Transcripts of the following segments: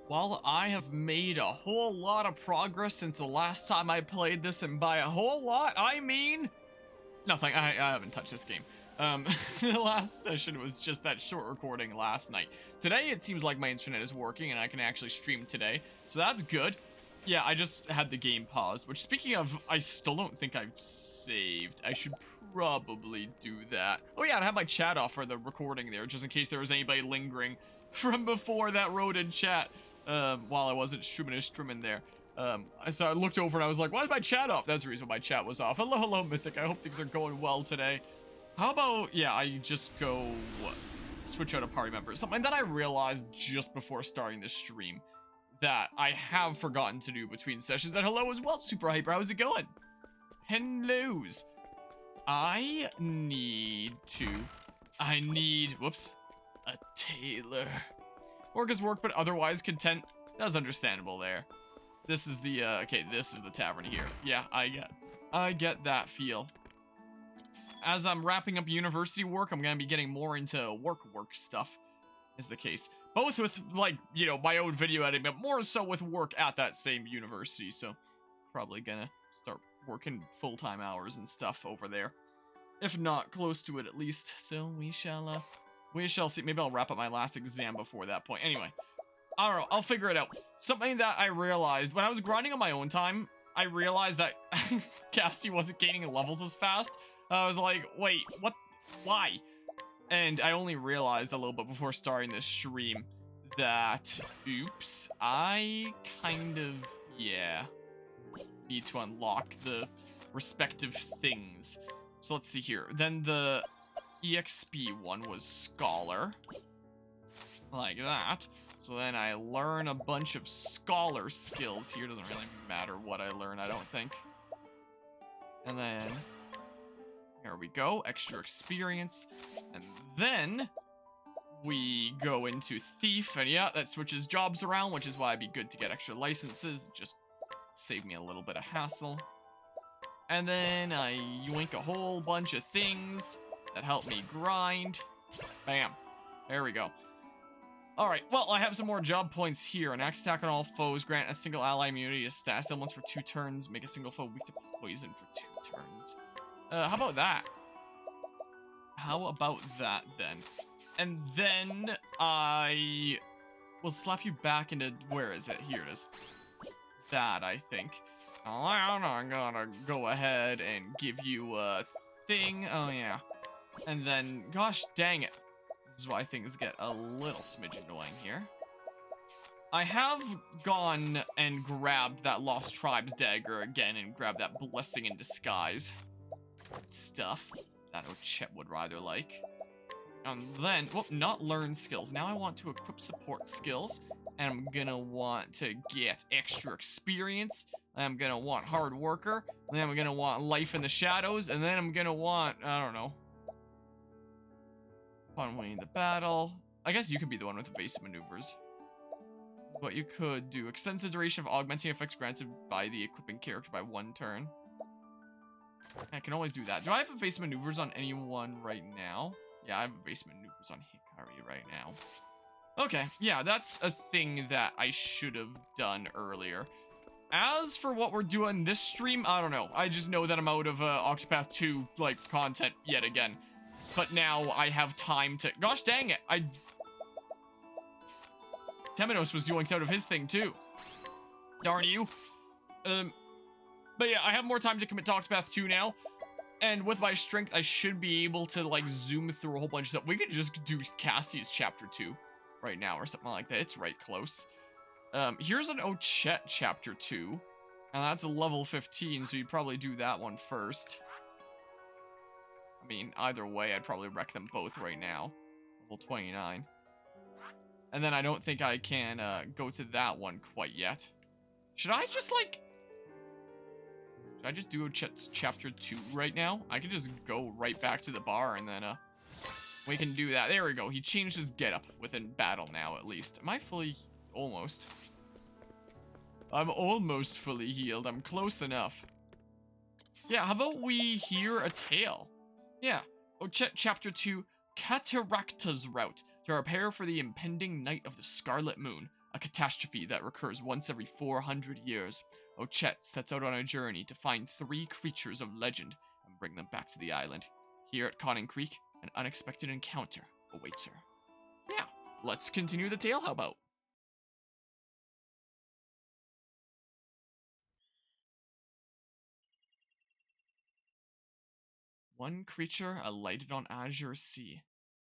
Well, I have made a whole lot of progress since the last time I played this, and by a whole lot, I mean nothing. I haven't touched this game. The last session was just that short recording last night. Today, it seems like my internet is working and I can actually stream today, so that's good. Yeah, I just had the game paused, which, speaking of, I still don't think I've saved. I should probably do that. Oh yeah, I have my chat off for the recording there, just in case there was anybody lingering from before that wrote in chat while I wasn't streaming there. So I looked over and I was like, why is my chat off? That's the reason my chat was off. Hello, Mythic. I hope things are going well today. How about, yeah, I just go switch out a party member. Something that I realized just before starting this stream that I have forgotten to do between sessions. And hello as well, Super Hyper. How's it going? Hellos. I need, whoops, a tailor. Work is work, but otherwise content. That's understandable there. This is the, okay, this is the tavern here. Yeah, I get that feel. As I'm wrapping up university work, I'm gonna be getting more into work stuff, is the case. Both with, like, you know, my own video editing, but more so with work at that same university, so probably gonna start working full-time hours and stuff over there. If not, close to it at least. So we shall see. Maybe I'll wrap up my last exam before that point. Anyway, I don't know, I'll figure it out. Something that I realized, when I was grinding on my own time, I realized that Cassie wasn't gaining levels as fast. I was like, wait, what? Why? And I only realized a little bit before starting this stream that, oops, I kind of, yeah, need to unlock the respective things. So let's see here. Then the EXP one was Scholar. Like that. So then I learn a bunch of Scholar skills here. Doesn't really matter what I learn, I don't think. And then here we go, extra experience. And then we go into Thief, and yeah, that switches jobs around, which is why it'd be good to get extra licenses. Just save me a little bit of hassle. And then I yoink a whole bunch of things that help me grind. Bam. There we go. Alright, well, I have some more job points here. An axe attack on all foes, grant a single ally immunity to status elements for 2 turns, make a single foe weak to poison for 2 turns. How about that? How about that, then? And then I will slap you back into, where is it? Here it is. That, I think. I'm gonna go ahead and give you a thing. Oh, yeah. And then, gosh dang it. This is why things get a little smidge annoying here. I have gone and grabbed that Lost Tribes dagger again and grabbed that Blessing in Disguise stuff that Ochet would rather like. And then, well, not learn skills. Now I want to equip support skills, and I'm gonna want to get extra experience. I'm gonna want hard worker, and then I'm gonna want life in the shadows, and then I'm gonna want, I don't know, upon winning the battle. I guess you could be the one with evasive maneuvers. What you could do, extends the duration of augmenting effects granted by the equipping character by 1 turn. I can always do that. Do I have evasive maneuvers on anyone right now? Yeah, I have evasive maneuvers on Hikari right now. Okay, yeah, that's a thing that I should have done earlier. As for what we're doing this stream, I don't know. I just know that I'm out of Octopath 2, like, content yet again. But now I have time to... Gosh dang it! Temenos was yoinked out of his thing, too. Darn you. But yeah, I have more time to commit to Octopath 2 now. And with my strength, I should be able to, like, zoom through a whole bunch of stuff. We could just do Cassie's Chapter 2 right now or something like that. It's right close. Here's an Ochet Chapter 2. And that's a level 15, so you'd probably do that one first. I mean, either way, I'd probably wreck them both right now. Level 29. And then I don't think I can go to that one quite yet. Should I just, like... Should I just do Ochet's Chapter 2 right now? I could just go right back to the bar and then, we can do that. There we go. He changed his getup within battle now, at least. Am I fully... Almost. I'm almost fully healed. I'm close enough. Yeah, how about we hear a tale? Yeah. Ochet Chapter 2, Cataracta's Route. To prepare for the impending night of the Scarlet Moon, a a catastrophe that recurs once every 400 years. Ochette sets out on a journey to find 3 creatures of legend and bring them back to the island. Here at Conning Creek, an unexpected encounter awaits her. Yeah, let's continue the tale, how about? One creature alighted on azure sea.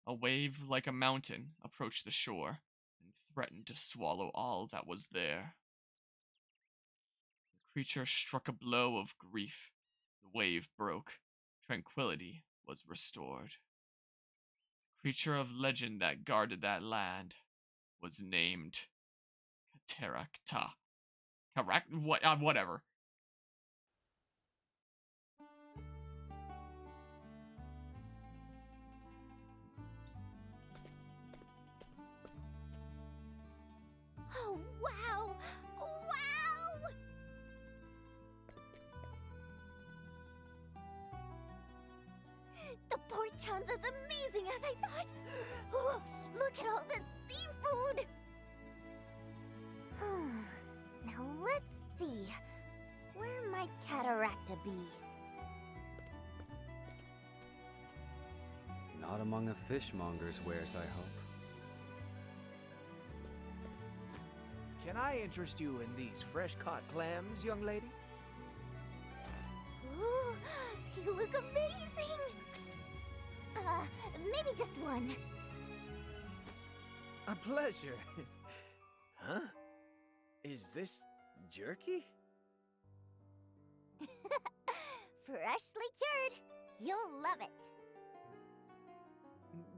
A wave like a mountain approached the shore and threatened to swallow all that was there. The creature struck a blow of grief. The wave broke. Tranquility was restored. The creature of legend that guarded that land was named Cataracta. Whatever. Oh, wow! Wow! The port town's as amazing as I thought! Oh, look at all the seafood! Now let's see. Where might Cataracta be? Not among a fishmonger's wares, I hope. Can I interest you in these fresh-caught clams, young lady? Ooh, they look amazing! Maybe just one. A pleasure. Huh? Is this jerky? Freshly cured. You'll love it.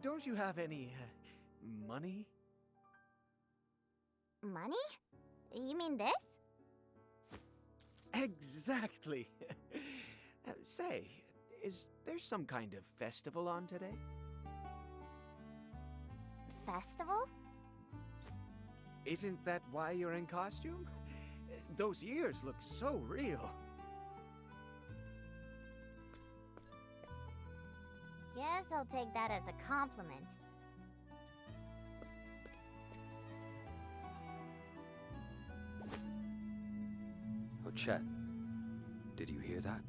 Don't you have any, money? Money? You mean this? Exactly. Say, is there some kind of festival on today? Festival? Isn't that why you're in costume? Those ears look so real. Guess I'll take that as a compliment. Oh, Chet, did you hear that?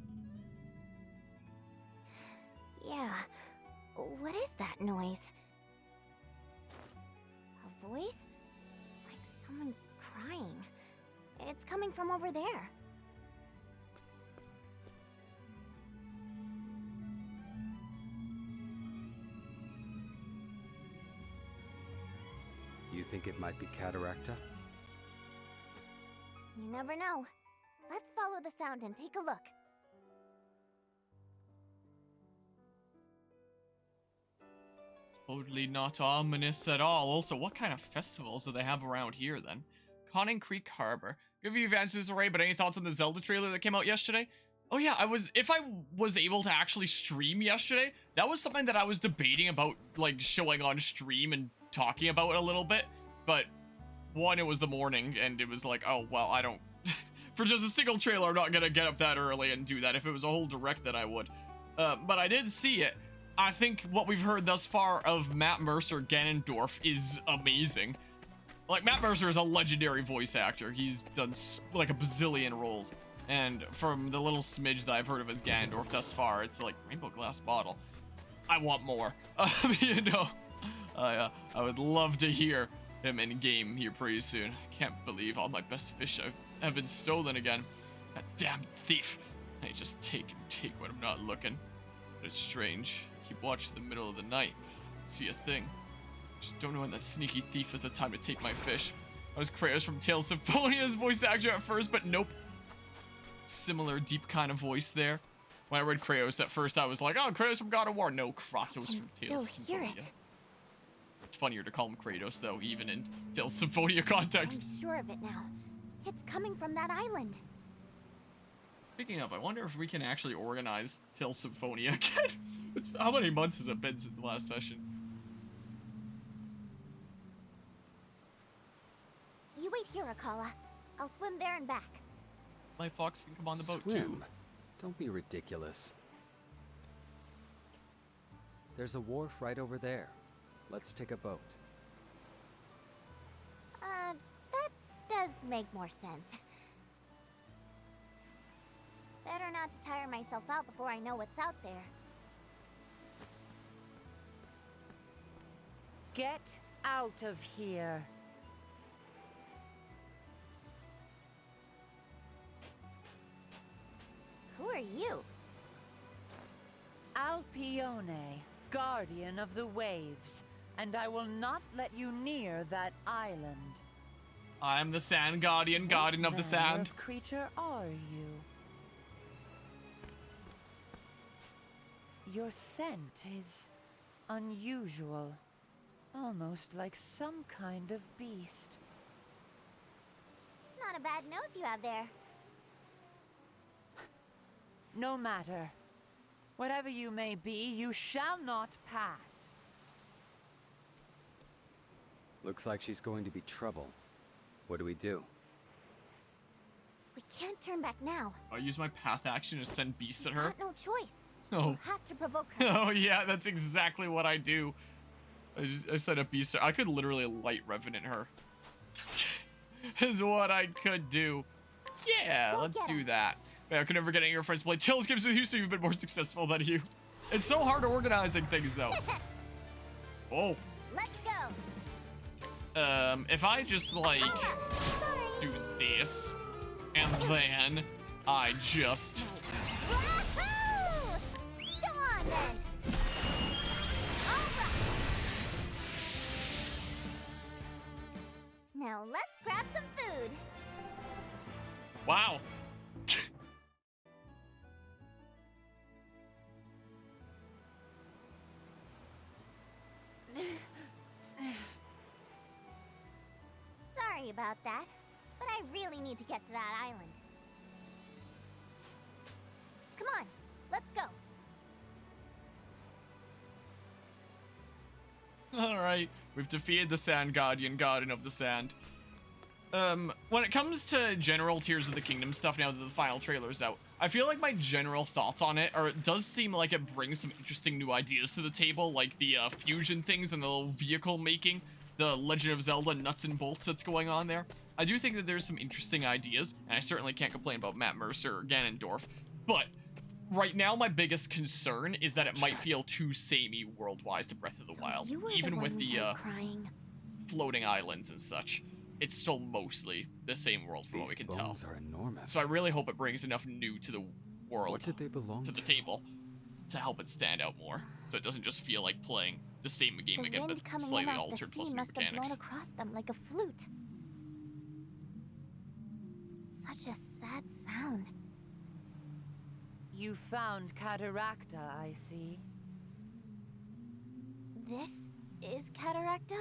Yeah. What is that noise? A voice? Like someone crying. It's coming from over there. You think it might be Cataracta? You never know. Let's follow the sound and take a look. Totally not ominous at all. Also, what kind of festivals do they have around here then? Conning Creek Harbor. Give you advances array, but any thoughts on the Zelda trailer that came out yesterday? Oh yeah, if I was able to actually stream yesterday, that was something that I was debating about, like, showing on stream and talking about a little bit. But, one, it was the morning, and it was like, oh, well, I don't... For just a single trailer, I'm not gonna get up that early and do that. If it was a whole direct, then I would. But I did see it. I think what we've heard thus far of Matt Mercer Ganondorf is amazing. Like, Matt Mercer is a legendary voice actor. He's done like a bazillion roles. And from the little smidge that I've heard of as Ganondorf thus far, it's like Rainbow Glass Bottle. I want more. You know, I would love to hear him in game here pretty soon. I can't believe all my best fish have been stolen again. That damn thief. I just take when I'm not looking. But it's strange. I keep watching the middle of the night. I don't see a thing. Just don't know when that sneaky thief has the time to take my fish. I was Kratos from Tales of Symphonia's voice actor at first, but nope. Similar deep kind of voice there. When I read Kratos at first, I was like, oh, Kratos from God of War. No, Kratos from Tales of Symphonia. It's funnier to call him Kratos, though, even in Tales of Symphonia context. I'm sure of it now. It's coming from that island. Speaking of, I wonder if we can actually organize Tales of Symphonia again. How many months has it been since the last session? You wait here, Akala. I'll swim there and back. My fox can come on the boat, Swim. too. Don't be ridiculous. There's a wharf right over there. Let's take a boat. That make more sense. Better not to tire myself out before I know what's out there. Get out of here. Who are you? Alpione, guardian of the waves, and I will not let you near that island. I'm the Sand Guardian, guardian of the What sand. manner of creature are you? Your scent is unusual, almost like some kind of beast. Not a bad nose you have there. No matter. Whatever you may be, you shall not pass. Looks like she's going to be trouble. What do we do? We can't turn back now. I use my path action to send beasts at her. Got no choice. Oh. We'll have to provoke her. Oh yeah, that's exactly what I do. I sent a beast. I could literally light revenant her. Is what I could do. Yeah, Go let's get do her. that. Man, I could never get any of your friends to play Tales games with you, so you've been more successful than you. It's so hard organizing things, though. Oh. Let's go. If I just, like, Sorry. do this, and then I just... Wahoo! Go on then. All right. Now let's grab some food. Wow. Sorry about that, but I really need to get to that island. Come on, let's go. Alright, we've defeated the Sand Guardian, guardian of the sand. When it comes to general Tears of the Kingdom stuff now that the final trailer's out, I feel like my general thoughts on it are, it does seem like it brings some interesting new ideas to the table, like the fusion things and the little vehicle making, the Legend of Zelda nuts and bolts that's going on there. I do think that there's some interesting ideas, and I certainly can't complain about Matt Mercer or Ganondorf, but right now my biggest concern is that it might feel too samey world-wise to Breath of the Wild, You were even the with one the who heard crying. floating islands and such. It's still mostly the same world from what we These can tell. bones are enormous. So I really hope it brings enough new to the world, What did they belong to the table, to help it stand out more, so it doesn't just feel like playing the same game The again, wind but coming slightly in off altered the plus sea new must have blown mechanics. across them like a flute. Such a sad sound. You found Cataracta, I see. This is Cataracta?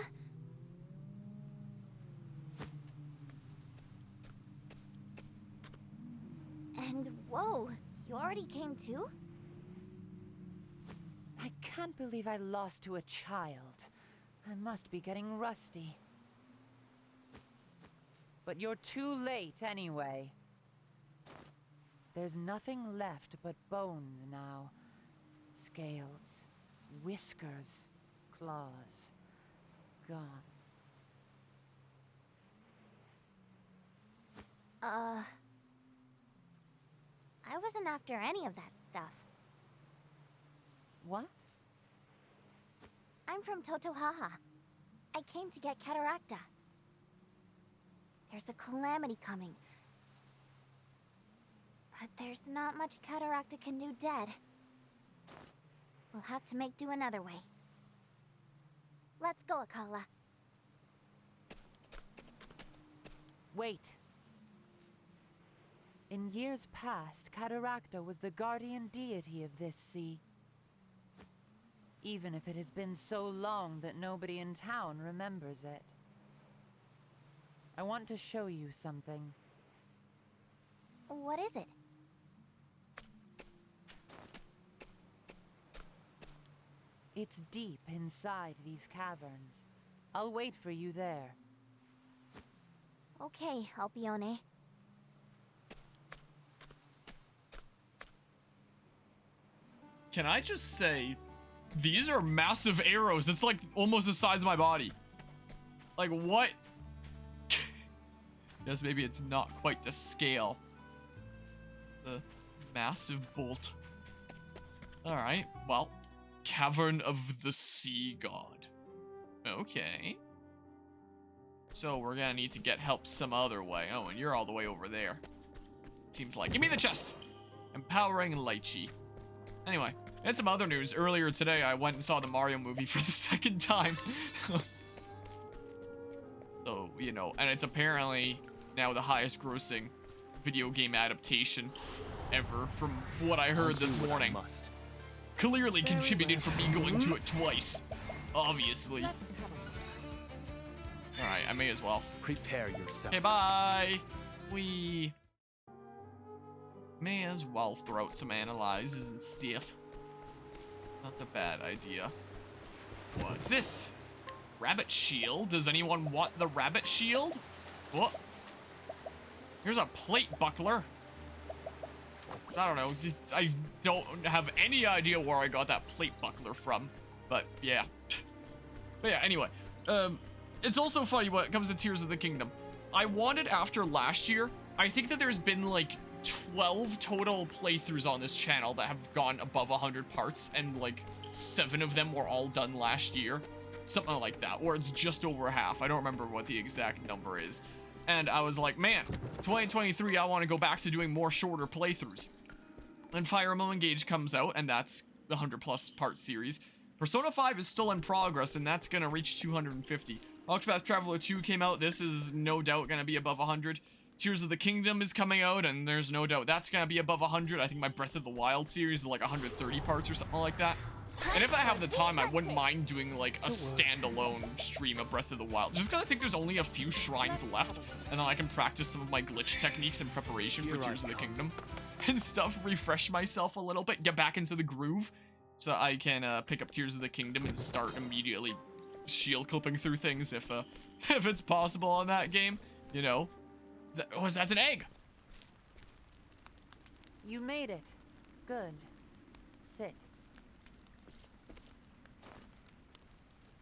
And whoa, you already came too? I can't believe I lost to a child. I must be getting rusty. But you're too late anyway. There's nothing left but bones now. Scales, whiskers, claws. Gone. I wasn't after any of that stuff. What? I'm from Totohaha. I came to get Cataracta. There's a calamity coming. But there's not much Cataracta can do dead. We'll have to make do another way. Let's go, Akala. Wait. In years past, Cataracta was the guardian deity of this sea. Even if it has been so long that nobody in town remembers it. I want to show you something. What is it? It's deep inside these caverns. I'll wait for you there. Okay, Alpione. Can I just say, these are massive arrows. That's like almost the size of my body. Like what? Guess maybe it's not quite to scale. It's a massive bolt. Alright, well. Cavern of the Sea God. Okay. So we're gonna need to get help some other way. Oh, and you're all the way over there. It seems like. Give me the chest! Empowering lychee. Anyway, and some other news. Earlier today, I went and saw the Mario movie for the second time. So, you know, and it's apparently now the highest grossing video game adaptation ever from what I heard this morning. Clearly contributed for me going to it twice. Obviously. Alright, I may as well. Prepare yourself. Okay, bye! We may as well throw out some analyzes and stuff. Not a bad idea. What's this? Rabbit shield? Does anyone want the rabbit shield? What? Here's a plate buckler. I don't know. I don't have any idea where I got that plate buckler from. But yeah. But yeah, anyway. It's also funny when it comes to Tears of the Kingdom. I wanted after last year, I think that there's been like 12 total playthroughs on this channel that have gone above 100 parts, and like 7 of them were all done last year. Something like that, or it's just over half. I don't remember what the exact number is. And I was like, man, 2023, I want to go back to doing more shorter playthroughs. And Fire Emblem Engage comes out, and that's the 100+ part series. Persona 5 is still in progress, and that's gonna reach 250. Octopath Traveler 2 came out. This is no doubt gonna be above 100. Tears of the Kingdom is coming out, and there's no doubt that's gonna be above 100. I think my Breath of the Wild series is like 130 parts or something like that. And if I have the time, I wouldn't mind doing like a standalone stream of Breath of the Wild. Just because I think there's only a few shrines left, and then I can practice some of my glitch techniques in preparation for Tears of the Kingdom and stuff, refresh myself a little bit, get back into the groove, so that I can pick up Tears of the Kingdom and start immediately shield clipping through things if it's possible on that game, you know. That's an egg! You made it. Good. Sit.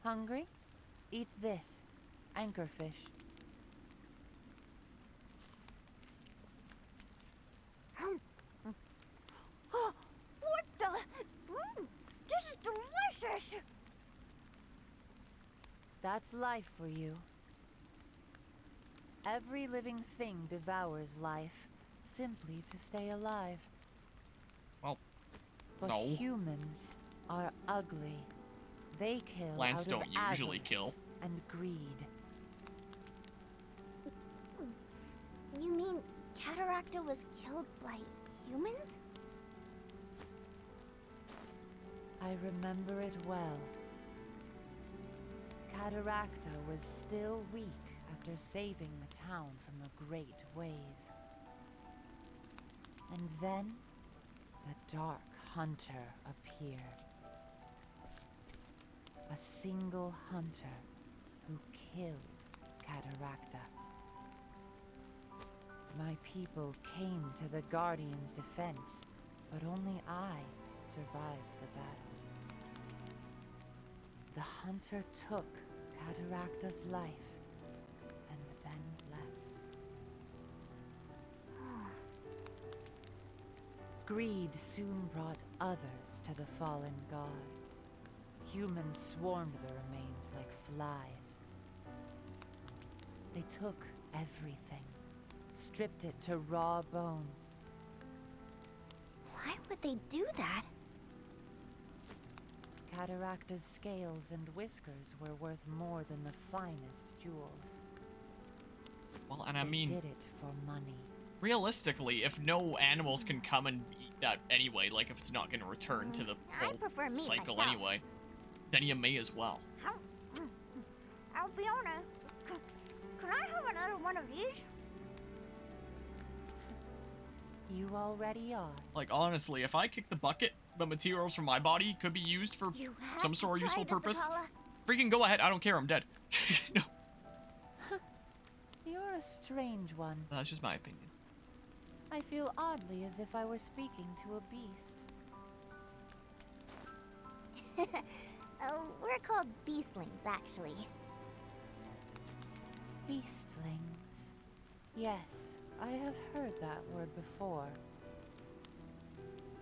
Hungry? Eat this. Anchorfish. What the? This is delicious! That's life for you. Every living thing devours life, simply to stay alive. Well, But no. humans are ugly. They kill Plants out of don't usually avarice kill. and greed. You mean Cataracta was killed by humans? I remember it well. Cataracta was still weak after saving the town from a great wave. And then, the Dark Hunter appeared. A single hunter who killed Cataracta. My people came to the Guardian's defense, but only I survived the battle. The hunter took Cataracta's life and then left. Greed soon brought others to the fallen god. Humans swarmed the remains like flies. They took everything, stripped it to raw bone. Why would they do that? Cataracta's scales and whiskers were worth more than the finest jewels. Well, and I They mean, did it for money. realistically, if no animals can come and eat that anyway, like if it's not going to return to the I whole prefer meat cycle myself. anyway, then you may as well. Albiona, can I have another one of these? You already are. Like, honestly, if I kick the bucket, the materials from my body could be used for You have some to sort of try useful this, purpose. Akala. Freaking go ahead, I don't care, I'm dead. No, You're a strange one. that's just my opinion. I feel oddly as if I were speaking to a beast. We're called beastlings, actually. Beastlings. Yes, I have heard that word before.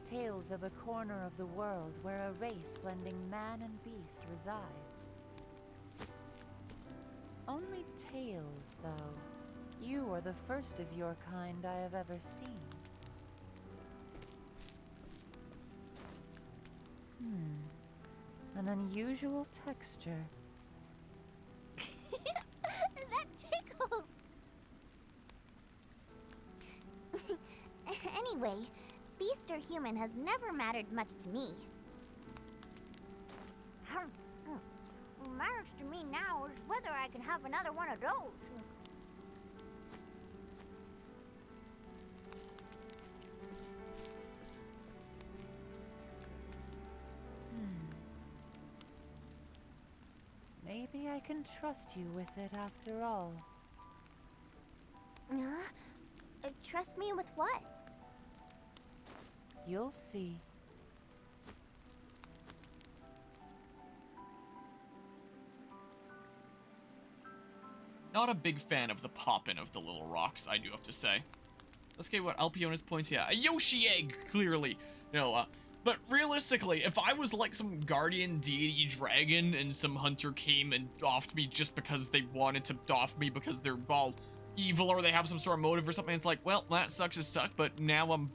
Tales of a corner of the world where a race blending man and beast resides. Only tales, though. You are the first of your kind I have ever seen. An unusual texture. That tickles! Anyway, beast or human has never mattered much to me. What matters to me now is whether I can have another one of those. Maybe I can trust you with it after all. Trust me with what? You'll see. Not a big fan of the popping of the little rocks, I do have to say. Let's get what Alpiona's points. Yeah, a Yoshi egg, clearly. No, but realistically, if I was like some guardian deity dragon and some hunter came and offed me just because they wanted to off me because they're all evil or they have some sort of motive or something, it's like, well, that sucks to suck, but now I'm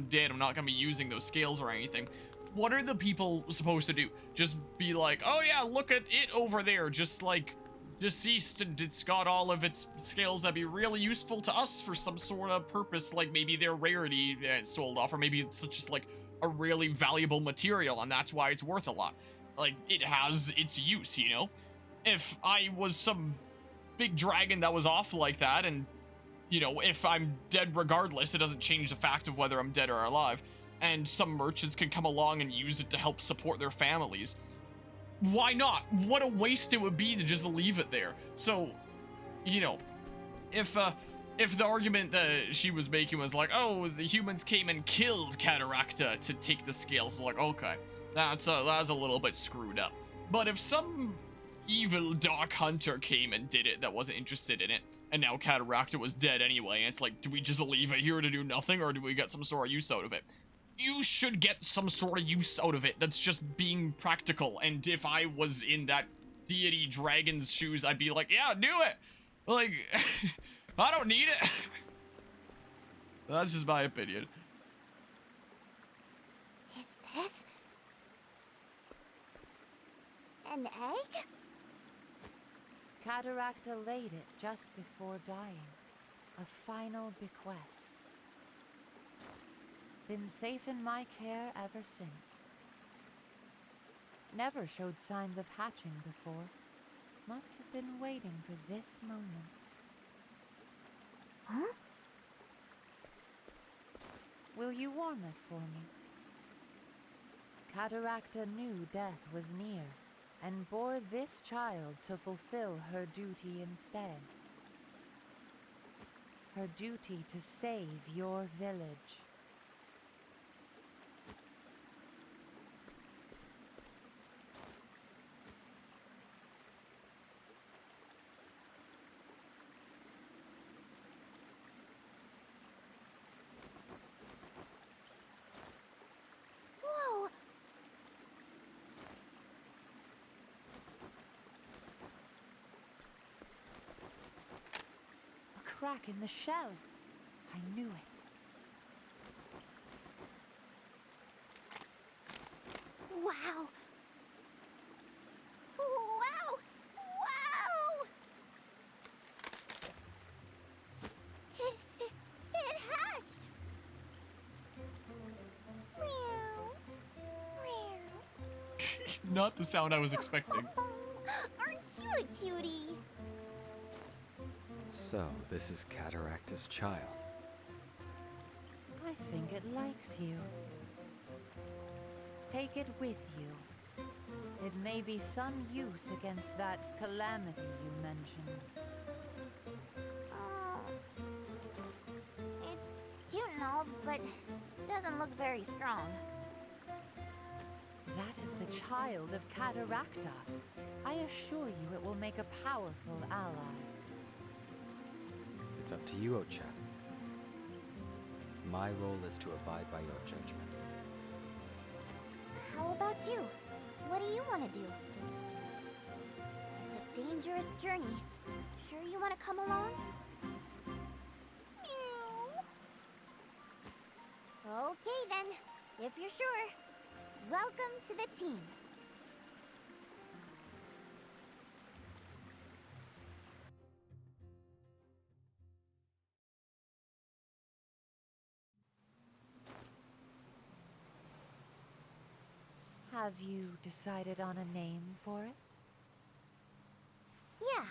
dead. I'm not gonna be using those scales or anything. What are the people supposed to do? Just be like, oh yeah, look at it over there, just like deceased and it's got all of its scales that'd be really useful to us for some sort of purpose, like maybe their rarity sold off, or maybe it's just like a really valuable material and that's why it's worth a lot. Like, it has its use, you know? If I was some big dragon that was off like that, and, you know, if I'm dead regardless, it doesn't change the fact of whether I'm dead or alive, and some merchants can come along and use it to help support their families, why not? What a waste it would be to just leave it there. So, you know, if the argument that she was making was like, oh, the humans came and killed Cataracta to take the scales, like, okay, that's a little bit screwed up. But if some evil dark hunter came and did it that wasn't interested in it, and now Cataracta was dead anyway, and it's like, do we just leave it here to do nothing, or do we get some sort of use out of it? You should get some sort of use out of it. That's just being practical. And if I was in that deity dragon's shoes, I'd be like, yeah, do it. Like, I don't need it. That's just my opinion. Is this an egg? Cataracta laid it just before dying. A final bequest. Been safe in my care ever since. Never showed signs of hatching before. Must have been waiting for this moment. Huh? Will you warm it for me? Cataracta knew death was near, and bore this child to fulfill her duty instead. Her duty to save your village. Whoa! A crack in the shell. I knew it. Wow! Wow! Wow! It hatched! Meow. Meow. Not the sound I was expecting. Aren't you a cutie? So, this is Cataracta's child. I think it likes you. Take it with you. It may be some use against that calamity you mentioned. Oh. It's cute and all, but doesn't look very strong. That is the child of Cataracta. I assure you it will make a powerful ally. It's up to you, Ochet. My role is to abide by your judgment. How about you? What do you want to do? It's a dangerous journey. Sure you want to come along? Meow. Okay then, if you're sure. Welcome to the team. Have you decided on a name for it? Yeah,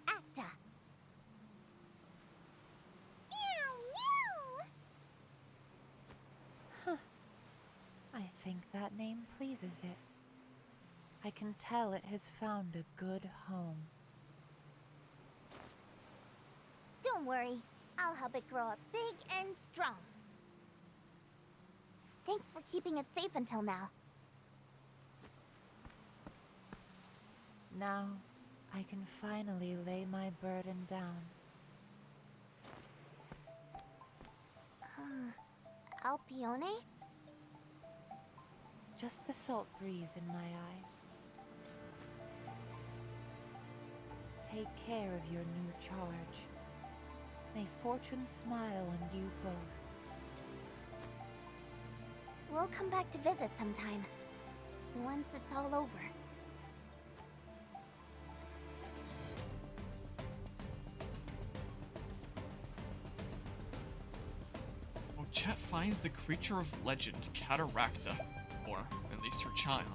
Acta. Meow, meow. I think that name pleases it. I can tell it has found a good home. Don't worry, I'll help it grow up big and strong. Thanks for keeping it safe until now. Now, I can finally lay my burden down. Alpione? Just the salt breeze in my eyes. Take care of your new charge. May fortune smile on you both. We'll come back to visit sometime. Once it's all over. Chet finds the creature of legend, Cataracta, or at least her child.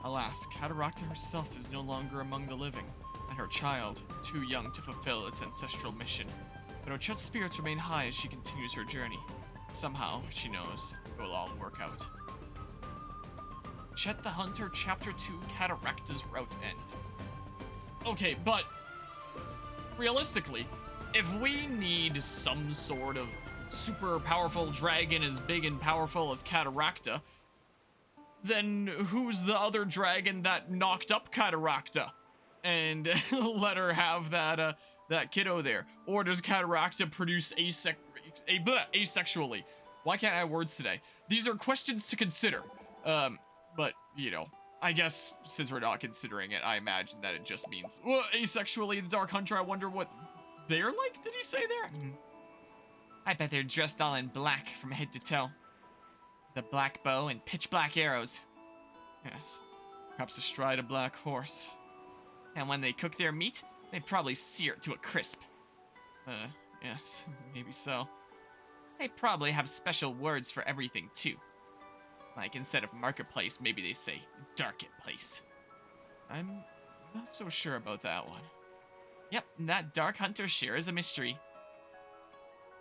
Alas, Cataracta herself is no longer among the living, and her child, too young to fulfill its ancestral mission. But Ochet's spirits remain high as she continues her journey. Somehow, she knows, it will all work out. Chet the Hunter, Chapter 2, Cataracta's Route End. Okay, but realistically, if we need some sort of super powerful dragon as big and powerful as Cataracta, then who's the other dragon that knocked up Cataracta and let her have that kiddo there? Or does Cataracta produce asexually? Why can't I have words today? These are questions to consider. But, you know, I guess since we're not considering it, I imagine that it just means, well, asexually, the Dark Hunter. I wonder what they're like, did he say there? I bet they're dressed all in black from head to toe. The black bow and pitch black arrows. Yes, perhaps astride a black horse. And when they cook their meat, they probably sear it to a crisp. Yes, maybe so. They probably have special words for everything, too. Like, instead of marketplace, maybe they say darketplace. I'm not so sure about that one. Yep, that Dark Hunter sure is a mystery.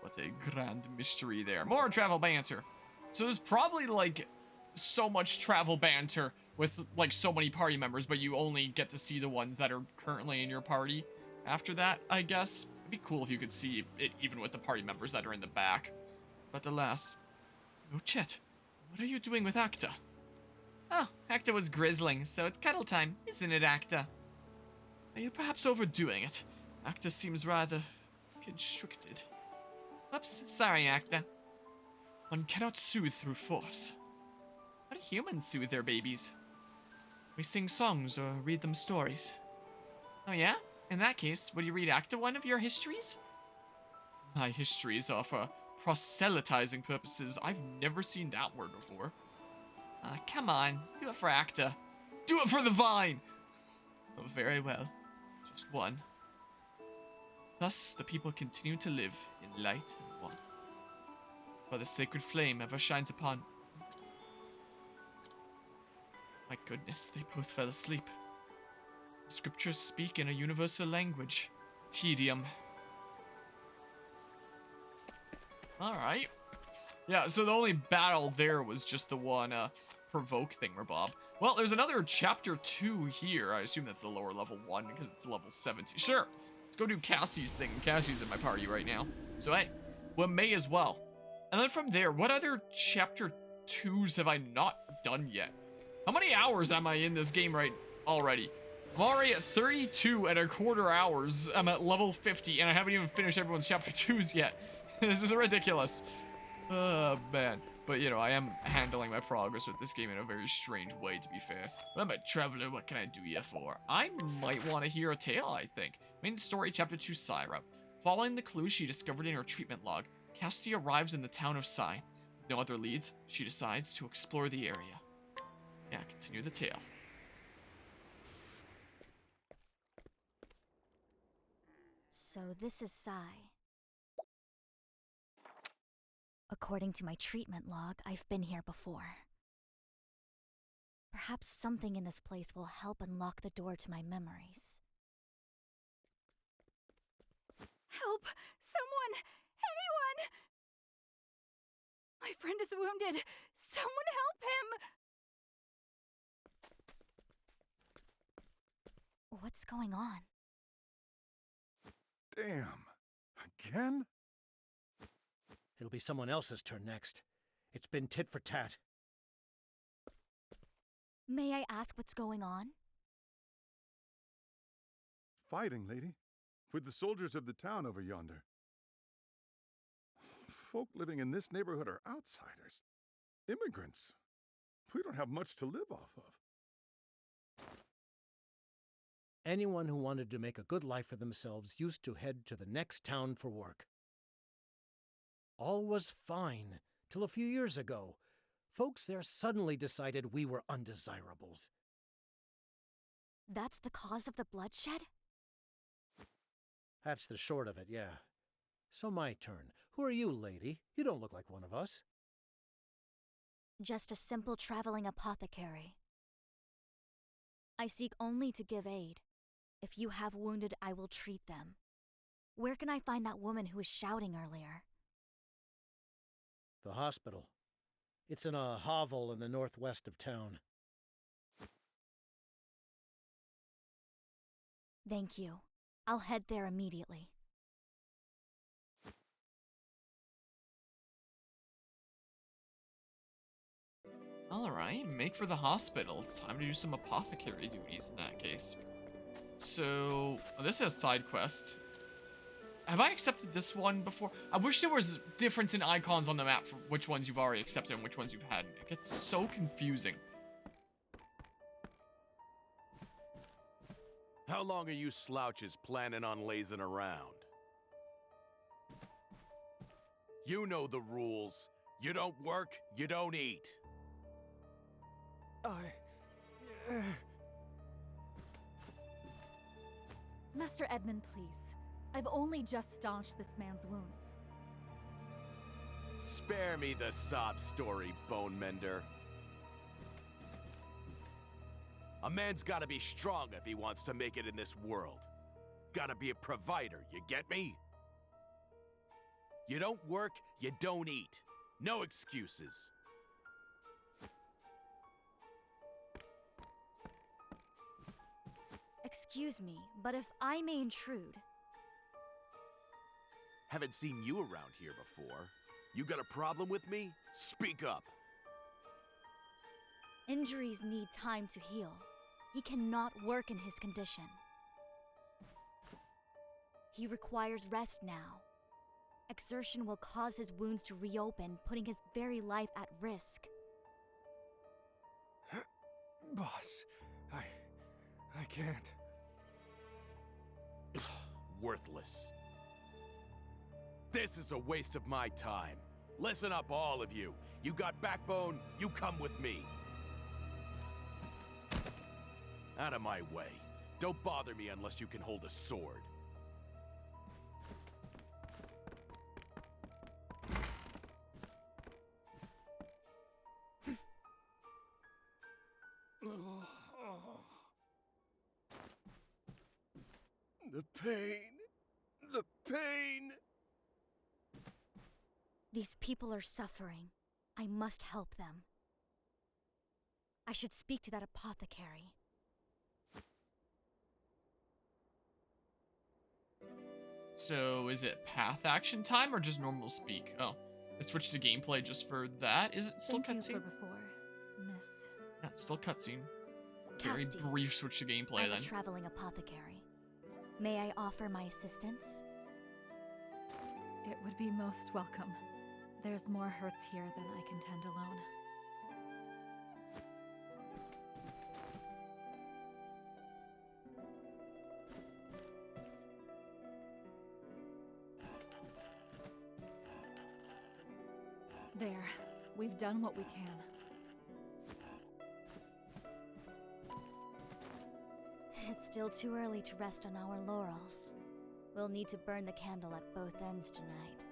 What a grand mystery there. More travel banter. So there's probably, like, so much travel banter with, like, so many party members, but you only get to see the ones that are currently in your party. After that, I guess, it'd be cool if you could see it even with the party members that are in the back. But alas. Oh, Chet, what are you doing with Acta? Oh, Acta was grizzling, so it's cuddle time, isn't it, Acta? Are you perhaps overdoing it? Acta seems rather constricted. Oops, sorry, Acta. One cannot soothe through force. How do humans soothe their babies? We sing songs or read them stories. Oh yeah? In that case, would you read Acta one of your histories? My histories are for proselytizing purposes. I've never seen that word before. Come on, do it for Acta. Do it for the vine! Oh, very well. Just one. Thus, the people continue to live in light and warmth. For the sacred flame ever shines upon... My goodness, they both fell asleep. The scriptures speak in a universal language. Tedium. Alright. Yeah, so the only battle there was just the one, provoke thingamabob. Well, there's another chapter 2 here. I assume that's the lower level one because it's level 17. Sure. Let's go do Cassie's thing. Cassie's in my party right now. So, hey, we may as well. And then from there, what other chapter 2s have I not done yet? How many hours am I in this game already? I'm already at 32 and a quarter hours. I'm at level 50 and I haven't even finished everyone's chapter 2s yet. This is ridiculous. Oh, man. But, you know, I am handling my progress with this game in a very strange way, to be fair. But I'm a traveler, what can I do you for? I might want to hear a tale, I think. Main story, chapter 2, Syra. Following the clues she discovered in her treatment log, Cassidy arrives in the town of Sai. With no other leads, she decides to explore the area. Yeah, continue the tale. So this is Sai. According to my treatment log, I've been here before. Perhaps something in this place will help unlock the door to my memories. Help! Someone! Anyone! My friend is wounded! Someone help him! What's going on? Damn. Again? It'll be someone else's turn next. It's been tit for tat. May I ask what's going on? Fighting, lady. With the soldiers of the town over yonder. Folk living in this neighborhood are outsiders. Immigrants. We don't have much to live off of. Anyone who wanted to make a good life for themselves used to head to the next town for work. All was fine, till a few years ago. Folks there suddenly decided we were undesirables. That's the cause of the bloodshed? That's the short of it, yeah. So my turn. Who are you, lady? You don't look like one of us. Just a simple traveling apothecary. I seek only to give aid. If you have wounded, I will treat them. Where can I find that woman who was shouting earlier? The hospital. It's in a hovel in the northwest of town. Thank you. I'll head there immediately. Alright, make for the hospital. It's time to do some apothecary duties in that case. So, this is a side quest. Have I accepted this one before? I wish there was difference in icons on the map for which ones you've already accepted and which ones you've had. It gets so confusing. How long are you slouches planning on lazing around? You know the rules. You don't work, you don't eat. Master Edmund, please. I've only just staunched this man's wounds. Spare me the sob story, Bone Mender. A man's gotta be strong if he wants to make it in this world. Gotta be a provider, you get me? You don't work, you don't eat. No excuses. Excuse me, but if I may intrude... Haven't seen you around here before. You got a problem with me? Speak up. Injuries need time to heal. He cannot work in his condition. He requires rest now. Exertion will cause his wounds to reopen, putting his very life at risk. Boss, I can't. Worthless. This is a waste of my time. Listen up, all of you. You got backbone, you come with me. Out of my way. Don't bother me unless you can hold a sword. The pain. The pain. These people are suffering. I must help them. I should speak to that apothecary. So, is it path action time or just normal speak? Oh, it switched to gameplay just for that. Is it still Thank you cutscene? for before, miss. Yeah, it's still cutscene. Very Casti, brief switch to gameplay I'm then. a traveling apothecary. May I offer my assistance? It would be most welcome. There's more hurts here than I can tend alone. There. We've done what we can. It's still too early to rest on our laurels. We'll need to burn the candle at both ends tonight.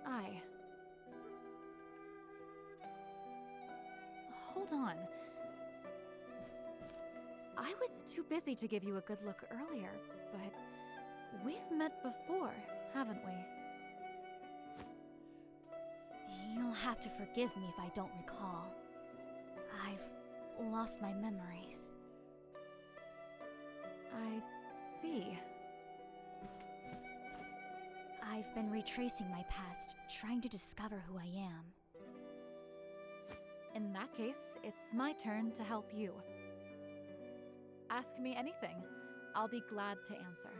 Aye. Hold on. I was too busy to give you a good look earlier, but we've met before, haven't we? You'll have to forgive me if I don't recall. I've lost my memories. I see. I've been retracing my past, trying to discover who I am. In that case, it's my turn to help you. Ask me anything. I'll be glad to answer.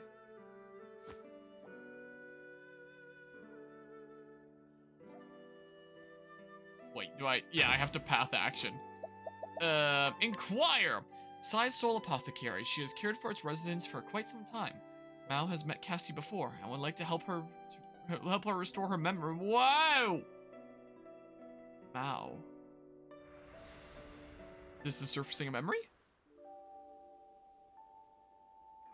Wait, yeah, I have to path action. Inquire! Sai's sole apothecary. She has cared for its residents for quite some time. Mao has met Cassie before and would like to help her restore her memory. Wow! Mao. This is surfacing a memory?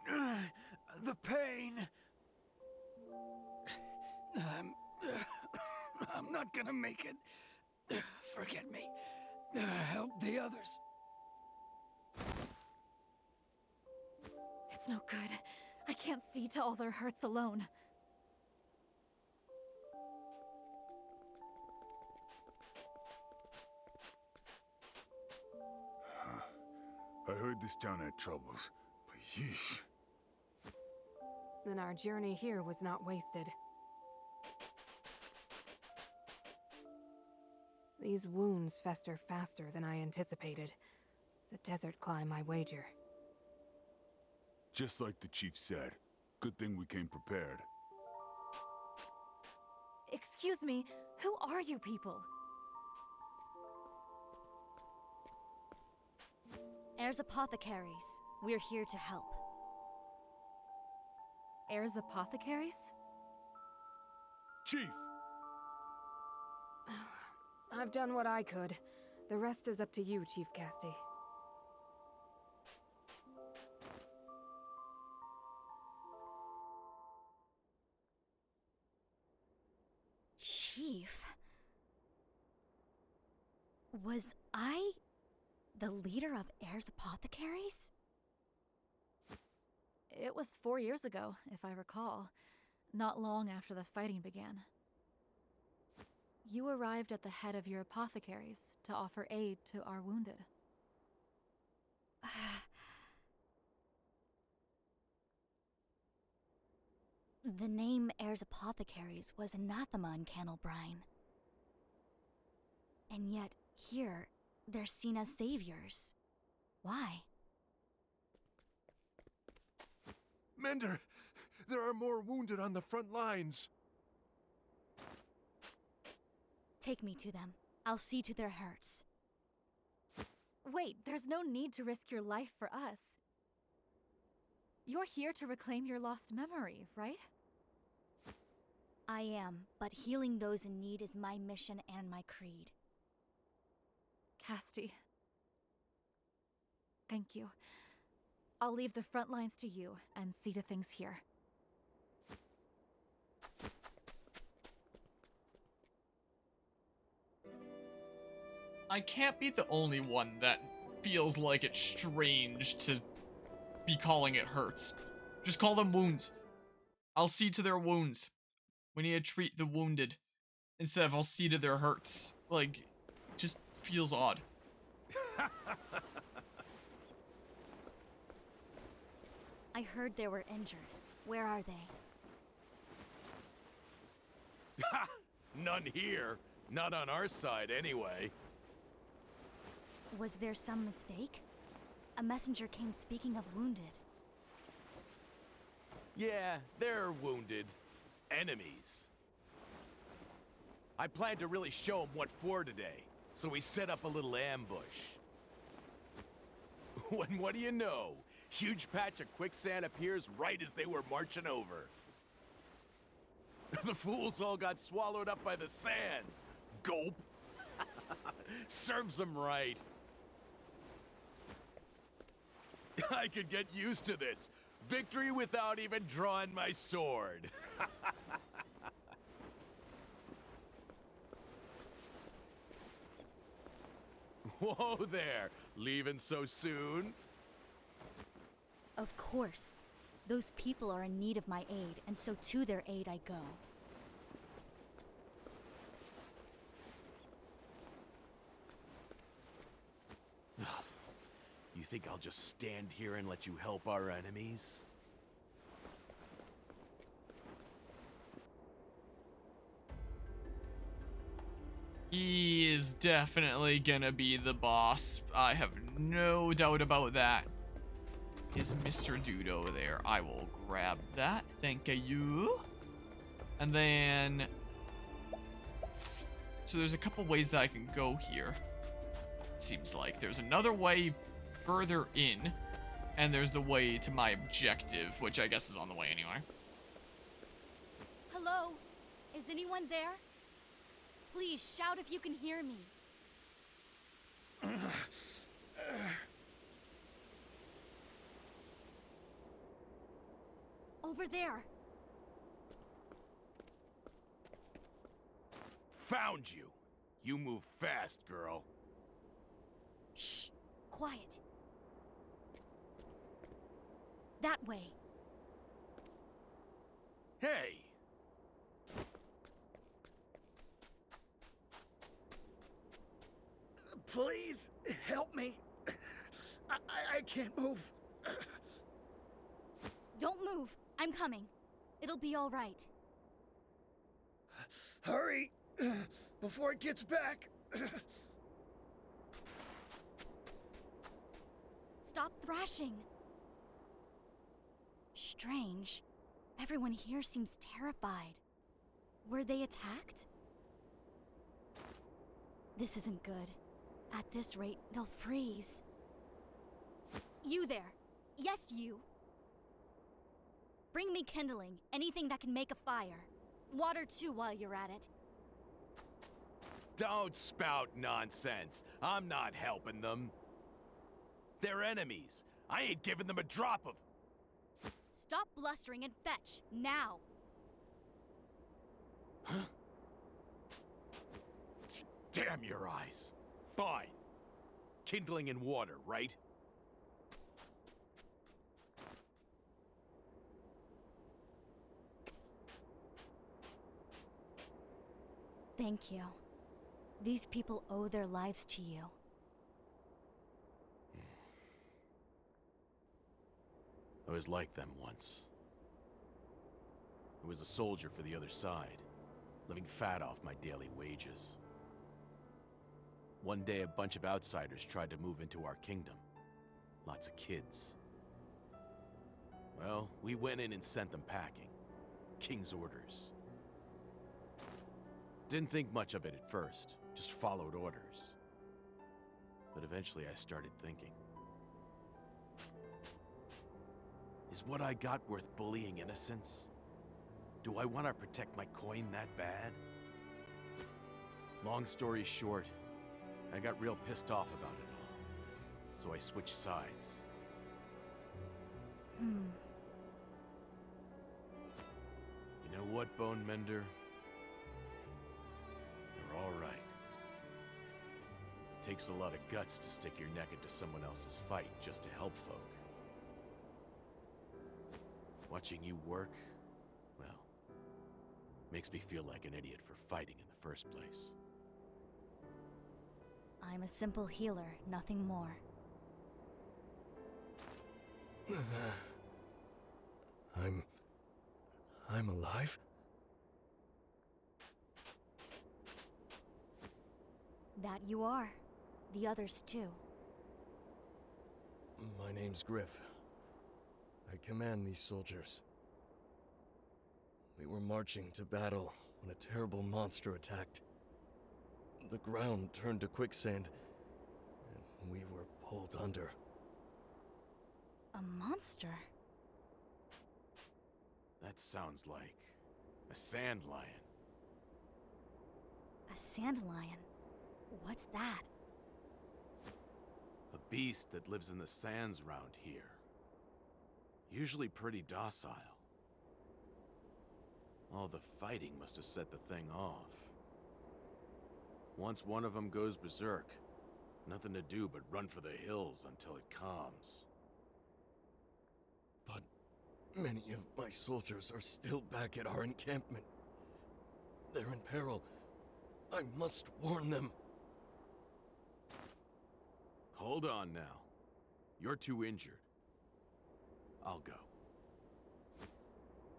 The pain. I'm not gonna make it. Forget me. Help the others. It's no good. I can't see to all their hurts alone. I heard this town had troubles, but yeesh. Then our journey here was not wasted. These wounds fester faster than I anticipated. The desert climb, I wager. Just like the chief said. Good thing we came prepared. Excuse me, who are you people? Heirs Apothecaries, we're here to help. Heirs Apothecaries? Chief! I've done what I could. The rest is up to you, Chief Casti. Chief? Was I the leader of Heirs Apothecaries? It was 4 years ago, if I recall. Not long after the fighting began. You arrived at the head of your apothecaries to offer aid to our wounded. The name Heirs Apothecaries was anathema in Candlebrine. And yet, here, they're seen as saviors. Why? Mender, there are more wounded on the front lines. Take me to them. I'll see to their hurts. Wait, there's no need to risk your life for us. You're here to reclaim your lost memory, right? I am, but healing those in need is my mission and my creed. Casti. Thank you. I'll leave the front lines to you and see to things here. I can't be the only one that feels like it's strange to be calling it hurts. Just call them wounds. I'll see to their wounds. We need to treat the wounded instead of I'll see to their hurts. Like, just feels odd. I heard they were injured. Where are they? None here. Not on our side, anyway. Was there some mistake? A messenger came speaking of wounded. Yeah, they're wounded. Enemies. I planned to really show them what for today, so we set up a little ambush. When what do you know? Huge patch of quicksand appears right as they were marching over. The fools all got swallowed up by the sands. Gulp. Serves them right. I could get used to this. Victory without even drawing my sword. Whoa there. Leaving so soon? Of course. Those people are in need of my aid, and so to their aid I go. You think I'll just stand here and let you help our enemies? He is definitely gonna be the boss. I have no doubt about that. Is Mr. Dudo there? I will grab that. Thank you. And then... So there's a couple ways that I can go here. It seems like there's another way further in. And there's the way to my objective, which I guess is on the way anyway. Hello? Is anyone there? Please shout if you can hear me. Over there. Found you. You move fast, girl. Shh. Quiet. That way. Hey! Please, help me. I can't move. Don't move. I'm coming. It'll be all right. Hurry, before it gets back. Stop thrashing. Strange. Everyone here seems terrified. Were they attacked? This isn't good. At this rate, they'll freeze. You there. Yes, you. Bring me kindling, anything that can make a fire. Water too while you're at it. Don't spout nonsense. I'm not helping them. They're enemies. I ain't giving them a drop of... Stop blustering and fetch, now. Huh? Damn your eyes. Fine. Kindling and water, right? Thank you. These people owe their lives to you. I was like them once. I was a soldier for the other side, living fat off my daily wages. One day, a bunch of outsiders tried to move into our kingdom. Lots of kids. Well, we went in and sent them packing. King's orders. Didn't think much of it at first, just followed orders. But eventually I started thinking. Is what I got worth bullying innocents? Do I want to protect my coin that bad? Long story short, I got real pissed off about it all. So I switched sides. You know what, Bone Mender? You're all right. It takes a lot of guts to stick your neck into someone else's fight just to help folk. Watching you work, well, makes me feel like an idiot for fighting in the first place. I'm a simple healer, nothing more. I'm alive? That you are. The others too. My name's Griff. I command these soldiers. We were marching to battle when a terrible monster attacked. The ground turned to quicksand, and we were pulled under. A monster? That sounds like a sand lion. A sand lion? What's that? A beast that lives in the sands round here. Usually pretty docile. All the fighting must have set the thing off. Once one of them goes berserk, nothing to do but run for the hills until it calms. But many of my soldiers are still back at our encampment. They're in peril. I must warn them. Hold on now. You're too injured. I'll go.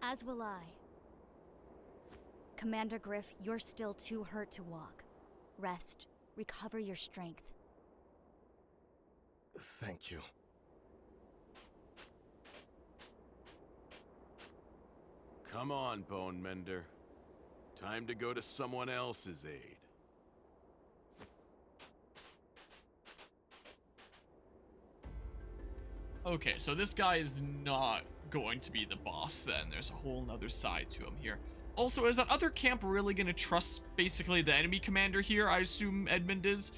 As will I. Commander Griff, you're still too hurt to walk. Rest. Recover your strength. Thank you. Come on, Bone Mender. Time to go to someone else's aid. Okay, so this guy is not going to be the boss then. There's a whole nother side to him here. Also, is that other camp really going to trust basically the enemy commander here? I assume Edmund is.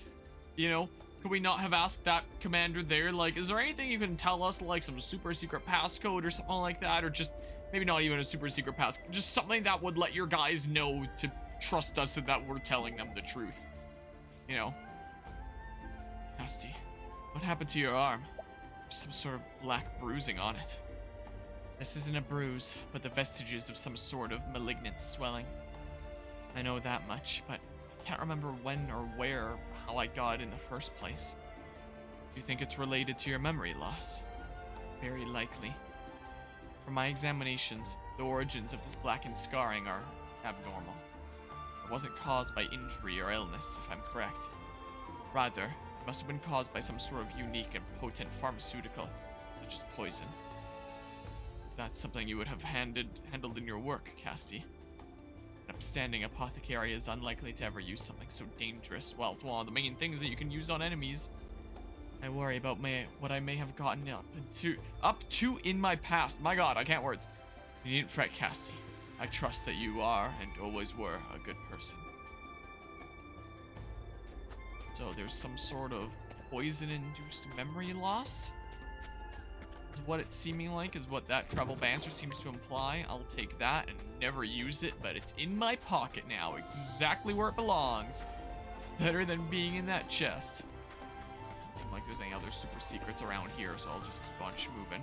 You know, could we not have asked that commander there? Like, is there anything you can tell us, like some super secret passcode or something like that? Or just, maybe not even a super secret passcode, just something that would let your guys know to trust us and that we're telling them the truth. You know? Nasty. What happened to your arm? There's some sort of black bruising on it. This isn't a bruise, but the vestiges of some sort of malignant swelling. I know that much, but I can't remember when or where or how I got it in the first place. Do you think it's related to your memory loss? Very likely. From my examinations, the origins of this blackened scarring are abnormal. It wasn't caused by injury or illness, if I'm correct. Rather, it must have been caused by some sort of unique and potent pharmaceutical, such as poison. Is that something you would have handled in your work, Casti? An upstanding apothecary is unlikely to ever use something so dangerous. Well, it's one of the main things that you can use on enemies. I worry about what I may have gotten up to in my past. My god, I can't words. You needn't fret, Casti. I trust that you are, and always were, a good person. So there's some sort of poison-induced memory loss? Is what it's seeming like, is what that travel banter seems to imply. I'll take that and never use it, but it's in my pocket now, exactly where it belongs. Better than being in that chest. Doesn't seem like there's any other super secrets around here, so I'll just keep on moving.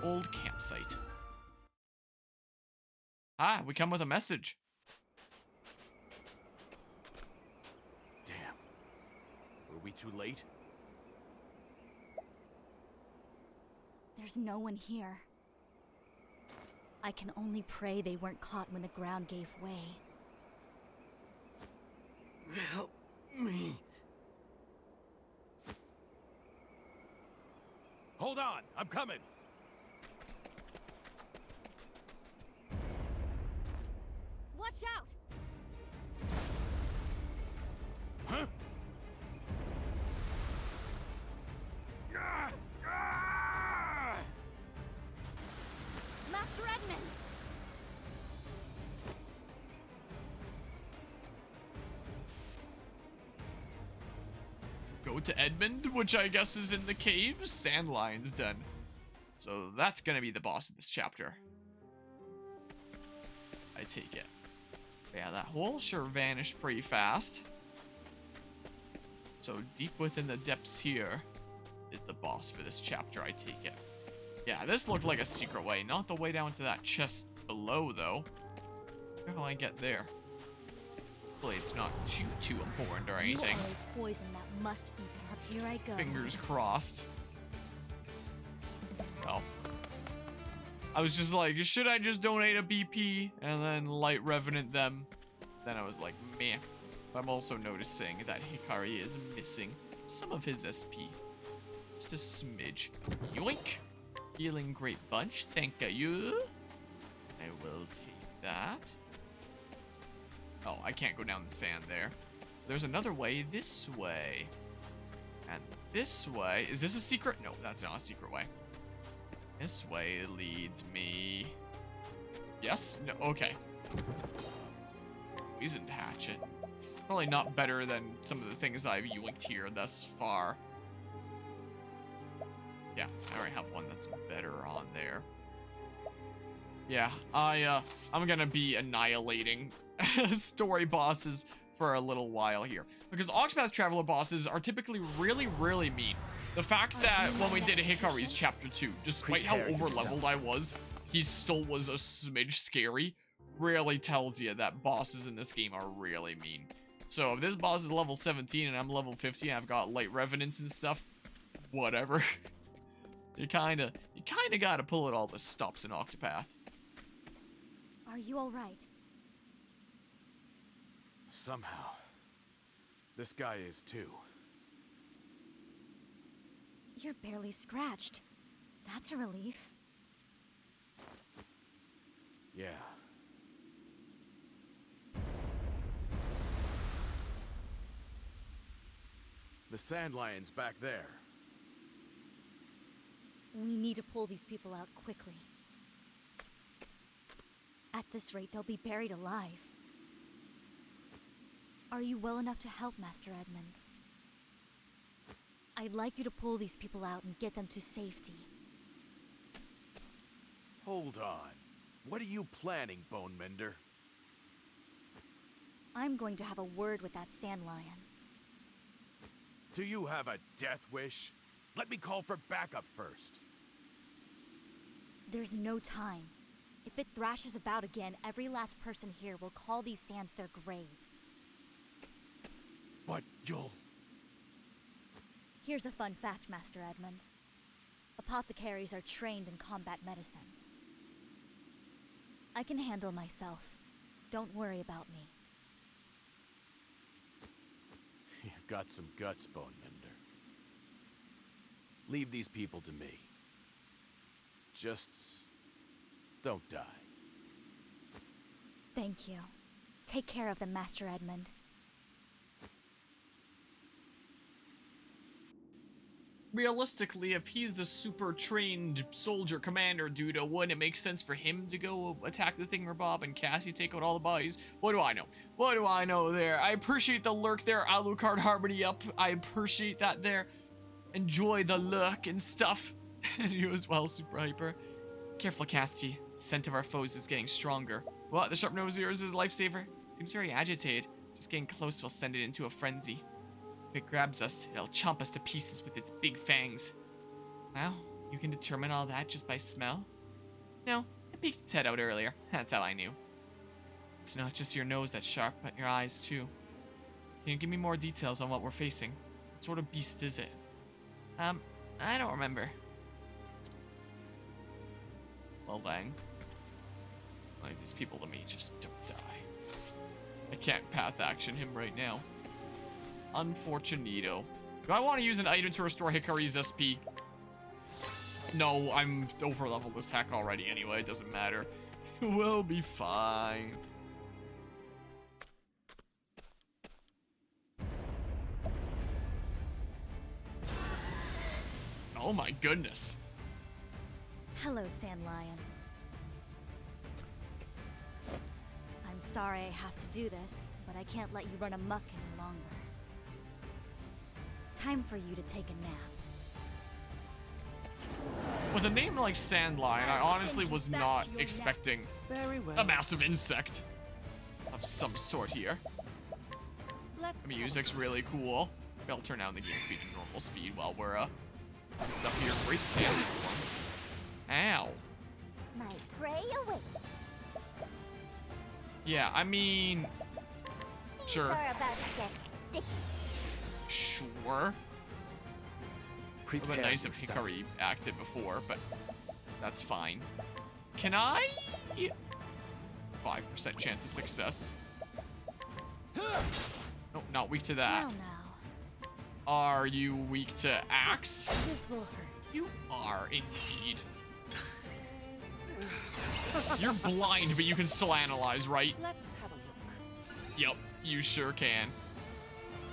Old campsite. Ah, we come with a message. Damn. Were we too late? There's no one here. I can only pray they weren't caught when the ground gave way. Help me. Hold on, I'm coming. Watch out! Huh? Master Edmund! Go to Edmund, which I guess is in the caves. Sandlion's den. So that's gonna be the boss of this chapter. I take it. Yeah, that hole sure vanished pretty fast. So deep within the depths here is the boss for this chapter, I take it. Yeah, this looked like a secret way, not the way down to that chest below, though. How do I get there? Hopefully it's not too important or anything. More poison that must be here I go. Fingers crossed. Well, I was just like, should I just donate a BP and then light revenant them? Then I was like, meh. I'm also noticing that Hikari is missing. some of his SP. Just a smidge. Yoink! Healing great bunch, thank you. I will take that. Oh, I can't go down the sand there. There's another way this way. And this way, is this a secret? No, that's not a secret way. This way leads me. Yes? No, okay. Poisoned hatchet. Probably not better than some of the things I've yoinked here thus far. Yeah, I already have one that's better on there. Yeah, I'm gonna be annihilating story bosses for a little while here. Because Octopath Traveler bosses are typically really, really mean. The fact that when we did Hikari's Chapter 2, despite how over-leveled I was, he still was a smidge scary, really tells you that bosses in this game are really mean. So if this boss is level 17 and I'm level 50 and I've got light revenants and stuff, whatever. you kinda gotta pull at all the stops in Octopath. Are you alright? Somehow. This guy is too. You're barely scratched. That's a relief. Yeah. The sand lion's back there. We need to pull these people out quickly. At this rate, they'll be buried alive. Are you well enough to help, Master Edmund? I'd like you to pull these people out and get them to safety. Hold on. What are you planning, Bone Mender? I'm going to have a word with that sand lion. Do you have a death wish? Let me call for backup first. There's no time. If it thrashes about again, every last person here will call these sands their grave. But you'll... Here's a fun fact, Master Edmund. Apothecaries are trained in combat medicine. I can handle myself. Don't worry about me. You've got some guts, Bone Mender. Leave these people to me. Just... don't die. Thank you. Take care of them, Master Edmund. Realistically, if he's the super trained soldier commander dude, wouldn't it make sense for him to go attack the Thingamabob and Cassie take out all the bodies? What do I know? What do I know there? I appreciate the lurk there, Alucard Harmony up. I appreciate that there. Enjoy the look and stuff. And you as well, Super Hyper. Careful, Cassie. The scent of our foes is getting stronger. What? The sharp nose of yours is a lifesaver? Seems very agitated. Just getting close will send it into a frenzy. If it grabs us, it'll chomp us to pieces with its big fangs. Well, you can determine all that just by smell? No, it peeked its head out earlier. That's how I knew. It's not just your nose that's sharp, but your eyes too. Can you give me more details on what we're facing? What sort of beast is it? I don't remember. Well, dang. Like these people to me, just don't die. I can't path action him right now. Unfortunito. Do I want to use an item to restore Hikari's SP? No, I'm over leveled as heck already anyway. It doesn't matter. We'll be fine. Oh my goodness. Hello, Sand Lion. I'm sorry I have to do this, but I can't let you run amok any longer. Time for you to take a nap. With a name like Sandlion, I honestly was not expecting a massive insect of some sort here. The music's really cool. Maybe I'll turn down the game speed to normal speed while we're and stuff here. Great sandstorm. Ow. My prey awaits. Yeah, I mean, sure. Sure. It would have been nice if Hikari acted before, but that's fine. Can I? 5% chance of success. Nope, not weak to that. Well, now. Are you weak to axe? This will hurt. You are indeed. You're blind, but you can still analyze, right? Let's have a look. Yep, you sure can.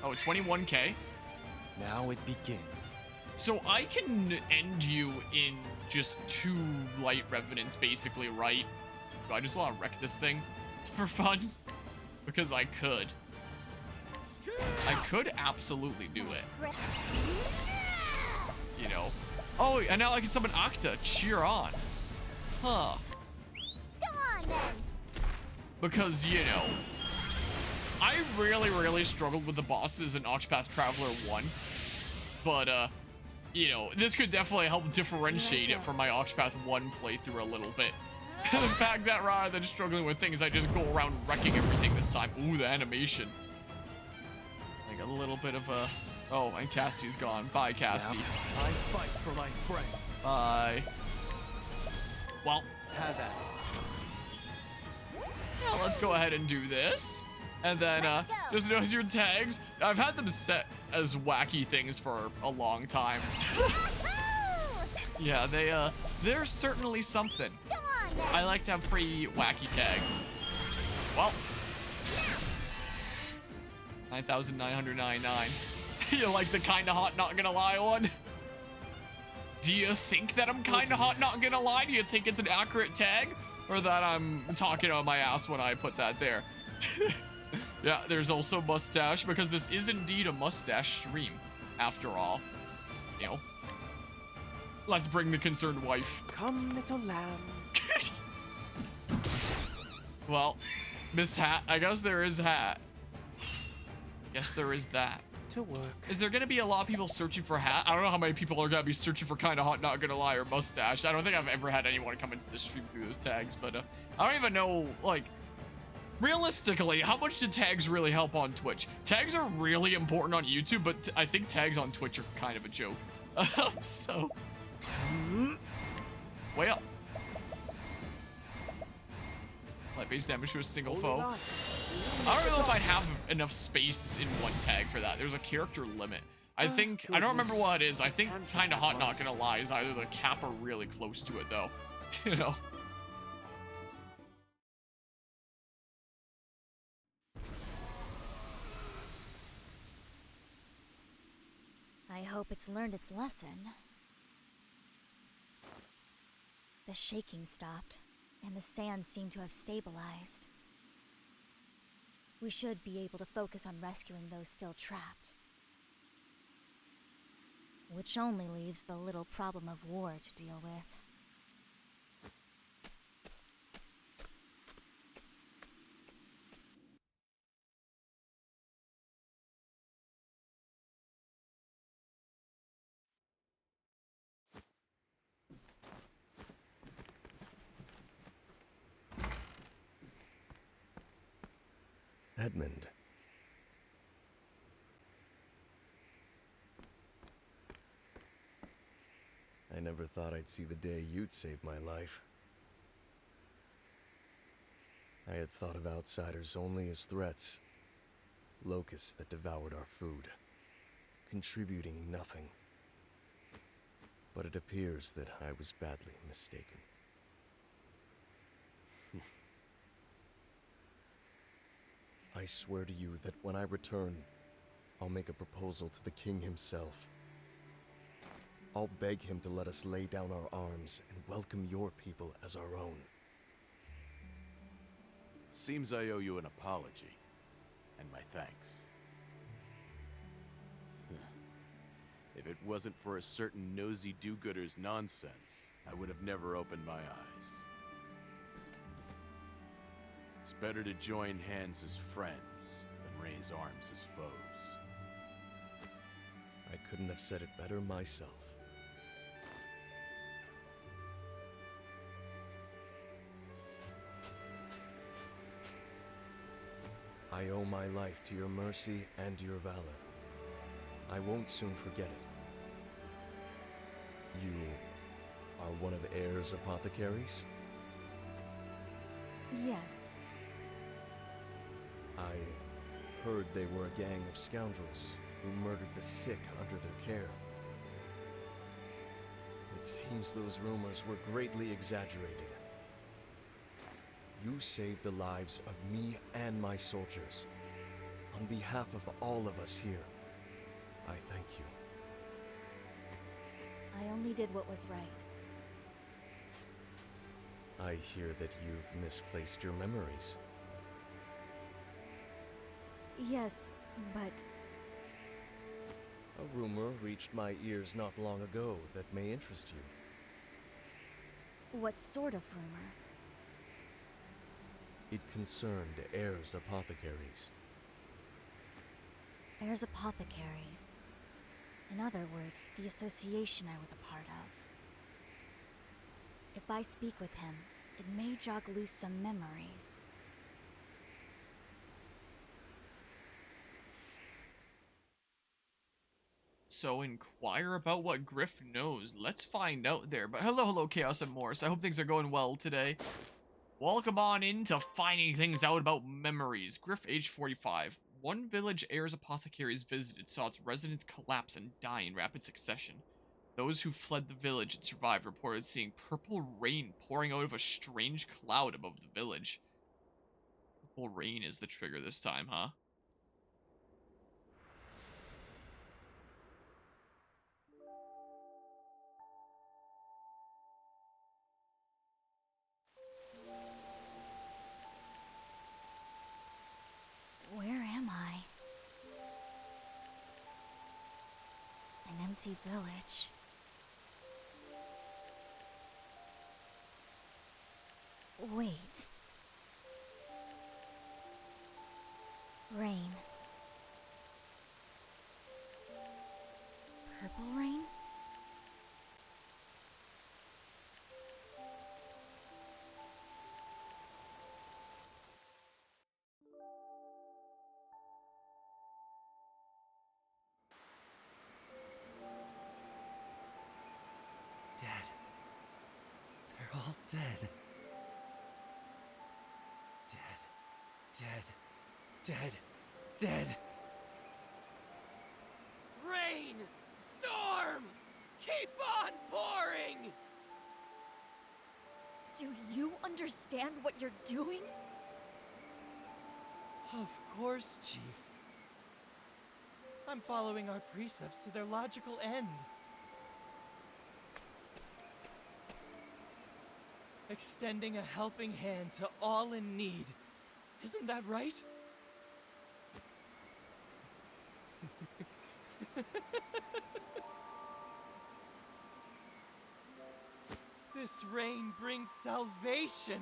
Oh, 21k. Now it begins. So I can end you in just 2 light revenants, basically, right? Do I just want to wreck this thing for fun? Because I could. I could absolutely do it. You know. Oh, and now I can summon Octa. Cheer on. Huh. Go on then. Because, you know, I really struggled with the bosses in Octopath Traveler 1. But, you know, this could definitely help differentiate it from my Octopath 1 playthrough a little bit. The fact that rather than struggling with things, I just go around wrecking everything this time. Ooh, the animation. Like a little bit of a... Oh, and Cassie's gone. Bye, Cassie. Now, I fight for my friends. Bye. Well, Have at it. yeah, let's go ahead and do this. And then, just notice your tags. I've had them set as wacky things for a long time. Yeah, they're certainly something. Come on then. I like to have pretty wacky tags. Well. 9,999. You like the kinda hot, not gonna lie one? Do you think that I'm kinda hot, not gonna lie? Do you think it's an accurate tag? Or that I'm talking on my ass when I put that there? Yeah, there's also mustache, because this is indeed a mustache stream, after all. You know. Let's bring the concerned wife. Come, little lamb. Well, missed hat. I guess there is hat. Guess there is that. To work. Is there gonna be a lot of people searching for hat? I don't know how many people are gonna be searching for kinda hot, not gonna lie, or mustache. I don't think I've ever had anyone come into the stream through those tags, but I don't even know, like, realistically, how much do tags really help on Twitch? Tags are really important on YouTube, but I think tags on Twitch are kind of a joke. So, way up. Light base damage to a single foe. I don't know if I'd have enough space in one tag for that. There's a character limit. I think, I don't remember what it is. I think kinda hot, not gonna lie, is either the cap or really close to it though. You know? I hope it's learned its lesson. The shaking stopped, and the sand seemed to have stabilized. We should be able to focus on rescuing those still trapped. Which only leaves the little problem of war to deal with. Edmund. I never thought I'd see the day you'd save my life. I had thought of outsiders only as threats. Locusts that devoured our food, contributing nothing. But it appears that I was badly mistaken. I swear to you that when I return, I'll make a proposal to the king himself. I'll beg him to let us lay down our arms and welcome your people as our own. Seems I owe you an apology, and my thanks. If it wasn't for a certain nosy do-gooder's nonsense, I would have never opened my eyes. It's better to join hands as friends than raise arms as foes. I couldn't have said it better myself. I owe my life to your mercy and your valor. I won't soon forget it. You are one of Ayre's apothecaries? Yes. I heard they were a gang of scoundrels who murdered the sick under their care. It seems those rumors were greatly exaggerated. You saved the lives of me and my soldiers. On behalf of all of us here, I thank you. I only did what was right. I hear that you've misplaced your memories. Yes, but A rumor reached my ears not long ago that may interest you. what sort of rumor? It concerned heirs apothecaries. Heirs Apothecaries. In other words, the association I was a part of. If I speak with him, it may jog loose some memories. So inquire about what Griff knows. Let's find out there. But hello, Chaos and Morse. I hope things are going well today. Welcome on into finding things out about memories. Griff, age 45. One village heirs apothecaries visited saw its residents collapse and die in rapid succession. Those who fled the village and survived reported seeing purple rain pouring out of a strange cloud above the village. Purple rain is the trigger this time, huh? Where am I? An empty village. Wait. Rain. Purple rain? Dead. They're all dead. Dead. Rain! Storm! Keep on pouring! Do you understand what you're doing? Of course, Chief. I'm following our precepts to their logical end. Extending a helping hand to all in need. Isn't that right? This rain brings salvation.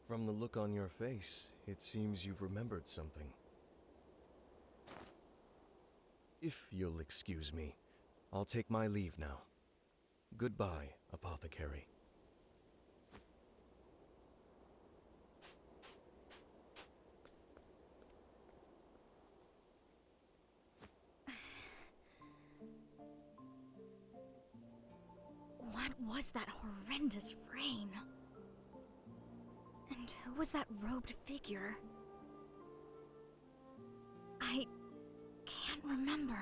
From the look on your face, it seems you've remembered something. If you'll excuse me, I'll take my leave now. Goodbye, apothecary. What was that horrendous rain? And who was that robed figure? I can't remember.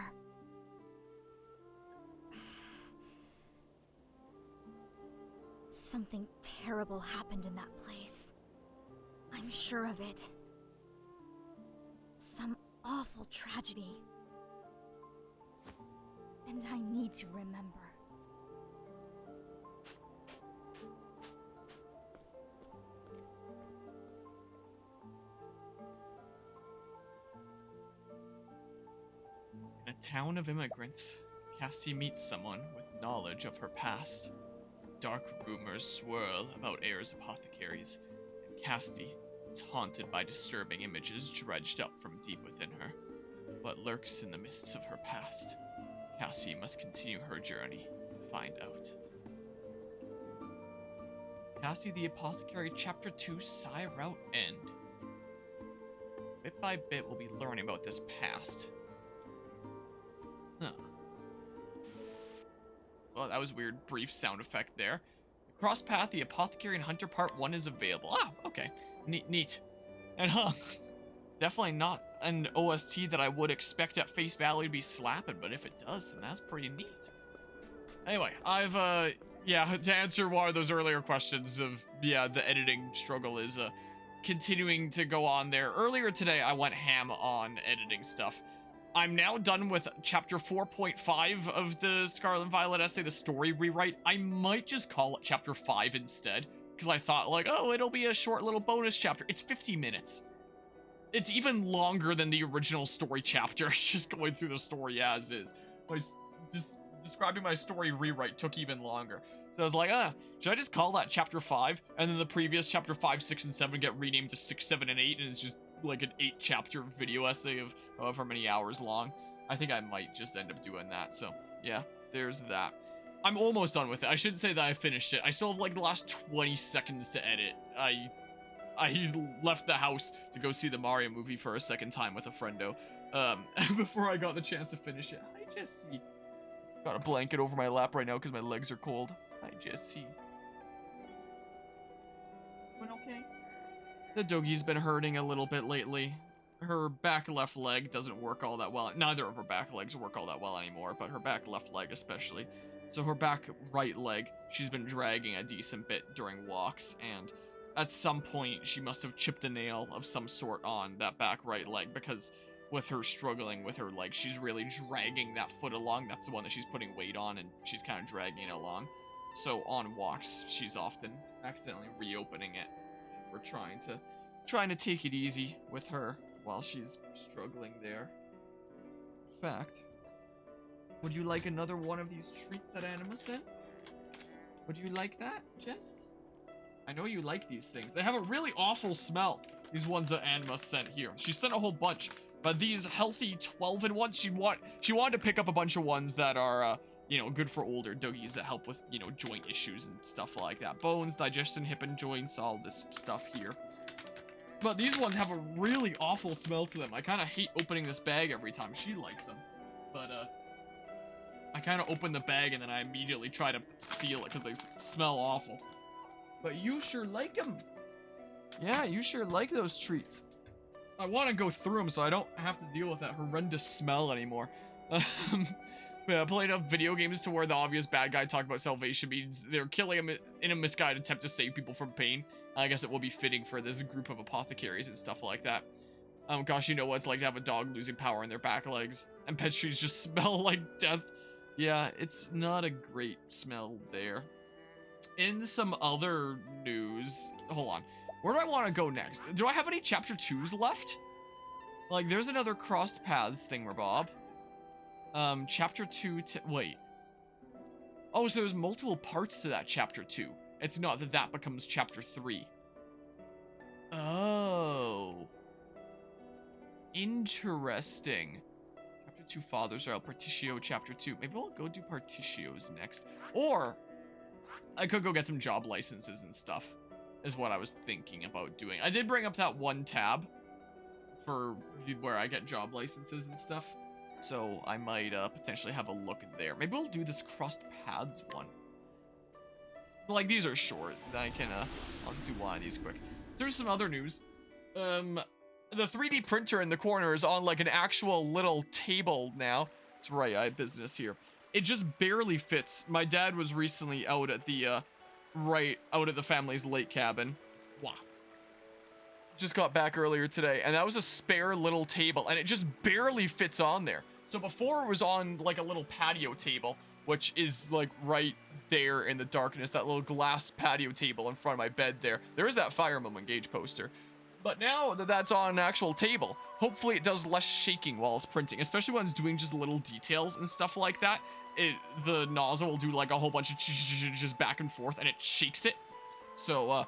Something terrible happened in that place. I'm sure of it. Some awful tragedy. And I need to remember. In a town of immigrants, Cassie meets someone with knowledge of her past. Dark rumors swirl about heirs apothecaries, and Cassie is haunted by disturbing images dredged up from deep within her. What lurks in the mists of her past? Cassie must continue her journey to find out. Cassie the Apothecary Chapter 2 Side Route End. Bit by bit, we'll be learning about this past. Huh. Well, that was weird. Brief sound effect there. Cross Path, the Apothecary and Hunter Part 1 is available. Ah, okay. Neat. And definitely not an OST that I would expect at face value to be slapping, but if it does, then that's pretty neat. Anyway, yeah, to answer one of those earlier questions of, yeah, the editing struggle is continuing to go on there. Earlier today, I went ham on editing stuff. I'm now done with chapter 4.5 of the Scarlet and Violet essay, the story rewrite. I might just call it chapter 5 instead, because I thought, like, oh, it'll be a short little bonus chapter. It's 50 minutes. It's even longer than the original story chapter. Just going through the story as is. Just describing my story rewrite took even longer. So I was like, should I just call that chapter 5? And then the previous chapter 5, 6, and 7 get renamed to 6, 7, and 8, and it's just like an 8-chapter video essay of however many hours long. I think I might just end up doing that. So yeah, there's that. I'm almost done with it. I shouldn't say that I finished it. I still have like the last 20 seconds to edit. I left the house to go see the Mario movie for a second time with a friendo. Before I got the chance to finish it. Hi, Jesse. Got a blanket over my lap right now because my legs are cold. Hi, Jesse. Doing okay? The doggy's been hurting a little bit lately. Her back left leg doesn't work all that well. Neither of her back legs work all that well anymore, but her back left leg especially. So her back right leg, she's been dragging a decent bit during walks, and at some point she must have chipped a nail of some sort on that back right leg, because with her struggling with her leg, she's really dragging that foot along. That's the one that she's putting weight on, and she's kind of dragging it along. So on walks, she's often accidentally reopening it. We're trying to take it easy with her while she's struggling there. In fact, would you like another one of these treats that Anima sent? Would you like that, Jess? I know you like these things. They have a really awful smell, these ones that Anima sent here. She sent a whole bunch, but these healthy 12-in-1s, she wanted to pick up a bunch of ones that are, you know, good for older doggies that help with, you know, joint issues and stuff like that. Bones, digestion, hip and joints, all this stuff here. But these ones have a really awful smell to them. I kind of hate opening this bag every time. She likes them. But, I kind of open the bag and then I immediately try to seal it because they smell awful. But you sure like them. Yeah, you sure like those treats. I want to go through them so I don't have to deal with that horrendous smell anymore. Yeah, I played enough video games to where the obvious bad guy talked about salvation means they're killing him in a misguided attempt to save people from pain. I guess it will be fitting for this group of apothecaries and stuff like that. Gosh, you know what it's like to have a dog losing power in their back legs. And pet trees just smell like death. Yeah, it's not a great smell there. In some other news, hold on. Where do I want to go next? Do I have any chapter 2s left? Like, there's another crossed paths thingamabob. Chapter 2, wait. Oh, so there's multiple parts to that chapter 2. It's not that that becomes chapter 3. Oh. Interesting. Chapter 2 Fathers are El Partitio chapter 2. Maybe I'll go do Partitios next. Or I could go get some job licenses and stuff, is what I was thinking about doing. I did bring up that one tab for where I get job licenses and stuff. So I might potentially have a look there. Maybe we'll do this crossed paths one. Like, these are short. I can, I'll do one of these quick. There's some other news. The 3D printer in the corner is on, like, an actual little table now. That's right, I have business here. It just barely fits. My dad was recently out at the, out at the family's lake cabin. Wow. Just got back earlier today, and that was a spare little table, and it just barely fits on there. So before it was on, like, a little patio table, which is, like, right there in the darkness, that little glass patio table in front of my bed there. There is that Fire Emblem Engage poster. But now that that's on an actual table, hopefully it does less shaking while it's printing, especially when it's doing just little details and stuff like that. The nozzle will do, like, a whole bunch of just back and forth, and it shakes it. So,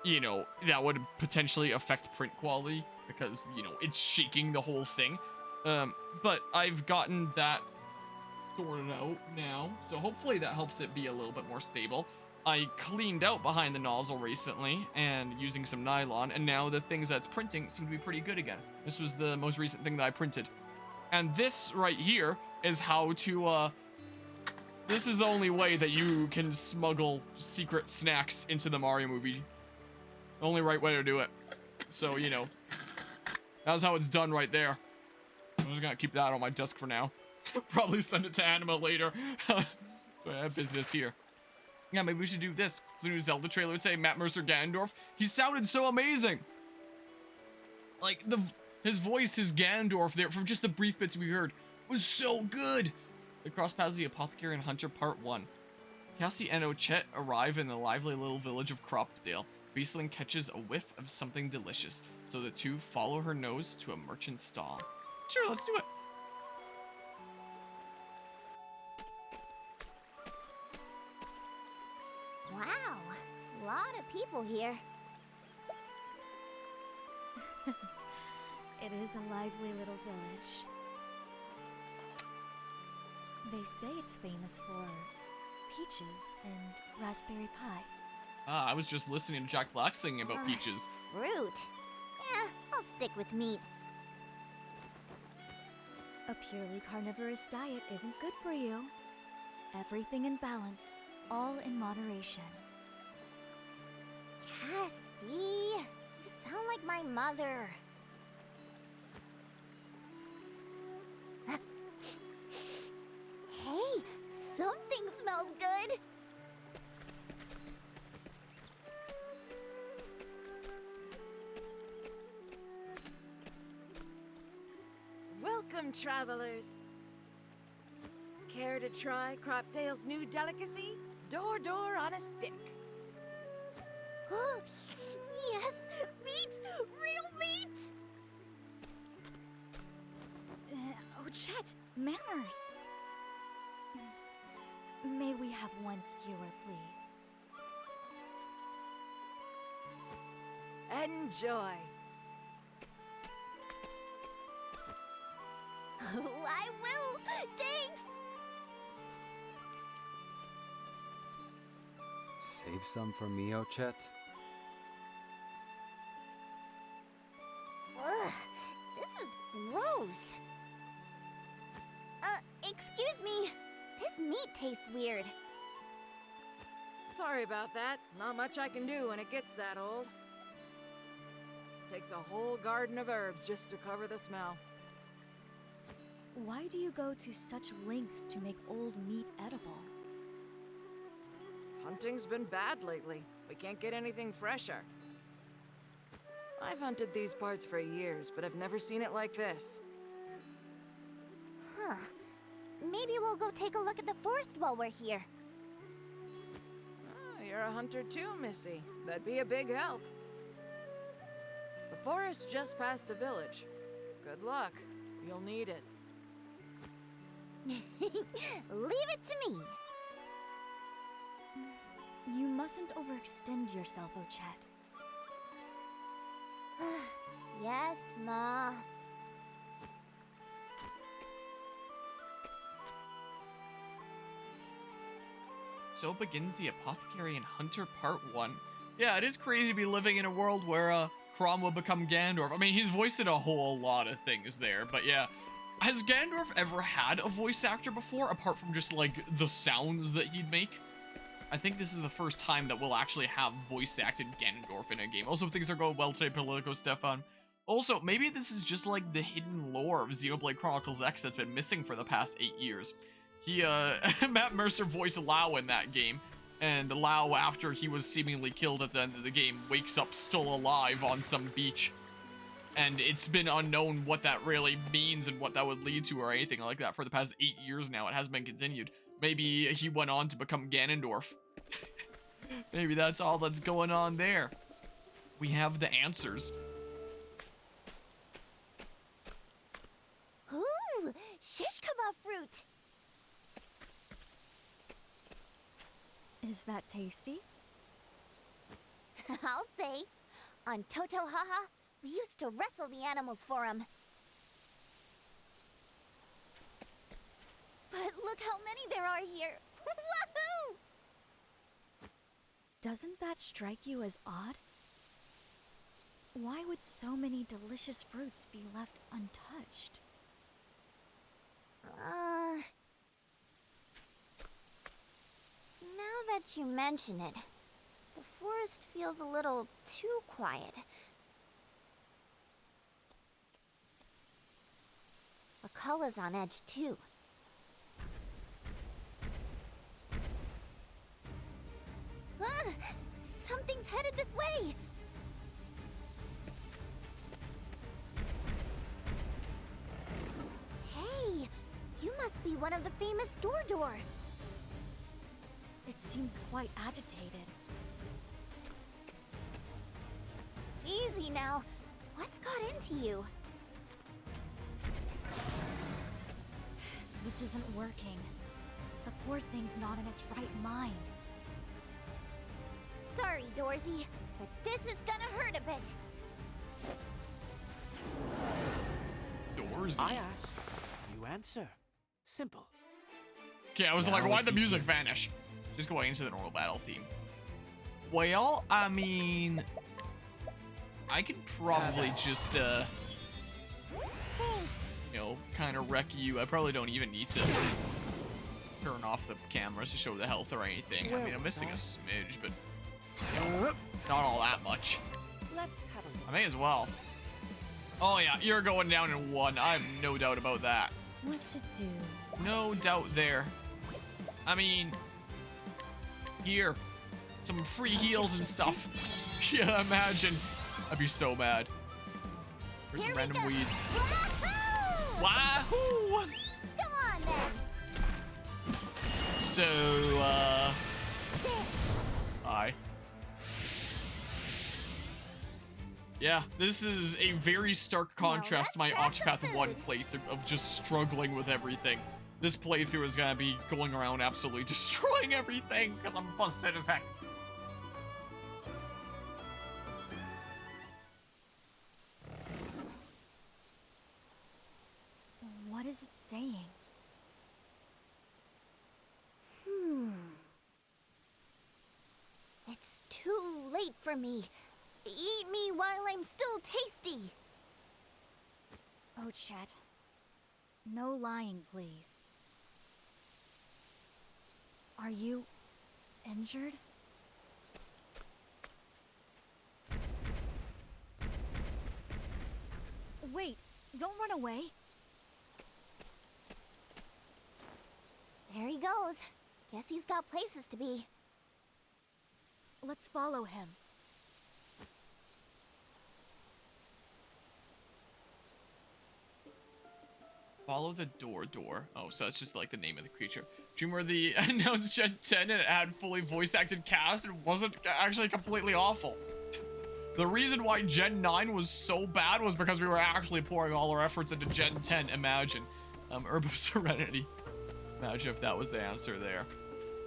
you know, that would potentially affect print quality because, you know, it's shaking the whole thing. But I've gotten that sorted out now, so hopefully that helps it be a little bit more stable. I cleaned out behind the nozzle recently and using some nylon, and now the things that's printing seem to be pretty good again. This was the most recent thing that I printed. And this right here is how to This is the only way that you can smuggle secret snacks into the Mario movie. The only right way to do it. So, you know, that's how it's done right there. I'm just gonna keep that on my desk for now. Probably send it to Anima later. So I have business here. Yeah, maybe we should do this. It's the new Zelda trailer today, Matt Mercer Ganondorf. He sounded so amazing. Like, his voice, his Ganondorf there, from just the brief bits we heard, was so good. The cross paths of the Apothecary and Hunter Part 1. Cassie and Ochette arrive in the lively little village of Cropdale. Beastling catches a whiff of something delicious, so the two follow her nose to a merchant's stall. Sure, let's do it. Wow, a lot of people here. It is a lively little village. They say it's famous for peaches and raspberry pie. Ah, I was just listening to Jack Black singing about peaches. Fruit? Yeah, I'll stick with meat. A purely carnivorous diet isn't good for you. Everything in balance, all in moderation. Casti, you sound like my mother. Hey, something smells good. Welcome, travelers. Care to try Cropdale's new delicacy? Door on a stick. Yes, meat! Real meat! Ochette, manners. May we have one skewer, please? Enjoy. Oh, I will! Thanks! Save some for me, Ochette. Ugh, this is gross. Excuse me. This meat tastes weird. Sorry about that. Not much I can do when it gets that old. Takes a whole garden of herbs just to cover the smell. Why do you go to such lengths to make old meat edible? Hunting's been bad lately. We can't get anything fresher. I've hunted these parts for years, but I've never seen it like this. Huh. Maybe we'll go take a look at the forest while we're here. Oh, you're a hunter too, Missy. That'd be a big help. The forest's just past the village. Good luck. You'll need it. Leave it to me. You mustn't overextend yourself, Ochette. Yes, Ma. So begins the Apothecary and Hunter Part 1. Yeah, it is crazy to be living in a world where Chrom will become Ganondorf. I mean, he's voicing a whole lot of things there, but yeah. Has Ganondorf ever had a voice actor before, apart from just, like, the sounds that he'd make? I think this is the first time that we'll actually have voice-acted Ganondorf in a game. Also, things are going well today, Politico Stefan. Also, maybe this is just, like, the hidden lore of Xenoblade Chronicles X that's been missing for the past 8 years. He, Matt Mercer voiced Lao in that game, and Lao, after he was seemingly killed at the end of the game, wakes up still alive on some beach. And it's been unknown what that really means and what that would lead to or anything like that for the past 8 years now. It hasn't been continued. Maybe he went on to become Ganondorf. Maybe that's all that's going on there. We have the answers. Ooh, shish kebab fruit. Is that tasty? I'll say. On Toto Haha, we used to wrestle the animals for him. But look how many there are here. Woohoo! Doesn't that strike you as odd? Why would so many delicious fruits be left untouched? Now that you mention it, the forest feels a little too quiet. The color's on edge, too. Ah, something's headed this way! Hey, you must be one of the famous Door. It seems quite agitated. Easy now. What's got into you? This isn't working. The poor thing's not in its right mind. Sorry, Dorsey, but this is gonna hurt a bit. Dorsey? I ask, you answer. Simple. Okay, I was like, why'd the music vanish? Just going into the normal battle theme. Well, I mean, I could probably just, you know, kind of wreck you. I probably don't even need to turn off the cameras to show the health or anything. I mean, I'm missing a smidge, but, you know, not all that much. Let's have a look. I may as well. Oh yeah, you're going down in one. I have no doubt about that. What to do? No doubt there. I mean, here, some free heals and stuff. Yeah, imagine. I'd be so mad. There's some random weeds. Wahoo! Come on then. So, hi. Yeah, this is a very stark contrast to my Octopath 1 playthrough of just struggling with everything. This playthrough is gonna be going around absolutely destroying everything because I'm busted as heck. What is it saying? It's too late for me. Eat me while I'm still tasty. Oh, Chet. No lying, please. Are you injured? Wait, don't run away. There he goes. Guess he's got places to be. Let's follow him. Follow the door. Oh, so that's just like the name of the creature. Do you remember the announced Gen 10 and it had fully voice acted cast and wasn't actually completely awful? The reason why Gen 9 was so bad was because we were actually pouring all our efforts into Gen 10. Imagine. Herb of Serenity. Imagine if that was the answer there.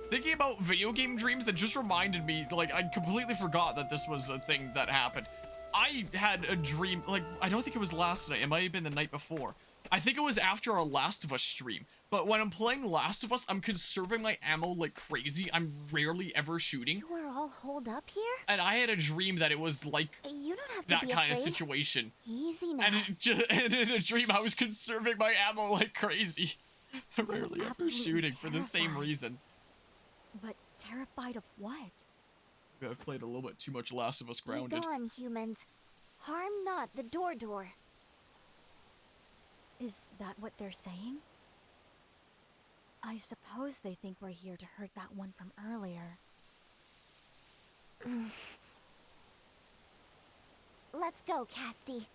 Thinking about video game dreams, that just reminded me, like, I completely forgot that this was a thing that happened. I had a dream, like, I don't think it was last night. It might have been the night before. I think it was after our Last of Us stream. But when I'm playing Last of Us, I'm conserving my ammo like crazy. I'm rarely ever shooting. You were all holed up here? And I had a dream that it was like You don't have to that be kind of afraid. situation. Easy now. And in the dream, I was conserving my ammo like crazy. I'm rarely ever absolutely shooting for the same terrified. reason. But terrified of what? Maybe I've played a little bit too much Last of Us Be Grounded. gone, humans. Harm not the door. Is that what they're saying? I suppose they think we're here to hurt that one from earlier. Let's go, Casty.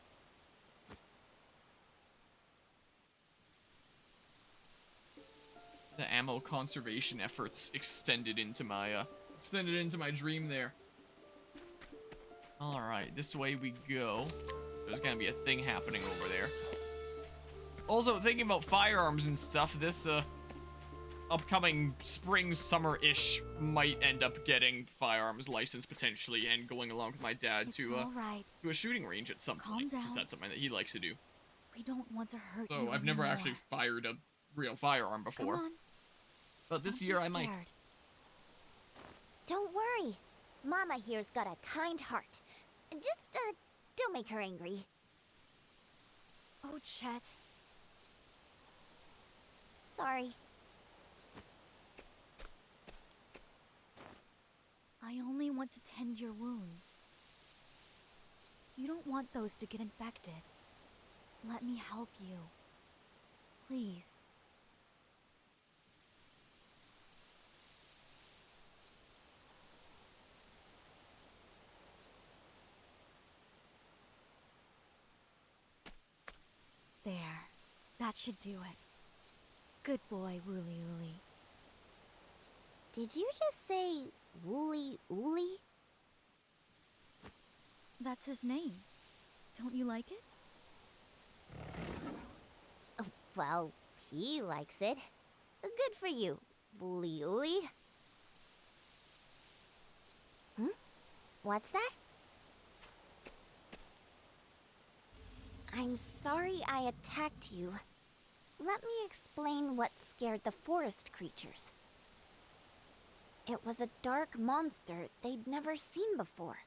The ammo conservation efforts extended into my dream there. All right, this way we go. There's gonna be a thing happening over there. Also, thinking about firearms and stuff, this upcoming spring, summer-ish might end up getting firearms license potentially and going along with my dad It's to all right. a shooting range at some Calm point, since down. that's something that he likes to do. We don't want to hurt you So I've never anymore. actually fired a real firearm before. Come on. But this Don't year be I might. scared. Don't worry. Mama here's got a kind heart. Just, don't make her angry. Oh, Chet. Sorry. I only want to tend your wounds. You don't want those to get infected. Let me help you. Please. There. That should do it. Good boy, Wooly Ooly. Did you just say Wooly Ooly? That's his name. Don't you like it? Oh, well, he likes it. Good for you, Wooly Ooly. What's that? I'm sorry I attacked you. Let me explain what scared the forest creatures. It was a dark monster they'd never seen before.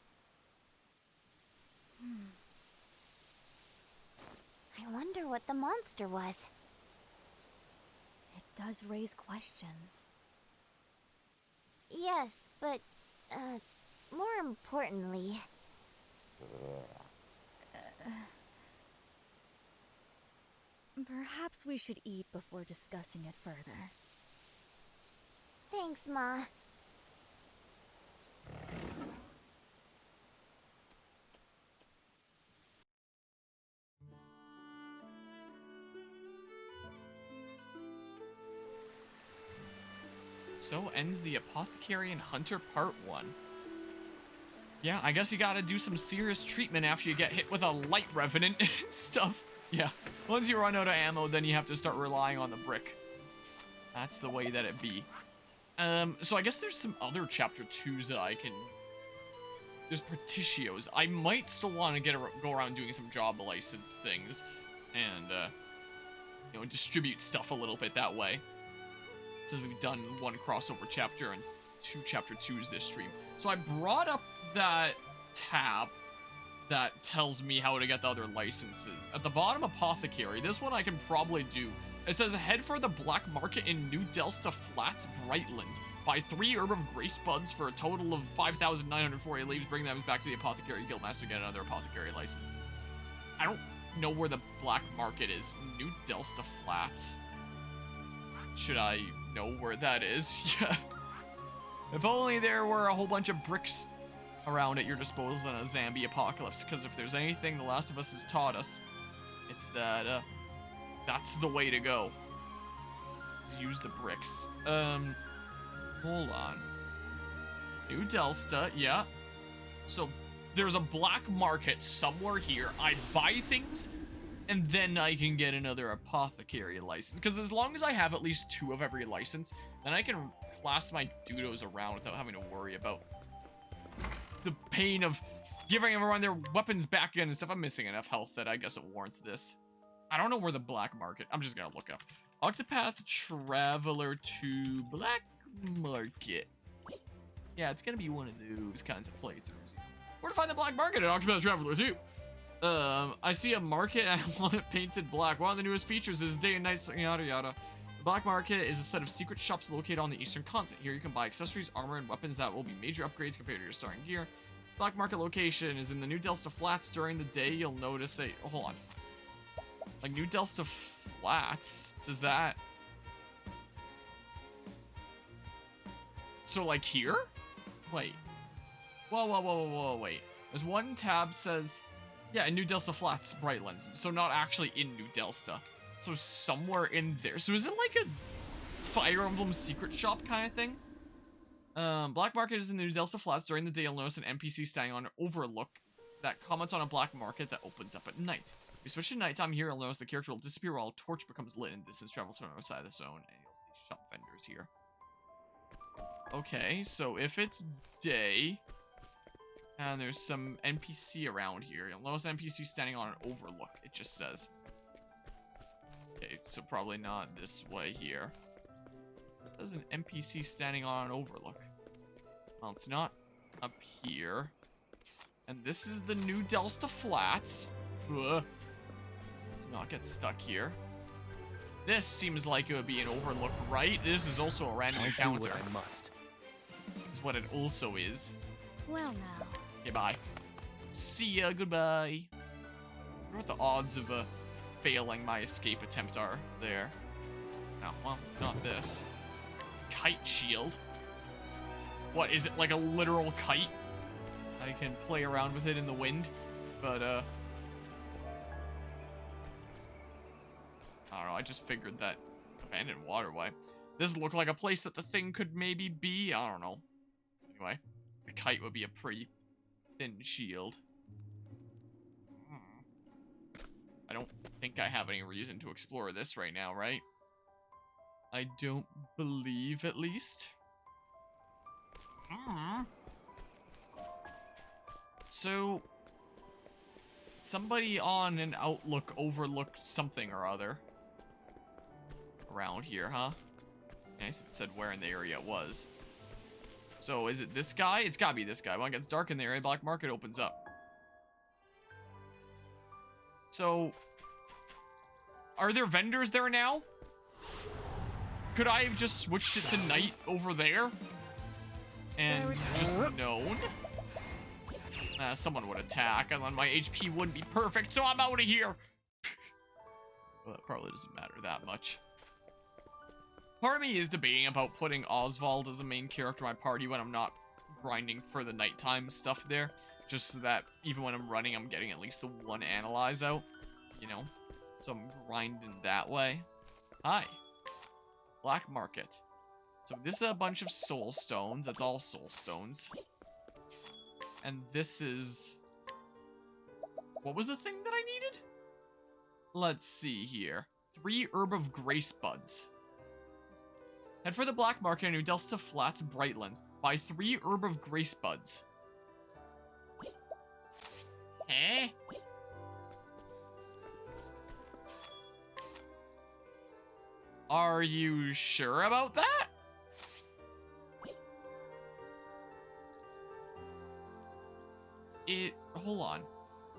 I wonder what the monster was. It does raise questions. Yes, but, more importantly... Perhaps we should eat before discussing it further. Thanks, Ma. So ends the Apothecary and Hunter Part 1. Yeah, I guess you gotta do some serious treatment after you get hit with a light revenant and stuff. Yeah, once you run out of ammo, then you have to start relying on the brick. That's the way that it be. So I guess there's some other chapter 2s that I can... There's Petitios. I might still want to go around doing some job license things and, you know, distribute stuff a little bit that way. Since we've done one crossover chapter and 2 chapter 2s this stream. So I brought up that tab that tells me how to get the other licenses. At the bottom, Apothecary. This one I can probably do. It says, head for the black market in New Delsta Flats, Brightlands. Buy 3 Herb of Grace Buds for a total of 5,940 leaves. Bring them back to the Apothecary Guildmaster, get another Apothecary license. I don't know where the black market is. New Delsta Flats. Should I know where that is? Yeah. If only there were a whole bunch of bricks around at your disposal in a zombie apocalypse, because if there's anything The Last of Us has taught us, it's that, that's the way to go. Is use the bricks. Hold on. New Delsta, yeah. So, there's a black market somewhere here. I buy things, and then I can get another Apothecary license. Because as long as I have at least 2 of every license, then I can class my doodles around without having to worry about the pain of giving everyone their weapons back in and stuff. I'm missing enough health that I guess it warrants this. I don't know where the black market... I'm just gonna look it up. Octopath Traveler to Black Market. Yeah, it's gonna be one of those kinds of playthroughs. Where to find the black market at Octopath Traveler 2? I see a market and I want it painted black. One of the newest features is day and night, yada yada. The black market is a set of secret shops located on the eastern continent. Here you can buy accessories, armor, and weapons that will be major upgrades compared to your starting gear. Black market location is in the New Delsta Flats. During the day, you'll notice a... Oh, hold on. Like, New Delsta Flats? Does that... So, like, here? Wait. Whoa, wait. There's one tab says... Yeah, in New Delsta Flats, Brightlands. So not actually in New Delsta. So somewhere in there. So is it like a Fire Emblem secret shop kind of thing? Black market is in the New Delsta Flats. During the day, you'll notice an NPC standing on an overlook that comments on a black market that opens up at night. If you switch to nighttime here, you'll notice the character will disappear while a torch becomes lit and distance travel to another side of the zone, and you'll see shop vendors here. Okay, so if it's day, and there's some NPC around here, you'll notice an NPC standing on an overlook, it just says. Okay, so probably not this way here. It says an NPC standing on an overlook. Well, it's not up here. And this is the New Delsta Flats. Ugh. Let's not get stuck here. This seems like it would be an overlook, right? This is also a random encounter. Do what I must. That's what it also is. Well now. Okay, bye. See ya, goodbye. I wonder what the odds of failing my escape attempt are there. No, well, it's not this. Kite shield. What, is it like a literal kite? I can play around with it in the wind, but I don't know, I just figured that abandoned waterway. This looked like a place that the thing could maybe be, I don't know. Anyway, the kite would be a pretty thin shield. I don't think I have any reason to explore this right now, right? I don't believe, at least. So, somebody on an Outlook overlooked something or other around here, huh? Nice if it said where in the area it was. So, is it this guy? It's gotta be this guy. When it gets dark in the area, black market opens up. So, are there vendors there now? Could I have just switched it to night over there? And just known? Someone would attack, and then my HP wouldn't be perfect, so I'm out of here! Well, that probably doesn't matter that much. Part of me is debating about putting Oswald as a main character in my party when I'm not grinding for the nighttime stuff there. Just so that even when I'm running, I'm getting at least the one analyze out. You know? So I'm grinding that way. Hi. Black market. So this is a bunch of soul stones. That's all soul stones. And this is... What was the thing that I needed? Let's see here. 3 herb of grace buds. Head for the black market in Udelsta Flats, Brightlands. Buy 3 herb of grace buds. Eh? Are you sure about that? Hold on.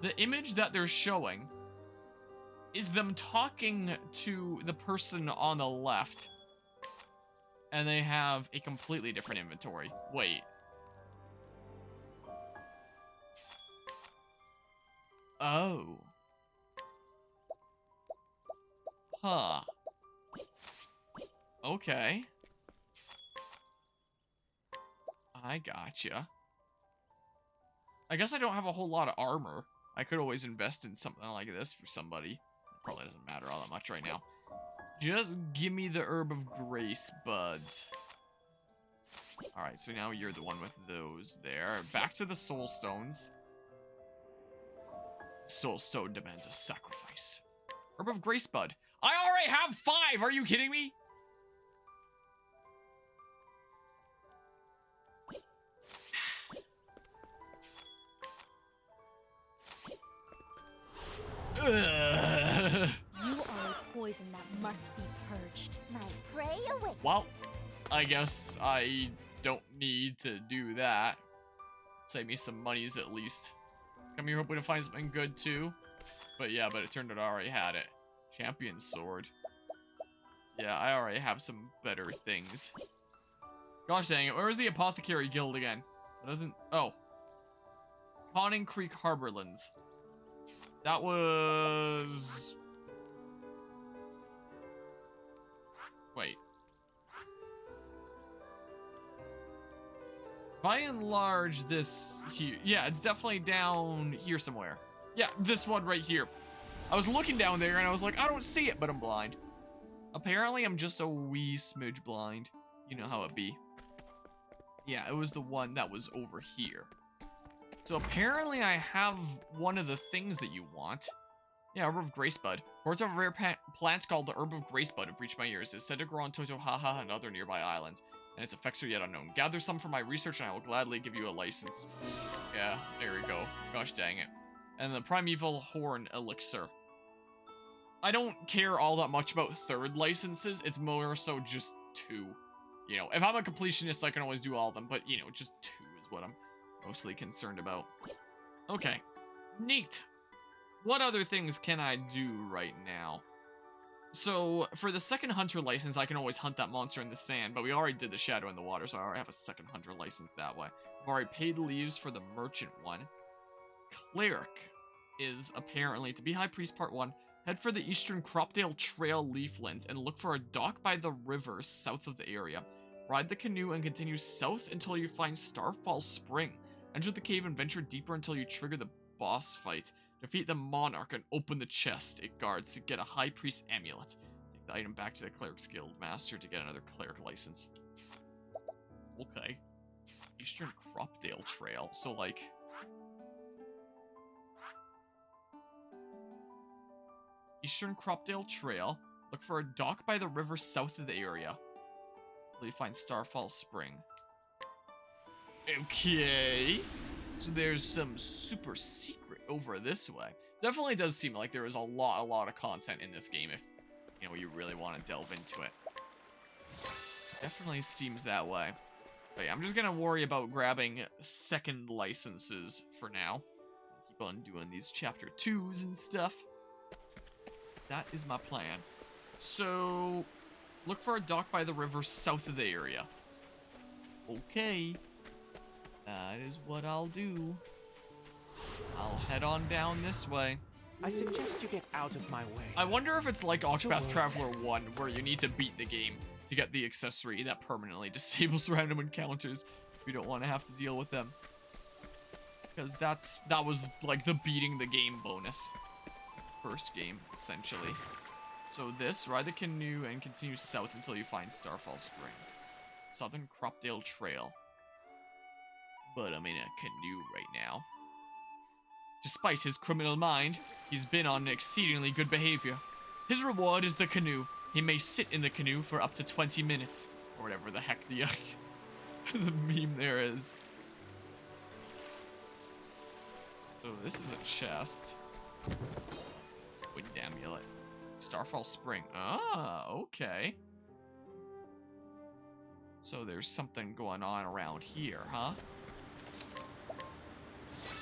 The image that they're showing is them talking to the person on the left. And they have a completely different inventory. Wait. Oh. Huh. Okay. I gotcha. I guess I don't have a whole lot of armor. I could always invest in something like this for somebody. Probably doesn't matter all that much right now. Just give me the herb of grace buds. Alright, so now you're the one with those there. Back to the soul stones. Soul stone demands a sacrifice. Herb of grace bud. I already have 5! Are you kidding me? You are a poison that must be purged. My prey awaits. Well, I guess I don't need to do that. Save me some monies at least. Come here hoping to find something good too. But yeah, but it turned out I already had it. Champion sword. Yeah, I already have some better things. Gosh dang it, where was the Apothecary Guild again? It doesn't... Oh. Conning Creek Harborlands. That was... Wait. By and large, this here... Yeah, it's definitely down here somewhere. Yeah, this one right here. I was looking down there and I was like, I don't see it, but I'm blind. Apparently, I'm just a wee smidge blind. You know how it be. Yeah, it was the one that was over here. So apparently I have one of the things that you want. Yeah, Herb of Gracebud. Reports of a rare plant called the Herb of Gracebud have reached my ears. It's said to grow on Totohaha and other nearby islands, and its effects are yet unknown. Gather some for my research and I will gladly give you a license. Yeah, there we go. Gosh dang it. And the Primeval Horn Elixir. I don't care all that much about third licenses. It's more so just 2. You know, if I'm a completionist, I can always do all of them, but, you know, just 2 is what I'm mostly concerned about. Okay. Neat. What other things can I do right now? So, for the second hunter license, I can always hunt that monster in the sand, but we already did the shadow in the water, so I already have a second hunter license that way. I've already paid leaves for the merchant one. Cleric is apparently, to be High Priest Part 1, head for the Eastern Cropdale Trail Leaflands and look for a dock by the river south of the area. Ride the canoe and continue south until you find Starfall Spring. Enter the cave and venture deeper until you trigger the boss fight. Defeat the Monarch and open the chest it guards to get a High Priest amulet. Take the item back to the Cleric's Guild Master to get another Cleric license. Okay. Eastern Cropdale Trail. So, like... Eastern Cropdale Trail. Look for a dock by the river south of the area. Until you find Starfall Spring. Okay. So there's some super secret over this way. Definitely does seem like there is a lot of content in this game if, you know, you really want to delve into it. Definitely seems that way. But yeah, I'm just gonna worry about grabbing second licenses for now. Keep on doing these chapter 2s and stuff. That is my plan. So, look for a dock by the river south of the area. Okay. That is what I'll do. I'll head on down this way. I suggest you get out of my way. I wonder if it's like Octopath Traveler 1, where you need to beat the game to get the accessory that permanently disables random encounters if you don't want to have to deal with them. Because that was like the beating the game bonus. First game, essentially. So this, ride the canoe and continue south until you find Starfall Spring. Southern Cropdale Trail. But I'm in a canoe right now. Despite his criminal mind, he's been on exceedingly good behavior. His reward is the canoe. He may sit in the canoe for up to 20 minutes. Or whatever the heck the, the meme there is. So this is a chest. Wind amulet. Starfall Spring. Ah, okay. So there's something going on around here, huh?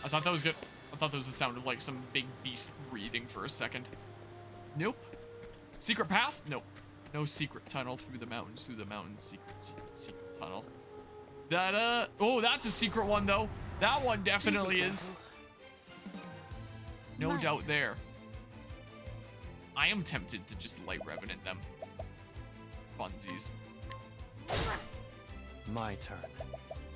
I thought that was good. I thought that was the sound of like some big beast breathing for a second. Nope. Secret path? Nope. No secret tunnel through the mountains, secret tunnel. That, oh, that's a secret one though. That one definitely is. No doubt there. I am tempted to just light revenant them. Funsies. My turn.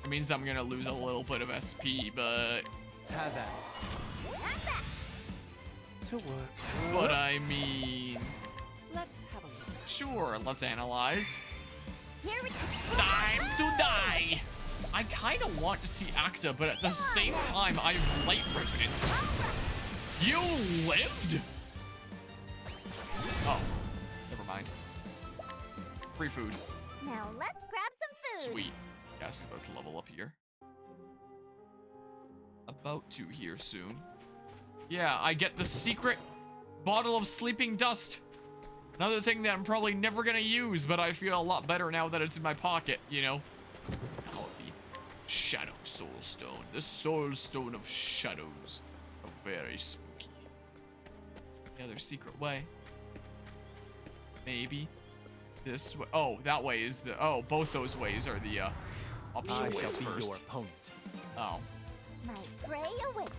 It means that I'm gonna lose a little bit of SP, but... Have at it. To work. But I mean... Let's have a look. Sure, let's analyze. Here we go. Time to die! I kind of want to see Acta, but at the same time, I have light revenants. You lived? Oh, never mind. Free food. Now let's grab some food. Sweet. Guys, about to level up here. About to here soon. Yeah, I get the secret bottle of sleeping dust. Another thing that I'm probably never gonna use, but I feel a lot better now that it's in my pocket, you know? Now the Shadow Soul Stone. The Soul Stone of Shadows. A very spooky. The other secret way. Maybe. This way. Oh, that way is the... Oh, both those ways are the optional ways first. Your opponent. Oh. My prey awaits.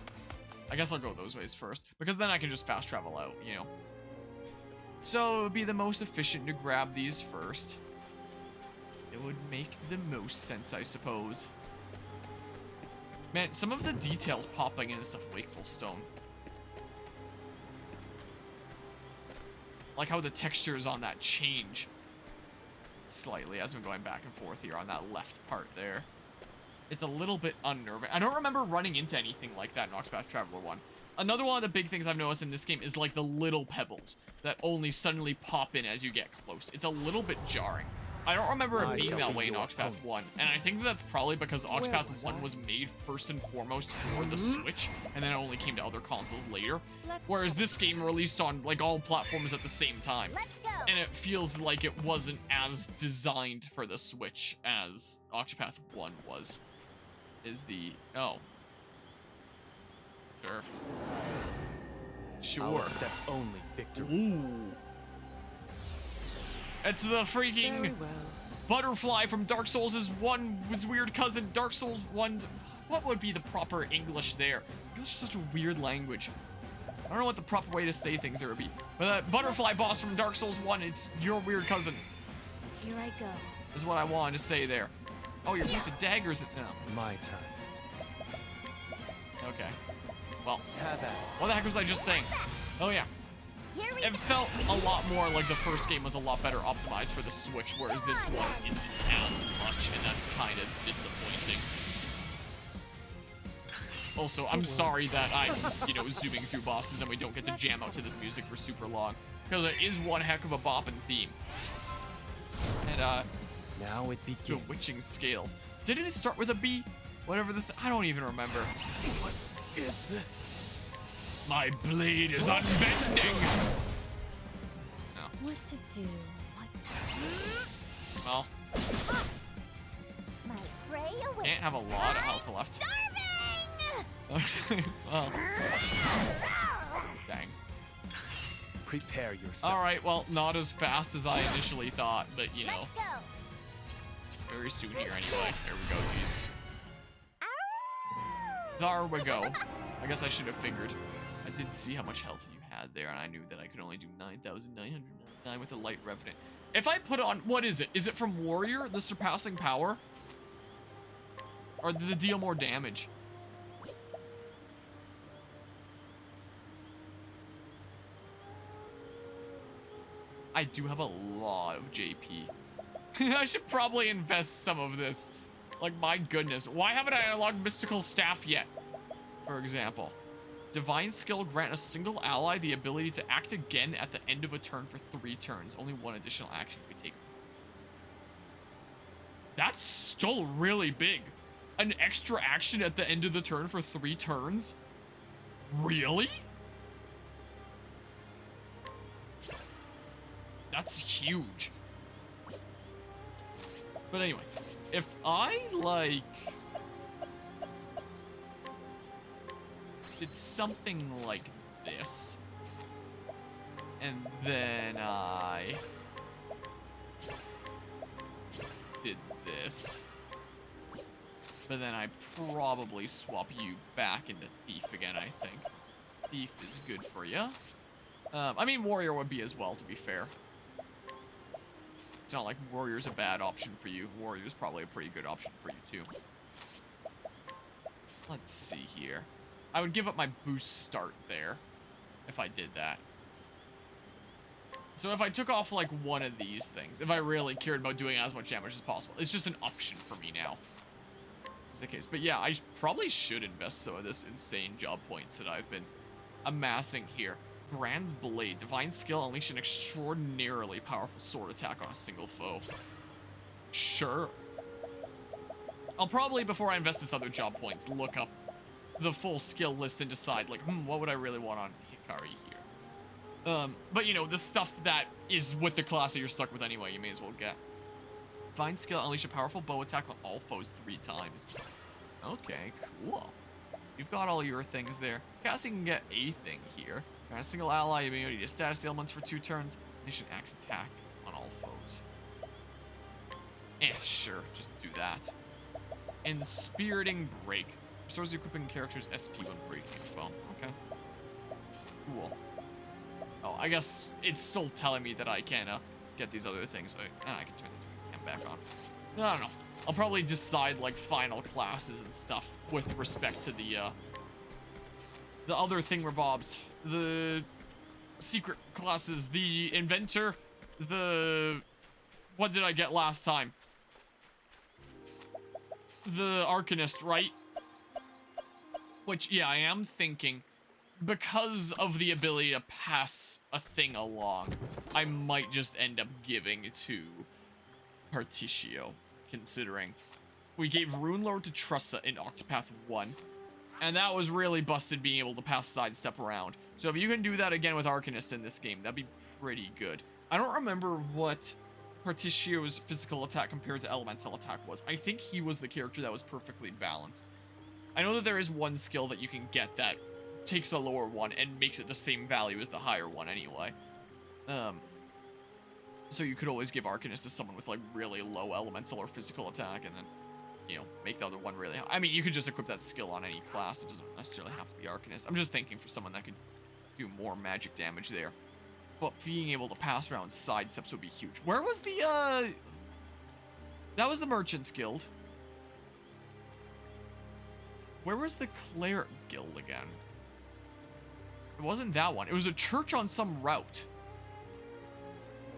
I guess I'll go those ways first, because then I can just fast travel out, you know. So it would be the most efficient to grab these first. It would make the most sense, I suppose. Man, some of the details popping into stuff Wakeful Stone. Like how the textures on that change slightly as I'm going back and forth here on that left part there. It's a little bit unnerving. I don't remember running into anything like that in Octopath Traveler 1. Another one of the big things I've noticed in this game is like the little pebbles that only suddenly pop in as you get close. It's a little bit jarring. I don't remember it being that way in Octopath 1, and I think that's probably because Octopath 1 was made first and foremost for the Switch, and then it only came to other consoles later. Whereas this game released on like all platforms at the same time. And it feels like it wasn't as designed for the Switch as Octopath 1 was. Is the... Oh. Sure. I'll accept only victory. Ooh. It's the freaking butterfly from Dark Souls' his weird cousin. Dark Souls 1's... What would be the proper English there? This is such a weird language. I don't know what the proper way to say things there would be. But that butterfly boss from Dark Souls 1, it's your weird cousin. Here I go. Is what I wanted to say there. Oh, you're weak to daggers now. My turn. Okay. Well, what the heck was I just saying? Oh yeah. It felt a lot more like the first game was a lot better optimized for the Switch, whereas this one isn't as much, and that's kind of disappointing. Also, I'm sorry that I'm, you know, zooming through bosses and we don't get to jam out to this music for super long, because it is one heck of a bopping theme. And now it begins. The witching scales. Didn't it start with a B? Whatever the I don't even remember. What is this? My blade is unbending. No. What to do? What to do? Well, My prey awaits. can't have a lot of health left. Starving! Okay. Well. Dang. Prepare yourself. All right. Well, not as fast as I initially thought, but you know, Let's go. very soon here anyway. There we go, geez. There we go. I guess I should have figured. I did see how much health you had there, and I knew that I could only do 9,999 with a light revenant. If I put on, what is it? Is it from Warrior, the surpassing power? Or did it deal more damage? I do have a lot of JP. I should probably invest some of this. Like, my goodness. Why haven't I unlocked Mystical Staff yet? For example. Divine Skill grant a single ally the ability to act again at the end of a turn for 3 turns. Only one additional action could take. That's still really big. An extra action at the end of the turn for 3 turns? Really? That's huge. But anyway, if I, like, did something like this, and then I did this, but then I probably swap you back into Thief again, I think. Thief is good for you. I mean, Warrior would be as well, to be fair. It's not like Warrior's a bad option for you. Warrior's probably a pretty good option for you, too. Let's see here. I would give up my boost start there if I did that. So if I took off, like, one of these things, if I really cared about doing as much damage as possible, it's just an option for me now. Is the case. But yeah, I probably should invest some of this insane job points that I've been amassing here. Brand's Blade. Divine Skill unleash an extraordinarily powerful sword attack on a single foe. Sure. I'll probably, before I invest this other job points, look up the full skill list and decide, like, what would I really want on Hikari here? But you know, the stuff that is with the class that you're stuck with anyway, you may as well get. Divine Skill unleash a powerful bow attack on all foes 3 times. Okay, cool. You've got all your things there. Cassie can get a thing here. A single ally immunity to status ailments for 2 turns. Nation axe attack on all foes. Sure, just do that. Inspiriting Break. Restores equipping character's SP when breaking a foe. Okay. Cool. Oh, I guess it's still telling me that I can get these other things. I can turn the cam back on. I don't know. I'll probably decide, like, final classes and stuff with respect to the other thingamabobs. The secret classes, the inventor, the... What did I get last time? The Arcanist, right? Which, yeah, I am thinking, because of the ability to pass a thing along, I might just end up giving it to Particio, considering we gave Runelord to Tressa in Octopath 1. And that was really busted, being able to pass sidestep around. So if you can do that again with Arcanist in this game, that'd be pretty good. I don't remember what Particio's physical attack compared to elemental attack was. I think he was the character that was perfectly balanced. I know that there is one skill that you can get that takes the lower one and makes it the same value as the higher one anyway. So you could always give Arcanist to someone with like really low elemental or physical attack and then, you know, make the other one really high. I mean, you could just equip that skill on any class. It doesn't necessarily have to be Arcanist. I'm just thinking for someone that could do more magic damage there. But being able to pass around side steps would be huge. Where was the, that was the Merchant's Guild. Where was the Cleric Guild again? It wasn't that one. It was a church on some route.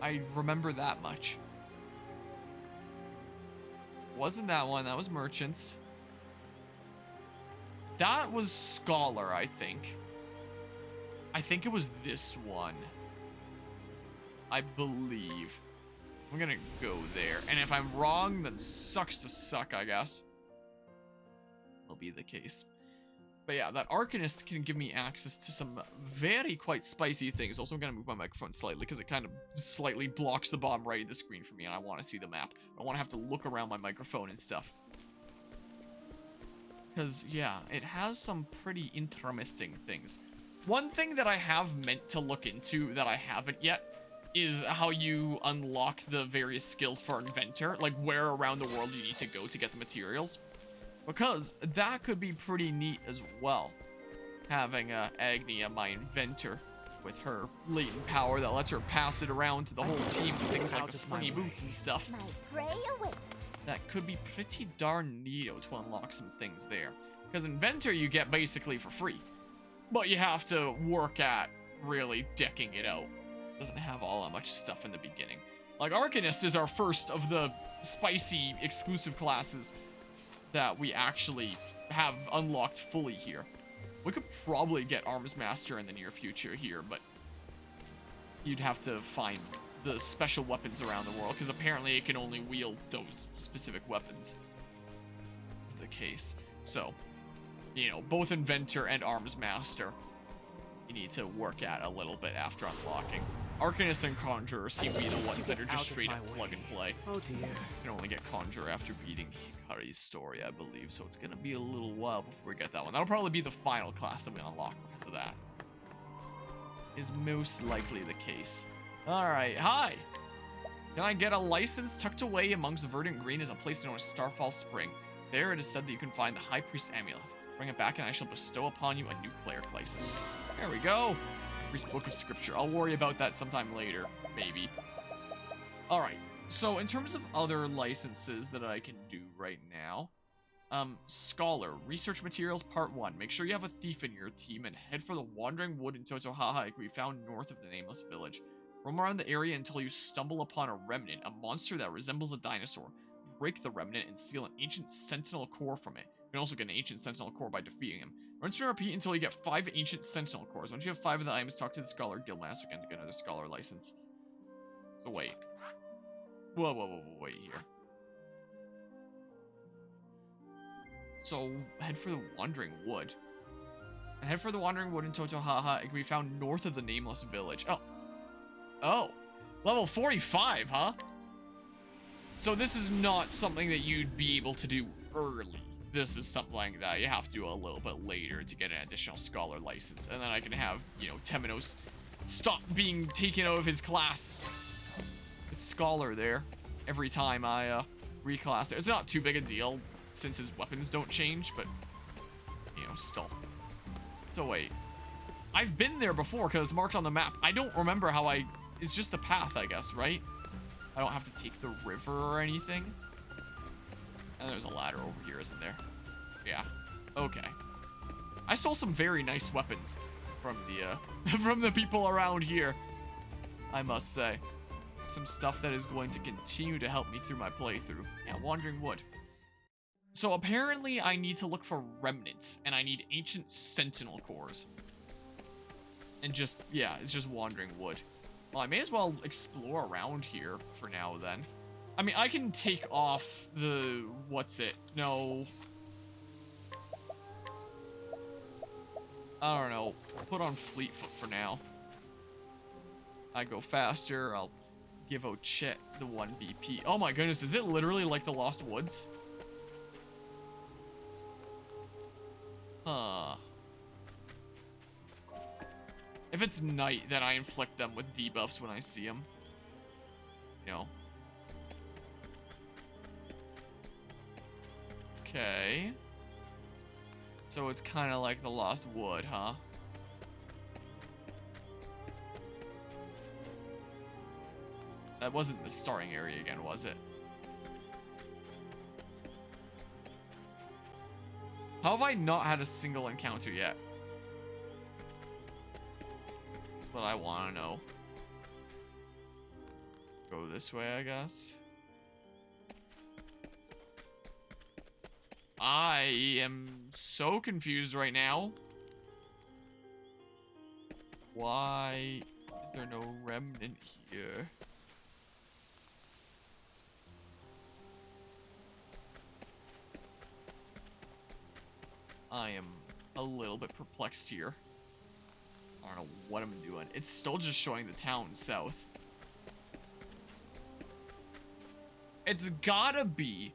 I remember that much. Wasn't that one. That was Merchants. That was Scholar, I think. I think it was this one. I believe. I'm gonna go there. And if I'm wrong, then sucks to suck, I guess. Will be the case. But yeah, that Arcanist can give me access to some very quite spicy things. Also, I'm gonna move my microphone slightly because it kind of slightly blocks the bottom right of the screen for me, and I want to see the map. I want to have to look around my microphone and stuff. Because, yeah, it has some pretty interesting things. One thing that I have meant to look into that I haven't yet is how you unlock the various skills for Inventor, like where around the world you need to go to get the materials. Because that could be pretty neat as well. Having Agnia, my Inventor, with her latent power that lets her pass it around to the whole team with things like the springy boots and stuff. That could be pretty darn neato to unlock some things there. Because Inventor you get basically for free. But you have to work at really decking it out. Doesn't have all that much stuff in the beginning. Like Arcanist is our first of the spicy exclusive classes that we actually have unlocked fully here. We could probably get Arms Master in the near future here, but you'd have to find the special weapons around the world, because apparently it can only wield those specific weapons. Is the case. So, you know, both Inventor and Arms Master you need to work at a little bit after unlocking. Arcanist and Conjurer seem to be the ones that are just straight up plug and play. Oh dear. You can only get Conjurer after beating Hikari's story, I believe, so it's gonna be a little while before we get that one. That'll probably be the final class that we unlock because of that. Is most likely the case. Alright, hi! Can I get a license? Tucked away amongst the verdant green is a place known as Starfall Spring. There it is said that you can find the High Priest's amulet. Bring it back and I shall bestow upon you a new cleric license. There we go! Priest Book of Scripture. I'll worry about that sometime later, maybe. Alright, so in terms of other licenses that I can do right now, Scholar, Research Materials Part 1. Make sure you have a thief in your team and head for the Wandering Wood in Totohaha it can be found north of the Nameless Village. Roam around the area until you stumble upon a remnant, a monster that resembles a dinosaur. Break the remnant and steal an ancient sentinel core from it. You can also get an ancient sentinel core by defeating him. Rinse and repeat until you get 5 ancient sentinel cores. Once you have 5 of the items, talk to the Scholar Guildmaster again to get another Scholar license. So wait. Whoa, wait here. So, head for the Wandering Wood. And head for the Wandering Wood in Totohaha. It can be found north of the Nameless Village. Oh. Level 45, huh? So this is not something that you'd be able to do early. This is something that you have to do a little bit later to get an additional Scholar license. And then I can have, you know, Temenos stop being taken out of his class with Scholar there every time I reclass it. It's not too big a deal since his weapons don't change, but, you know, still. So wait. I've been there before because it's marked on the map. I don't remember how I... It's just the path, I guess, right? I don't have to take the river or anything. And there's a ladder over here, isn't there? Yeah. Okay. I stole some very nice weapons from the from the people around here, I must say. Some stuff that is going to continue to help me through my playthrough. Yeah, Wandering Wood. So apparently I need to look for remnants, and I need ancient sentinel cores. And just, yeah, it's just Wandering Wood. Well, I may as well explore around here for now then. I mean, I can take off the... What's it? No. I don't know. Put on Fleetfoot for now. I go faster. I'll give Ochet the 1 BP. Oh my goodness, is it literally like the Lost Woods? Huh. If it's night, then I inflict them with debuffs when I see them. no. Okay. So it's kind of like the Lost Wood, huh? That wasn't the starting area again, was it? How have I not had a single encounter yet? That's what I want to know. Go this way, I guess. I am so confused right now. Why is there no remnant here? I am a little bit perplexed here. I don't know what I'm doing. It's still just showing the town south. It's gotta be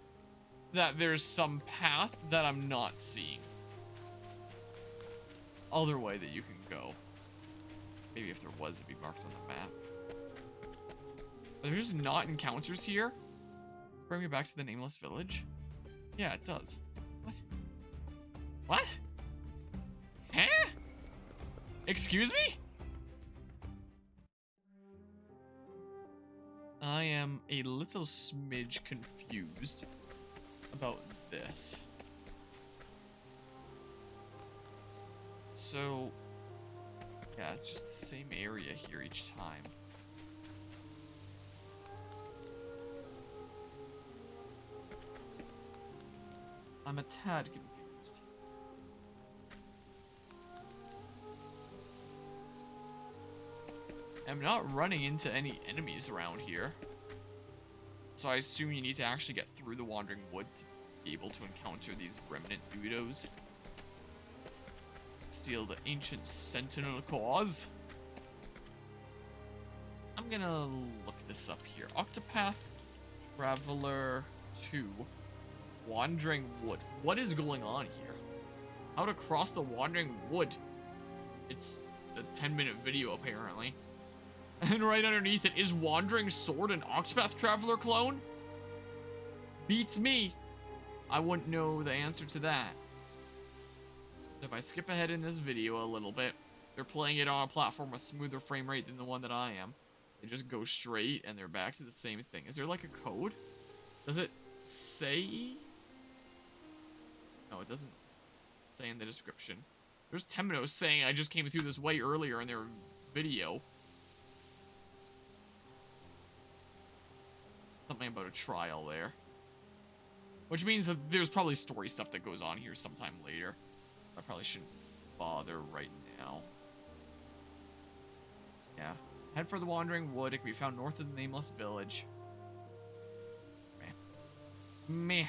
that there's some path that I'm not seeing. Other way that you can go. Maybe if there was, it'd be marked on the map. Are there just not encounters here? Bring me back to the nameless village? Yeah, it does. What? What? Huh? Excuse me? I am a little smidge confused about this. So, yeah, it's just the same area here each time. I'm a tad confused. I'm not running into any enemies around here. So I assume you need to actually get through the Wandering Wood to be able to encounter these remnant Dudos. Steal the ancient sentinel cause. I'm gonna look this up here. Octopath Traveler 2. Wandering Wood. What is going on here? How to cross the Wandering Wood. It's a 10-minute video apparently. And right underneath it is Wandering Sword, an Octopath Traveler clone? Beats me. I wouldn't know the answer to that. If I skip ahead in this video a little bit, they're playing it on a platform with smoother frame rate than the one that I am. They just go straight and they're back to the same thing. Is there like a code? Does it say? No, it doesn't say in the description. There's Temino saying I just came through this way earlier in their video. Something about a trial there. Which means that there's probably story stuff that goes on here sometime later. I probably shouldn't bother right now. Yeah. Head for the Wandering Wood. It can be found north of the Nameless Village. Meh.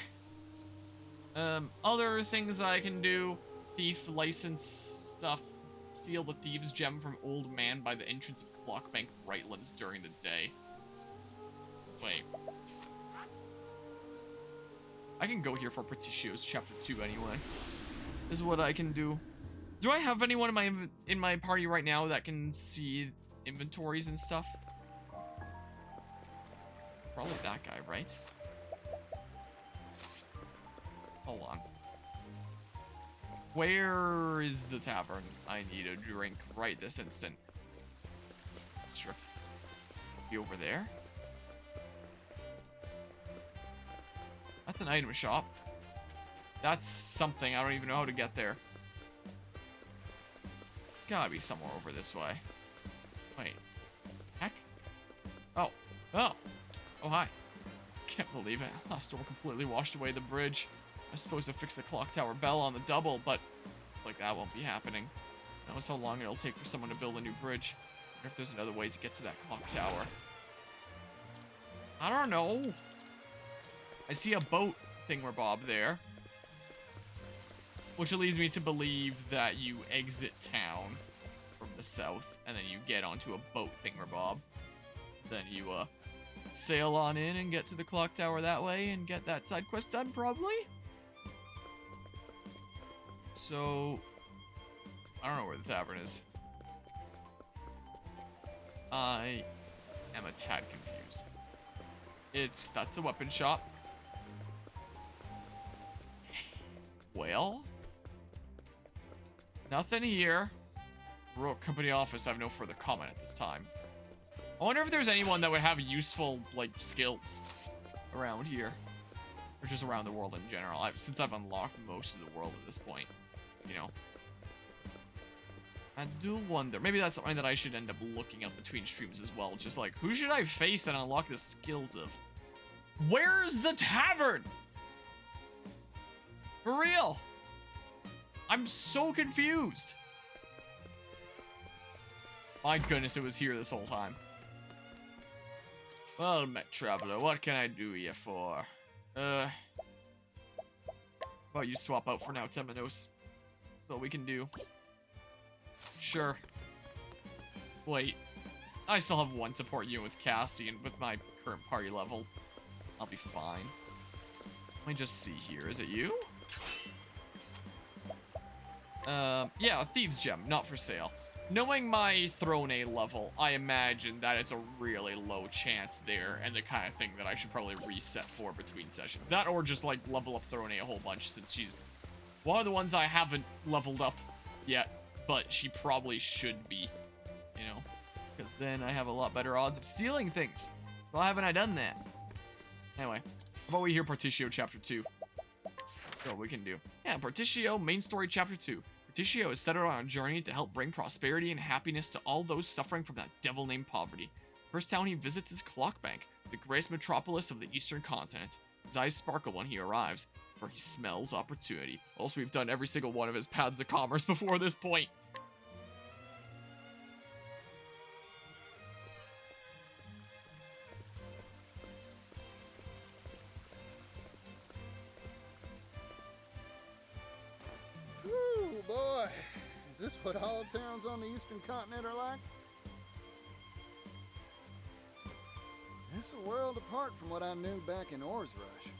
Other things I can do. Thief license stuff. Steal the Thieves' Gem from Old Man by the entrance of Clockbank Brightlands during the day. Wait. I can go here for Petitio's chapter 2 anyway. Is what I can do. Do I have anyone in my party right now that can see inventories and stuff? Probably that guy, right? Hold on. Where is the tavern? I need a drink right this instant. Strict. Be over there? That's an item shop. That's something. I don't even know how to get there. Gotta be somewhere over this way. Wait. Heck? Oh. Oh. Oh, hi. Can't believe it. Last storm completely washed away the bridge. I was supposed to fix the clock tower bell on the double, but looks like that won't be happening. Who knows how long it'll take for someone to build a new bridge. I wonder if there's another way to get to that clock tower. I don't know. I see a boat thingamabob there. Which leads me to believe that you exit town from the south, and then you get onto a boat thingamabob. Then you, sail on in and get to the clock tower that way and get that side quest done, probably? So, I don't know where the tavern is. I am a tad confused. That's the weapon shop. Well, nothing here. Royal Company office, I have no further comment at this time. I wonder if there's anyone that would have useful, like, skills around here. Or just around the world in general. Since I've unlocked most of the world at this point, you know. I do wonder. Maybe that's something that I should end up looking up between streams as well. Just like, who should I face and unlock the skills of? Where's the tavern? For real. I'm so confused. My goodness, it was here this whole time. Well, Met Traveler, what can I do you for? How about you swap out for now, Temenos? That's what we can do. Sure. Wait. I still have one support unit with Cassie, and with my current party level, I'll be fine. Let me just see here. Is it you? Yeah, Thieves Gem, not for sale. Knowing my Throne A level, I imagine that it's a really low chance there, and the kind of thing that I should probably reset for between sessions. That or just, like, level up Throne A a whole bunch, since she's one of the ones I haven't leveled up yet, but she probably should be, you know? Because then I have a lot better odds of stealing things. Why haven't I done that? Anyway, how about we hear Partitio Chapter 2? That's what we can do. Yeah, Partitio, main story Chapter 2. Partitio is set out on a journey to help bring prosperity and happiness to all those suffering from that devil named poverty. First town he visits is Clockbank, the greatest metropolis of the eastern continent. His eyes sparkle when he arrives, for he smells opportunity. Also, we've done every single one of his paths of commerce before this point. Ooh, boy. Is this what all towns on the eastern continent are like? It's a world apart from what I knew back in Ores Rush.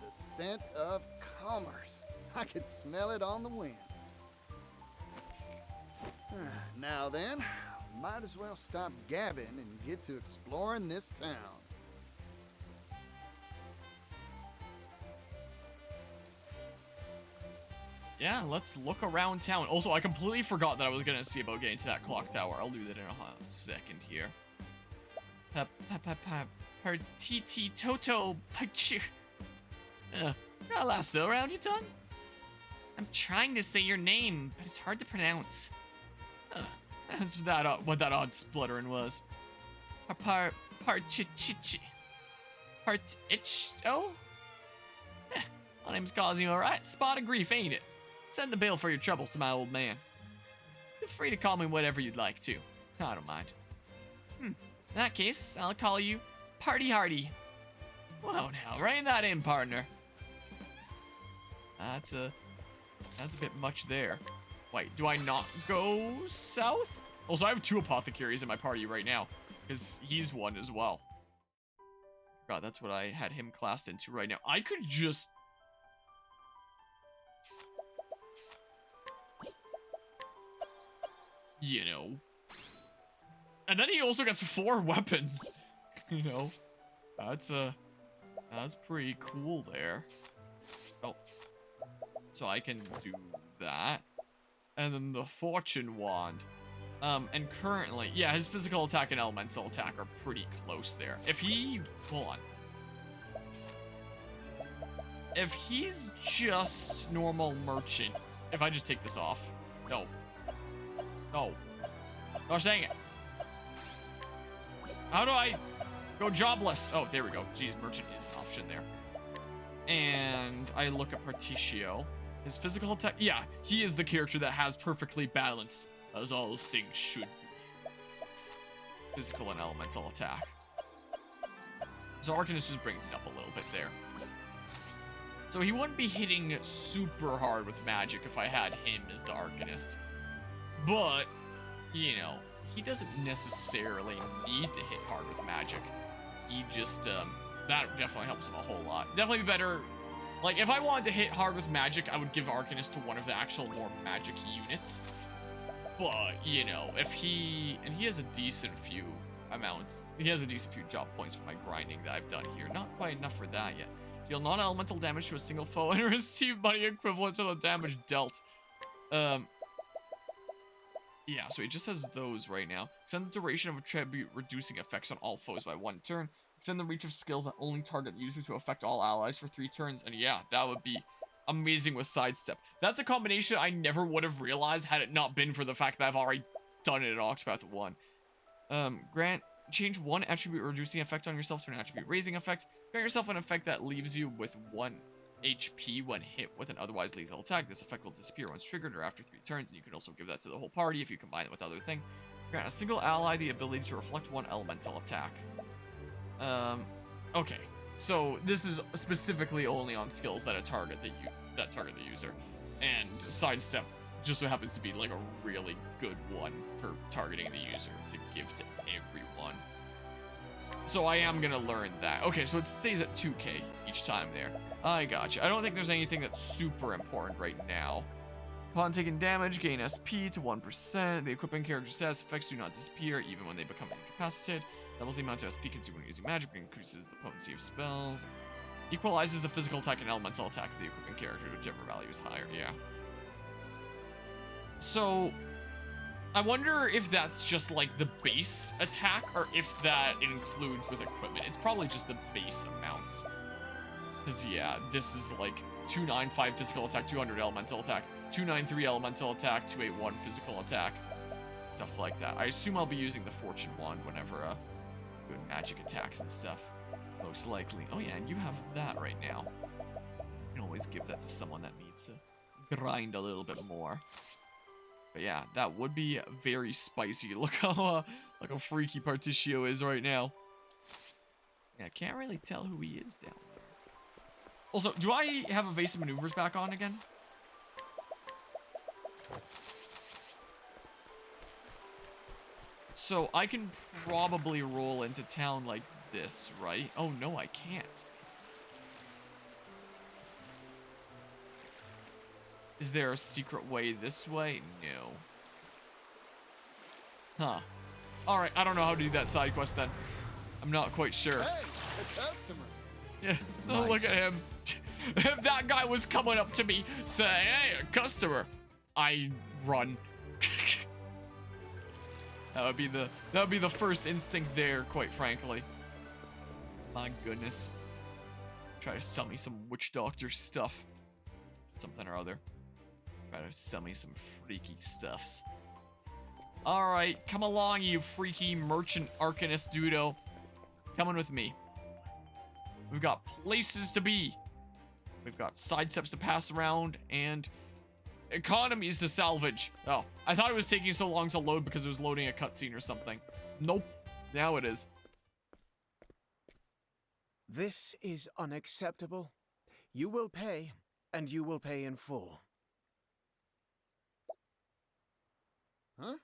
The scent of commerce. I could smell it on the wind. Now then, might as well stop gabbing and get to exploring this town. Yeah, let's look around town. Also, I completely forgot that I was gonna see about getting to that clock tower. I'll do that in a second here. Partiti Toto. Got a lasso around your tongue? I'm trying to say your name, but it's hard to pronounce. That's what that odd spluttering was. Parchichichi. Part-itch-oh? My name's causing you alright. Spot of grief, ain't it? Send the bill for your troubles to my old man. Feel free to call me whatever you'd like to. I don't mind. In that case, I'll call you Party Hardy. Whoa now, rein that in, partner. That's a bit much there. Wait, do I not go south? Also, I have 2 apothecaries in my party right now, because he's one as well. God, that's what I had him classed into right now. I could just... you know. And then he also gets 4 weapons. You know. That's pretty cool there. Oh. So I can do that. And then the Fortune Wand. And currently, yeah, his physical attack and elemental attack are pretty close there. If he, hold on. If he's just normal merchant, if I just take this off. No. No. Gosh dang it. How do I go jobless? Oh, there we go. Geez, merchant is an option there. And I look at Partitio. His physical attack, yeah, he is the character that has perfectly balanced, as all things should be. Physical and elemental attack. So Arcanist just brings it up a little bit there. So he wouldn't be hitting super hard with magic if I had him as the Arcanist. But, you know, he doesn't necessarily need to hit hard with magic. He just, that definitely helps him a whole lot. Definitely be better. Like, if I wanted to hit hard with magic, I would give Arcanist to one of the actual more magic units. But, you know, if he... and he has a decent few amount. He has a decent few job points for my grinding that I've done here. Not quite enough for that yet. Deal non-elemental damage to a single foe and receive money equivalent to the damage dealt. Yeah, so he just has those right now. Extend the duration of attribute reducing effects on all foes by 1 turn. Extend the reach of skills that only target the user to affect all allies for 3 turns. And yeah, that would be amazing with sidestep. That's a combination I never would have realized had it not been for the fact that I've already done it in Octopath 1. Change 1 attribute reducing effect on yourself to an attribute raising effect. Grant yourself an effect that leaves you with 1 HP when hit with an otherwise lethal attack. This effect will disappear once triggered or after 3 turns, and you can also give that to the whole party if you combine it with other thing. Grant a single ally the ability to reflect 1 elemental attack. Okay. So this is specifically only on skills that target the user. And sidestep just so happens to be like a really good one for targeting the user to give to everyone. So I am gonna learn that. Okay, so it stays at 2k each time there. I gotcha. I don't think there's anything that's super important right now. Upon taking damage, gain SP to 1%. The equipping character status effects do not disappear even when they become incapacitated. Doubles the amount of SP consumed when using magic, but increases the potency of spells. Equalizes the physical attack and elemental attack of the equipping character, whichever value is higher. Yeah. So I wonder if that's just like the base attack or if that includes with equipment. It's probably just the base amounts. Because yeah, this is like 295 physical attack, 200 elemental attack, 293 elemental attack, 281 physical attack, stuff like that. I assume I'll be using the fortune one whenever doing magic attacks and stuff. Most likely. Oh yeah, and you have that right now. You can always give that to someone that needs to grind a little bit more. But yeah, that would be very spicy. Look how freaky Particio is right now. Yeah, can't really tell who he is down there. Also, do I have evasive maneuvers back on again? So I can probably roll into town like this, right? Oh no, I can't. Is there a secret way this way? No. Huh. Alright, I don't know how to do that side quest then. I'm not quite sure. Hey, a customer. Yeah, oh, look at him. If that guy was coming up to me saying, hey, a customer, I run. That would be the first instinct there, quite frankly. My goodness. Try to sell me some witch doctor stuff. Something or other. Try to sell me some freaky stuffs. Alright, come along, you freaky merchant arcanist dudo. Coming with me. We've got places to be. We've got sidesteps to pass around and economies to salvage. Oh, I thought it was taking so long to load because it was loading a cutscene or something. Nope. Now it is. This is unacceptable. You will pay, and you will pay in full. Huh?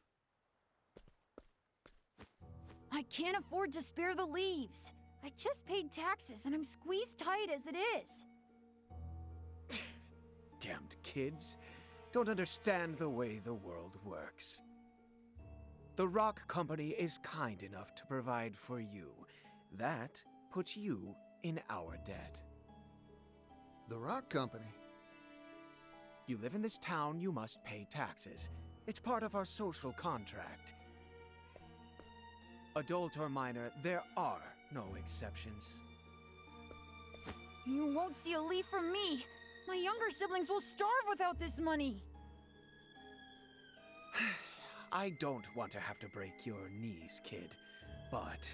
I can't afford to spare the leaves. I just paid taxes and I'm squeezed tight as it is. Damned kids. Don't understand the way the world works. The Rock Company is kind enough to provide for you. That puts you in our debt. The Rock Company? You live in this town, you must pay taxes. It's part of our social contract. Adult or minor, there are no exceptions. You won't see a leaf from me. My younger siblings will starve without this money. I don't want to have to break your knees, kid, but...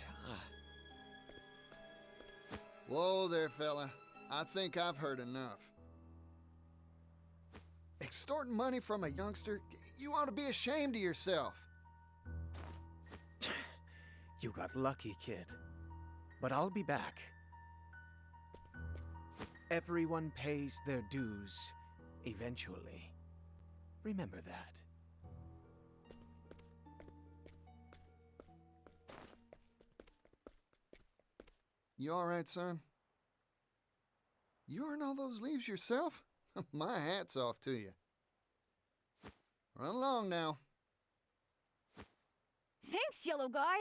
Whoa there, fella. I think I've heard enough. Extorting money from a youngster? You ought to be ashamed of yourself. You got lucky, kid. But I'll be back. Everyone pays their dues eventually. Remember that. You all right, son? You earn all those leaves yourself? My hat's off to you. Run along now. Thanks, yellow guy.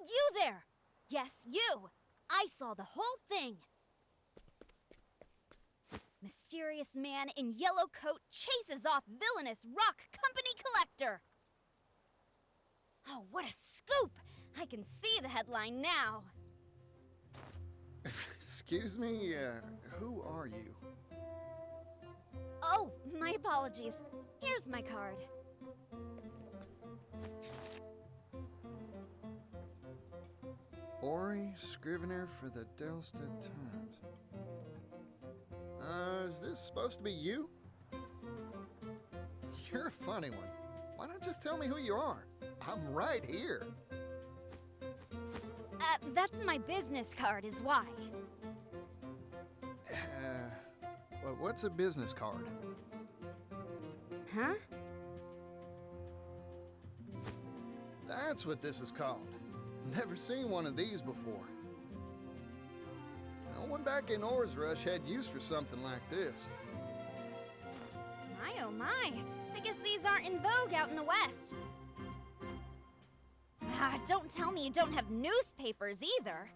You there! Yes, you! I saw the whole thing! Mysterious man in yellow coat chases off villainous rock company collector! Oh, what a scoop! I can see the headline now. Excuse me, who are you? Oh, my apologies. Here's my card. Ori, scrivener for the Delsted Times. Is this supposed to be you? You're a funny one. Why not just tell me who you are? I'm right here. That's my business card is why. Well, what's a business card? Huh? That's what this is called. Never seen one of these before. No one back in Or's Rush had use for something like this. My oh my, I guess these aren't in vogue out in the West. Don't tell me you don't have newspapers either.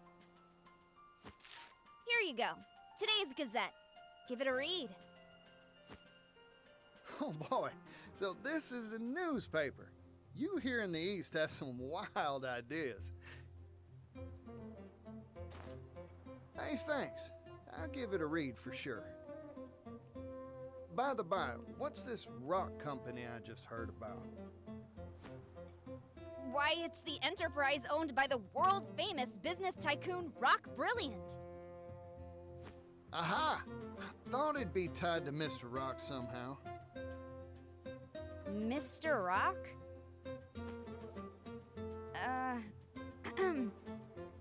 Here you go, today's Gazette. Give it a read. Oh boy, so this is a newspaper. You here in the East have some wild ideas. Hey, thanks. I'll give it a read for sure. By the by, what's this rock company I just heard about? Why, it's the enterprise owned by the world-famous business tycoon Rock Brilliant. Aha! I thought it'd be tied to Mr. Rock somehow. Mr. Rock?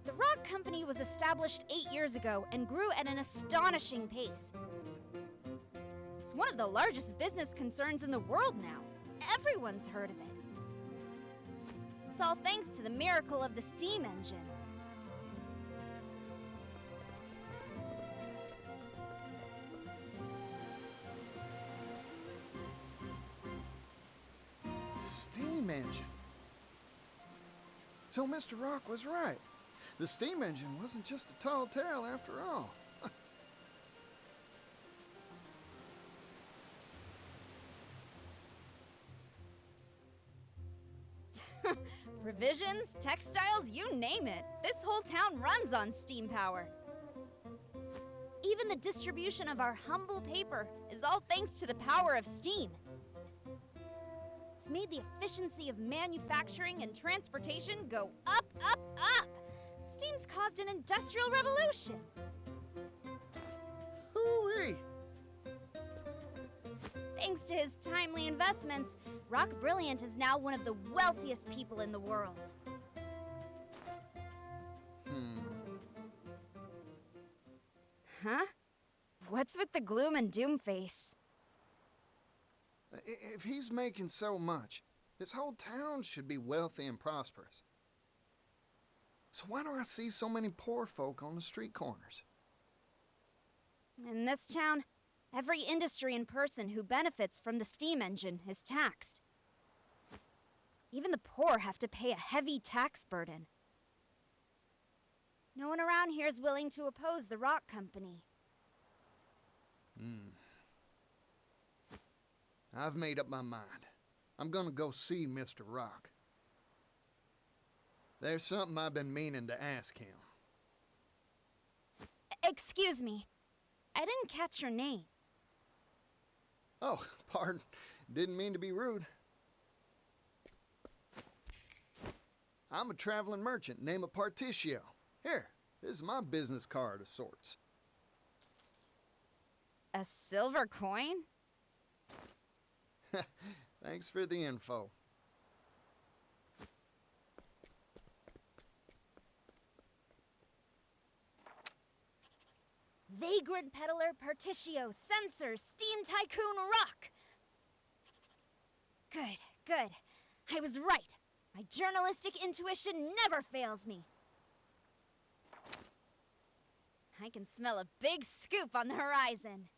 The Rock Company was established 8 years ago and grew at an astonishing pace. It's one of the largest business concerns in the world now. Everyone's heard of it. It's all thanks to the miracle of the steam engine. Steam engine. So Mr. Rock was right. The steam engine wasn't just a tall tale after all. Provisions, textiles, you name it. This whole town runs on steam power. Even the distribution of our humble paper is all thanks to the power of steam. It's made the efficiency of manufacturing and transportation go up, up, up. Steam's caused an industrial revolution. Hooey! Thanks to his timely investments, Rock Brilliant is now one of the wealthiest people in the world. Huh? What's with the gloom and doom face? If he's making so much, this whole town should be wealthy and prosperous. So why do I see so many poor folk on the street corners? In this town, every industry and person who benefits from the steam engine is taxed. Even the poor have to pay a heavy tax burden. No one around here is willing to oppose the Rock Company. I've made up my mind. I'm gonna go see Mr. Rock. There's something I've been meaning to ask him. Excuse me. I didn't catch your name. Oh, pardon. Didn't mean to be rude. I'm a traveling merchant named Particio. Here, this is my business card of sorts. A silver coin? Thanks for the info. Vagrant peddler, Particio, censor, steam tycoon, Rock. Good, good. I was right. My journalistic intuition never fails me. I can smell a big scoop on the horizon.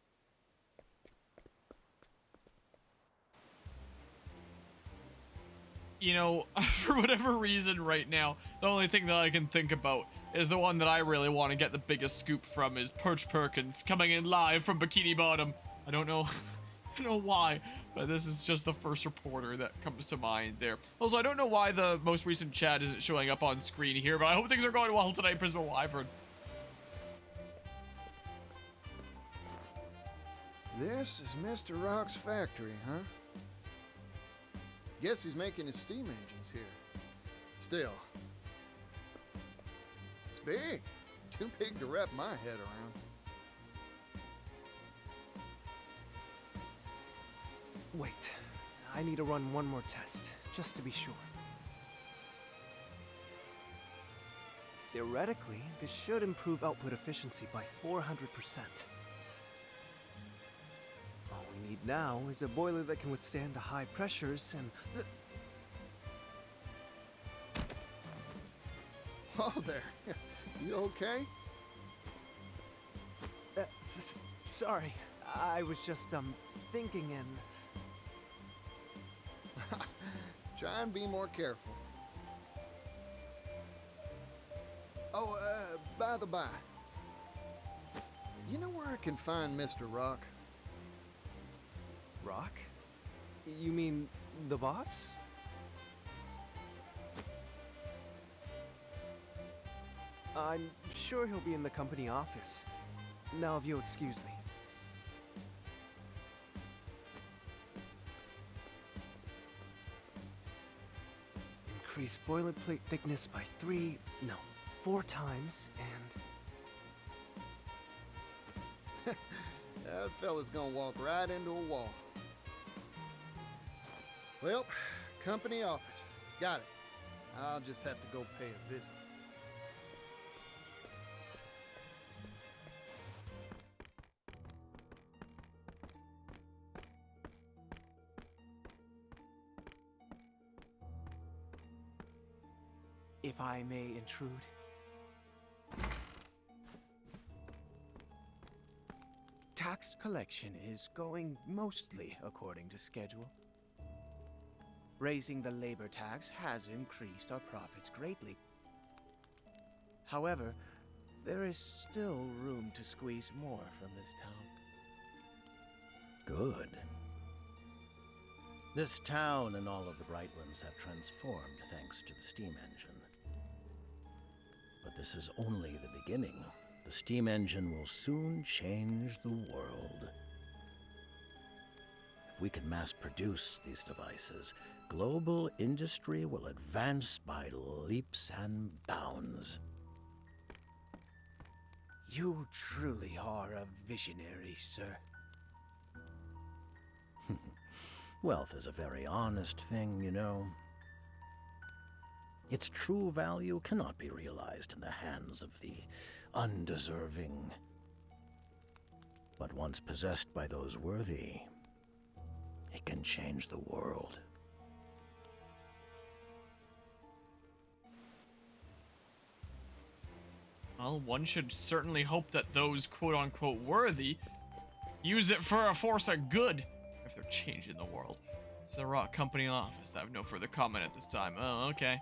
you know, for whatever reason right now, the only thing that I can think about is the one that I really want to get the biggest scoop from is Perch Perkins coming in live from Bikini Bottom. I don't know, I don't know why, but this is just the first reporter that comes to mind there. Also, I don't know why the most recent chat isn't showing up on screen here, but I hope things are going well tonight, Prisma Wyvern. This is Mr. Rock's factory, huh? Guess he's making his steam engines here. Still, it's big. Too big to wrap my head around. Wait, I need to run one more test, just to be sure. Theoretically, this should improve output efficiency by 400%. All we need now is a boiler that can withstand the high pressures and... Oh, there. You okay? Sorry, I was just, thinking and... Try and be more careful. Oh, by the by. You know where I can find Mr. Rock? Rock? You mean the boss? I'm sure he'll be in the company office. Now, if you'll excuse me. Increase boilerplate thickness by 4 times, and... That fella's gonna walk right into a wall. Well, company office. Got it. I'll just have to go pay a visit. If I may intrude. Tax collection is going mostly according to schedule. Raising the labor tax has increased our profits greatly. However, there is still room to squeeze more from this town. Good. This town and all of the Brightlands have transformed thanks to the steam engine. But this is only the beginning. The steam engine will soon change the world. If we can mass produce these devices, global industry will advance by leaps and bounds. You truly are a visionary, sir. Wealth is a very honest thing, you know. Its true value cannot be realized in the hands of the undeserving. But once possessed by those worthy, it can change the world. Well, one should certainly hope that those quote-unquote worthy use it for a force of good if they're changing the world. It's the Rock Company office. I have no further comment at this time. Oh, okay.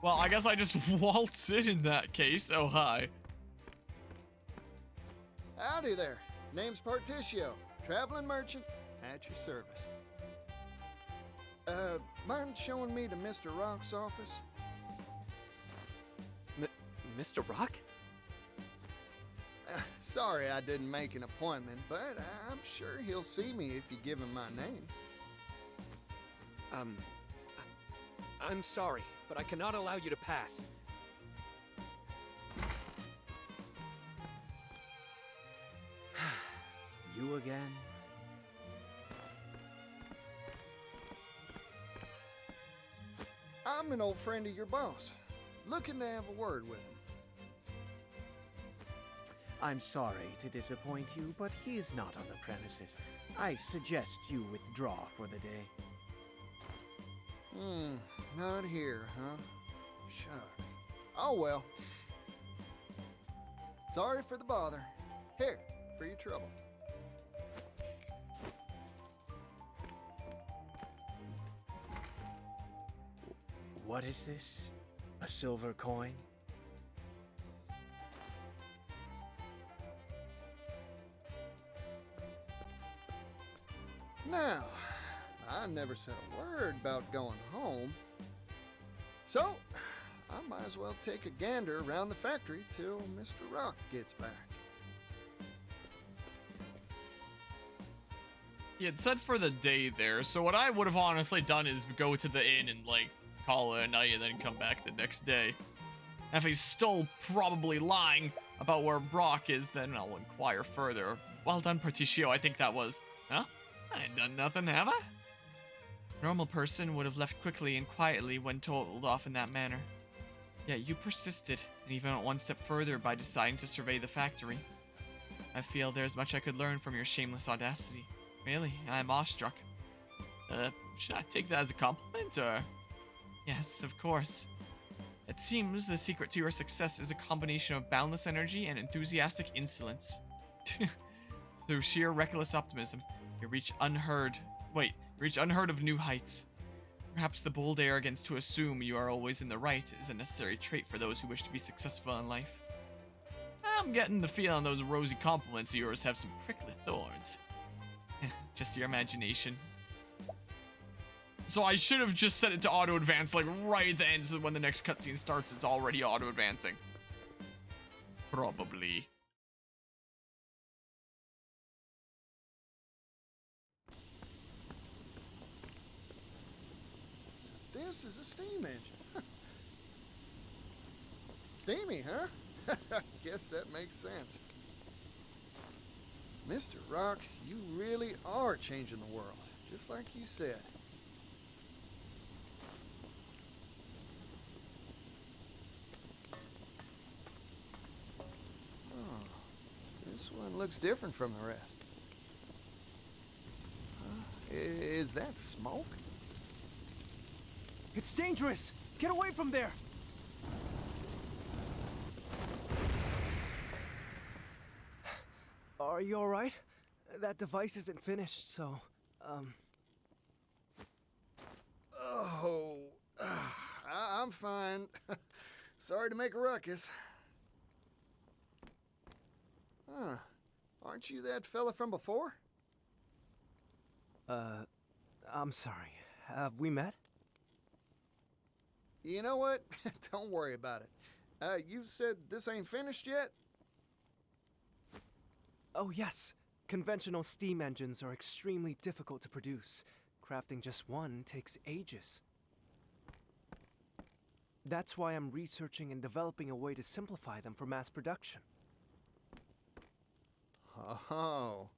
Well, I guess I just waltz in that case. Oh, hi. Howdy there. Name's Particio. Traveling merchant at your service. Mind showing me to Mr. Rock's office? Mr. Rock? Sorry I didn't make an appointment, but I'm sure he'll see me if you give him my name. I'm sorry, but I cannot allow you to pass. You again? I'm an old friend of your boss. Looking to have a word with him. I'm sorry to disappoint you, but he is not on the premises. I suggest you withdraw for the day. Not here, huh? Shucks. Oh well. Sorry for the bother. Here, for your trouble. What is this? A silver coin? Now, I never said a word about going home. So, I might as well take a gander around the factory till Mr. Rock gets back. He had said for the day there, so what I would have honestly done is go to the inn and, like, call it a night and then come back the next day. If he's still probably lying about where Brock is, then I'll inquire further. Well done, Particio, I think that was. Huh? I ain't done nothing, have I? A normal person would have left quickly and quietly when told off in that manner. Yet you persisted, and even went one step further by deciding to survey the factory. I feel there's much I could learn from your shameless audacity. Really, I'm awestruck. Should I take that as a compliment, or? Yes, of course. It seems the secret to your success is a combination of boundless energy and enthusiastic insolence. Through sheer reckless optimism, you reach unheard of new heights. Perhaps the bold arrogance to assume you are always in the right is a necessary trait for those who wish to be successful in life. I'm getting the feeling those rosy compliments of yours have some prickly thorns. Just your imagination. So I should have just set it to auto-advance, like, right at the end, so when the next cutscene starts, it's already auto-advancing. Probably. So this is a steam engine. Steamy, huh? Guess that makes sense. Mr. Rock, you really are changing the world, just like you said. Oh, this one looks different from the rest. Is that smoke? It's dangerous! Get away from there! Are you alright? That device isn't finished, so, Oh, I'm fine. Sorry to make a ruckus. Huh. Aren't you that fella from before? I'm sorry. Have we met? You know what? Don't worry about it. You said this ain't finished yet? Oh, yes. Conventional steam engines are extremely difficult to produce. Crafting just one takes ages. That's why I'm researching and developing a way to simplify them for mass production. Oh.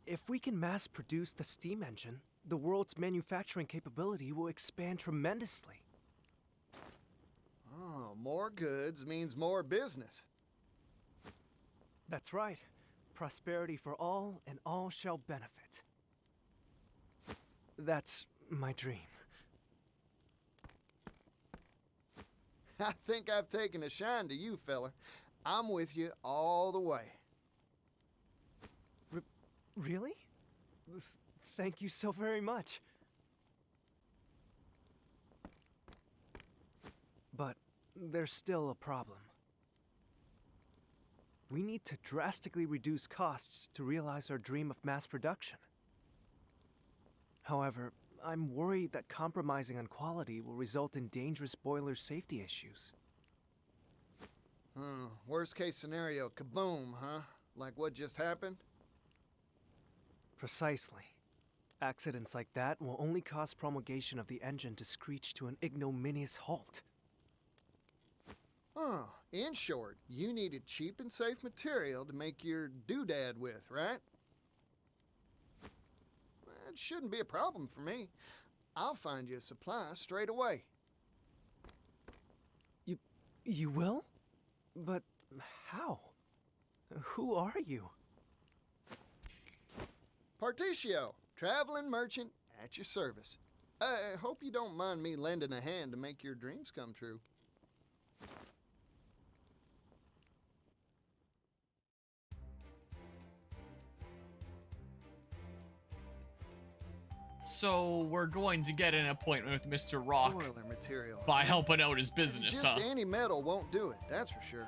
If we can mass produce the steam engine, the world's manufacturing capability will expand tremendously. Oh, more goods means more business. That's right. Prosperity for all, and all shall benefit. That's my dream. I think I've taken a shine to you, fella. I'm with you all the way. Really? Thank you so very much. But there's still a problem. We need to drastically reduce costs to realize our dream of mass production. However, I'm worried that compromising on quality will result in dangerous boiler safety issues. Worst case scenario, kaboom, huh? Like what just happened? Precisely. Accidents like that will only cause promulgation of the engine to screech to an ignominious halt. Oh, in short, you needed cheap and safe material to make your doodad with, right? It shouldn't be a problem for me. I'll find you a supply straight away. You will? But how? Who are you? Particio, traveling merchant at your service. I hope you don't mind me lending a hand to make your dreams come true. So we're going to get an appointment with Mr. Rock Boiler material. by helping out his business, Just huh? any metal won't do it, that's for sure.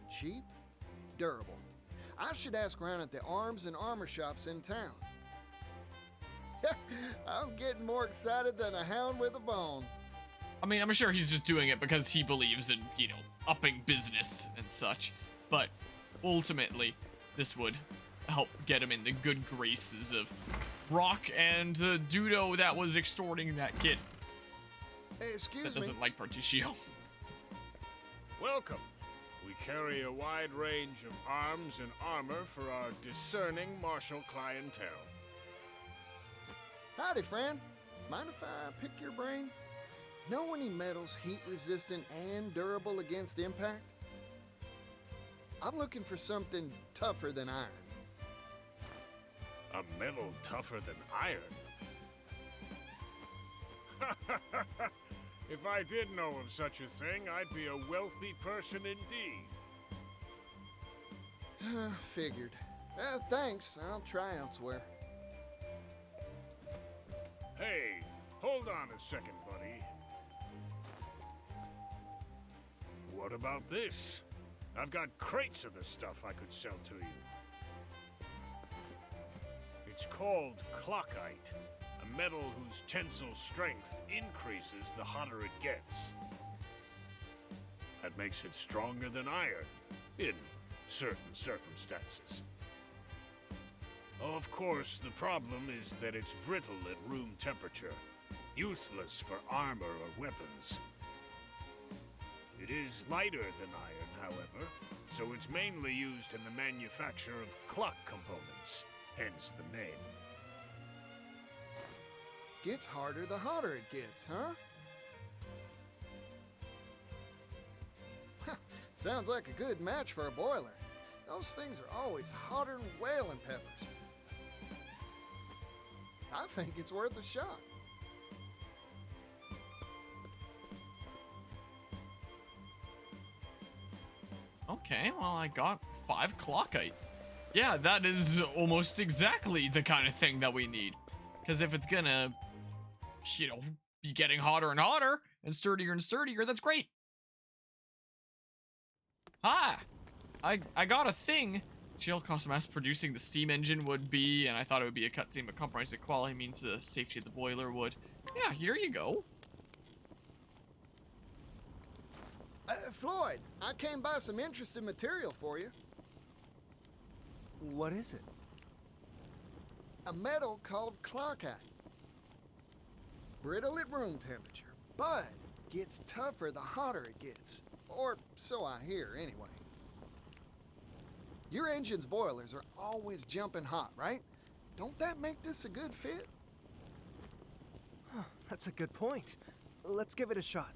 Cheap, durable. I should ask around at the arms and armor shops in town. I'm getting more excited than a hound with a bone. I mean, I'm sure he's just doing it because he believes in, you know, upping business and such. But ultimately, this would help get him in the good graces of Rock and the dudo that was extorting that kid. Hey, excuse that doesn't me. like Particio. Welcome. We carry a wide range of arms and armor for our discerning martial clientele. Howdy, friend. Mind if I pick your brain? Know any metals heat resistant and durable against impact? I'm looking for something tougher than iron. A metal tougher than iron? If I did know of such a thing, I'd be a wealthy person indeed. Figured. Thanks. I'll try elsewhere. Hey, hold on a second, buddy. What about this? I've got crates of the stuff I could sell to you. It's called clockite, a metal whose tensile strength increases the hotter it gets. That makes it stronger than iron, in certain circumstances. Of course, the problem is that it's brittle at room temperature, useless for armor or weapons. It is lighter than iron, however, so it's mainly used in the manufacture of clock components, hence the name. Gets harder the hotter it gets, huh? Sounds like a good match for a boiler. Those things are always hotter than whaling peppers. I think it's worth a shot. Okay, well, I got 5 clockite. Yeah, that is almost exactly the kind of thing that we need. Because if it's gonna, you know, be getting hotter and hotter and sturdier, that's great. Ah! I got a thing. Jail cost mass producing the steam engine would be, and I thought it would be a cutscene, but compromised quality means the safety of the boiler would. Yeah, here you go. Floyd, I came by some interesting material for you. What is it? A metal called clockite. Brittle at room temperature, but gets tougher the hotter it gets. Or so I hear, anyway. Your engine's boilers are always jumping hot, right? Don't that make this a good fit? Huh, that's a good point. Let's give it a shot.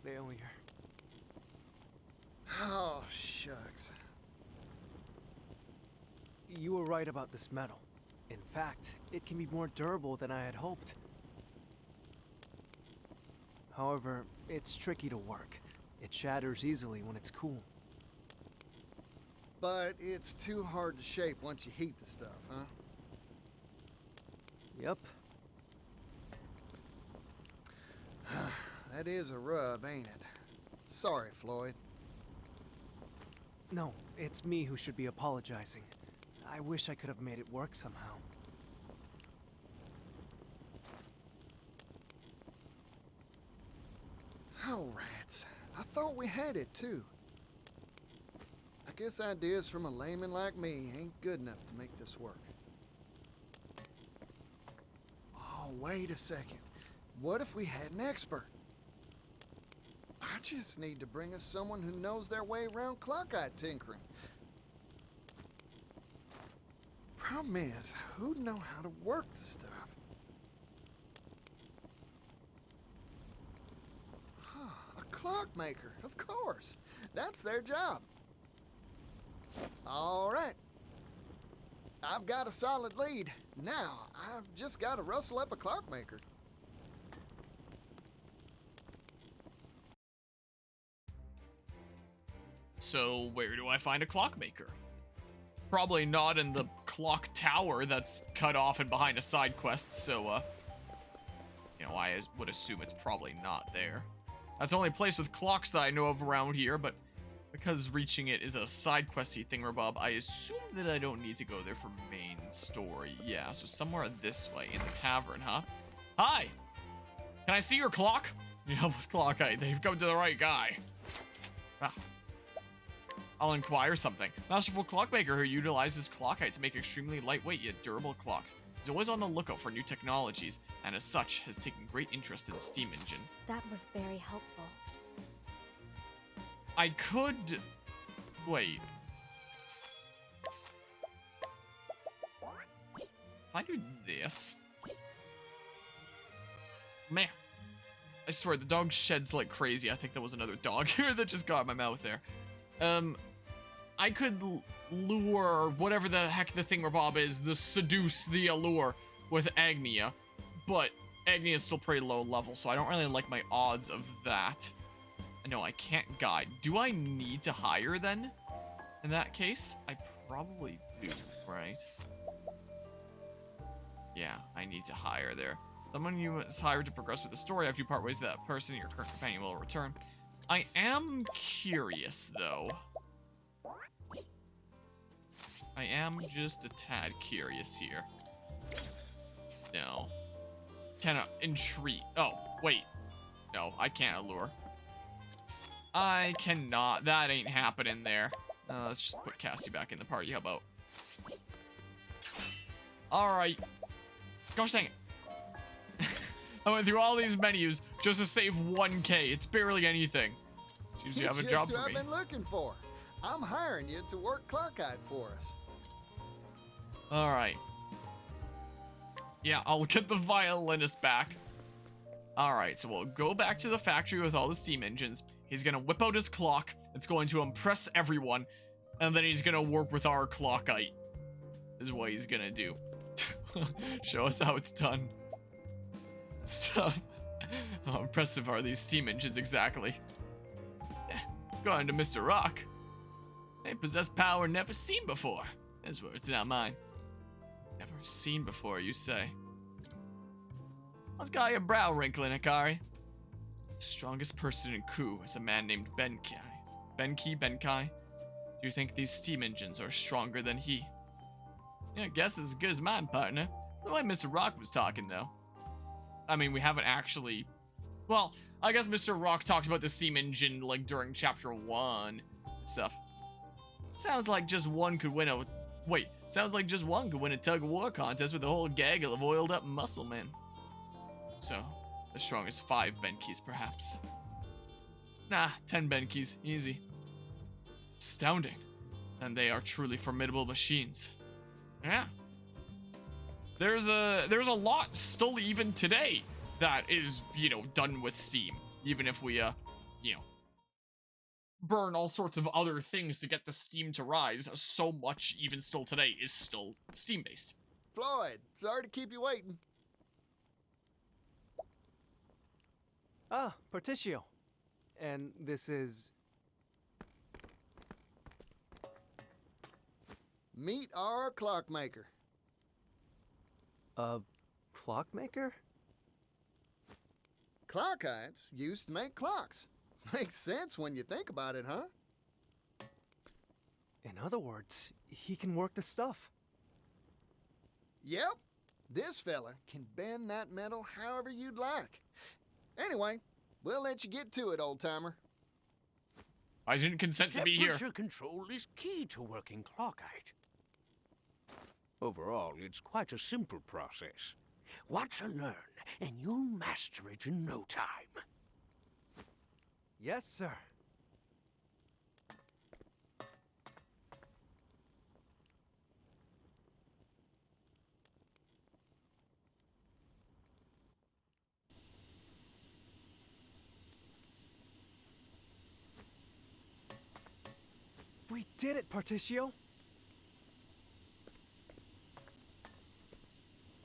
Failure. Oh, shucks. You were right about this metal. In fact, it can be more durable than I had hoped. However, it's tricky to work. It shatters easily when it's cool. But it's too hard to shape once you heat the stuff, huh? Yep. That is a rub, ain't it? Sorry, Floyd. No, it's me who should be apologizing. I wish I could have made it work somehow. Oh, rats. I thought we had it, too. I guess ideas from a layman like me ain't good enough to make this work. Oh, wait a second. What if we had an expert? I just need to bring us someone who knows their way around clockite tinkering. Problem is, who'd know how to work the stuff? A clockmaker, of course. That's their job. All right. I've got a solid lead. Now, I've just got to rustle up a clockmaker. So where do I find a clockmaker? Probably not in the clock tower that's cut off and behind a side quest, so, you know, I would assume it's probably not there. That's the only place with clocks that I know of around here, but because reaching it is a side questy thingamabob, I assume that I don't need to go there for main story. Yeah, so somewhere this way, in the tavern, huh? Hi! Can I see your clock? You help with Clockite. They've come to the right guy. Ah. I'll inquire something. Masterful clockmaker who utilizes Clockite to make extremely lightweight yet durable clocks. He's always on the lookout for new technologies, and as such, has taken great interest in the steam engine. That was very helpful. I could... Wait. If I do this... Man. I swear, the dog sheds like crazy. I think there was another dog here that just got in my mouth there. I could lure whatever the heck the thingamabob is, seduce the allure with Agnia, but Agnia is still pretty low level, so I don't really like my odds of that. No, I can't guide. Do I need to hire then? In that case, I probably do, right? Yeah, I need to hire there. Someone you must hire to progress with the story. After you part ways with that person, your current companion will return. I am curious, though. I am just a tad curious here. No. Can I entreat? Oh, wait. No, I can't allure. I cannot. That ain't happening there. Let's just put Cassie back in the party. How about? Alright. Gosh dang it. I went through all these menus just to save 1K. It's barely anything. Seems you have a job for me. I've been looking for. I'm hiring you to work Clockite for us. Alright. Yeah, I'll get the violinist back. Alright, so we'll go back to the factory with all the steam engines. He's gonna whip out his clock. It's going to impress everyone. And then he's gonna work with our Clockite. Is what he's gonna do. Show us how it's done. Stuff. How impressive are these steam engines exactly? According to Mr. Rock, they possess power never seen before. His words, not mine. Never seen before, you say? What's got your brow wrinkling, Akari? The strongest person in Ku is a man named Benkai. Benkai? Do you think these steam engines are stronger than he? Yeah, guess as good as mine, partner. The way Mr. Rock was talking, though. I mean, we haven't actually... Well, I guess Mr. Rock talked about the steam engine, like, during Chapter 1 and stuff. Sounds like just one could win a... Wait, sounds like just one could win a tug-of-war contest with a whole gaggle of oiled-up muscle men. So, as strong as 5 Benkis, perhaps. Nah, 10 Benkis, easy. Astounding. And they are truly formidable machines. Yeah. There's a lot still even today that is, you know, done with steam. Even if we, you know, burn all sorts of other things to get the steam to rise, so much even still today is still steam-based. Floyd, sorry to keep you waiting. Ah, Particio. And this is... Meet our clockmaker. A clockmaker? Clockites used to make clocks. Makes sense when you think about it, huh? In other words, he can work the stuff. Yep. This fella can bend that metal however you'd like. Anyway, we'll let you get to it, old-timer. I didn't consent to be here. Temperature control is key to working Clockite. Overall, it's quite a simple process. Watch and learn, and you'll master it in no time. Yes, sir. We did it, Particio.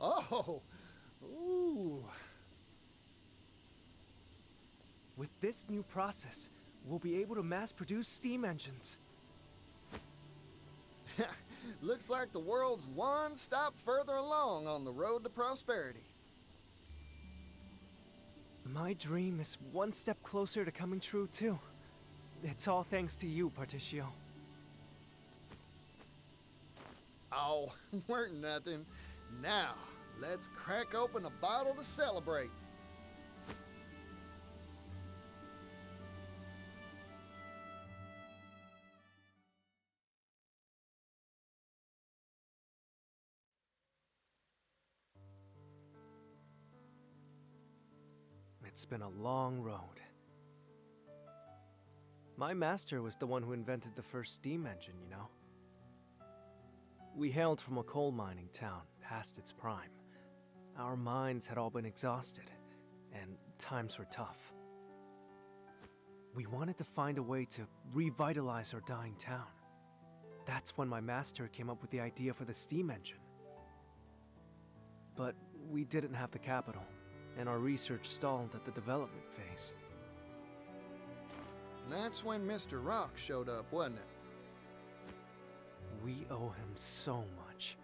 Oh, ooh. With this new process, we'll be able to mass produce steam engines. Looks like the world's one stop further along on the road to prosperity. My dream is one step closer to coming true, too. It's all thanks to you, Particio. Oh, weren't nothing. Now, let's crack open a bottle to celebrate. It's been a long road. My master was the one who invented the first steam engine, you know. We hailed from a coal mining town, past its prime. Our minds had all been exhausted, and times were tough. We wanted to find a way to revitalize our dying town. That's when my master came up with the idea for the steam engine. But we didn't have the capital, and our research stalled at the development phase. That's when Mr. Rock showed up, wasn't it? We owe him so much.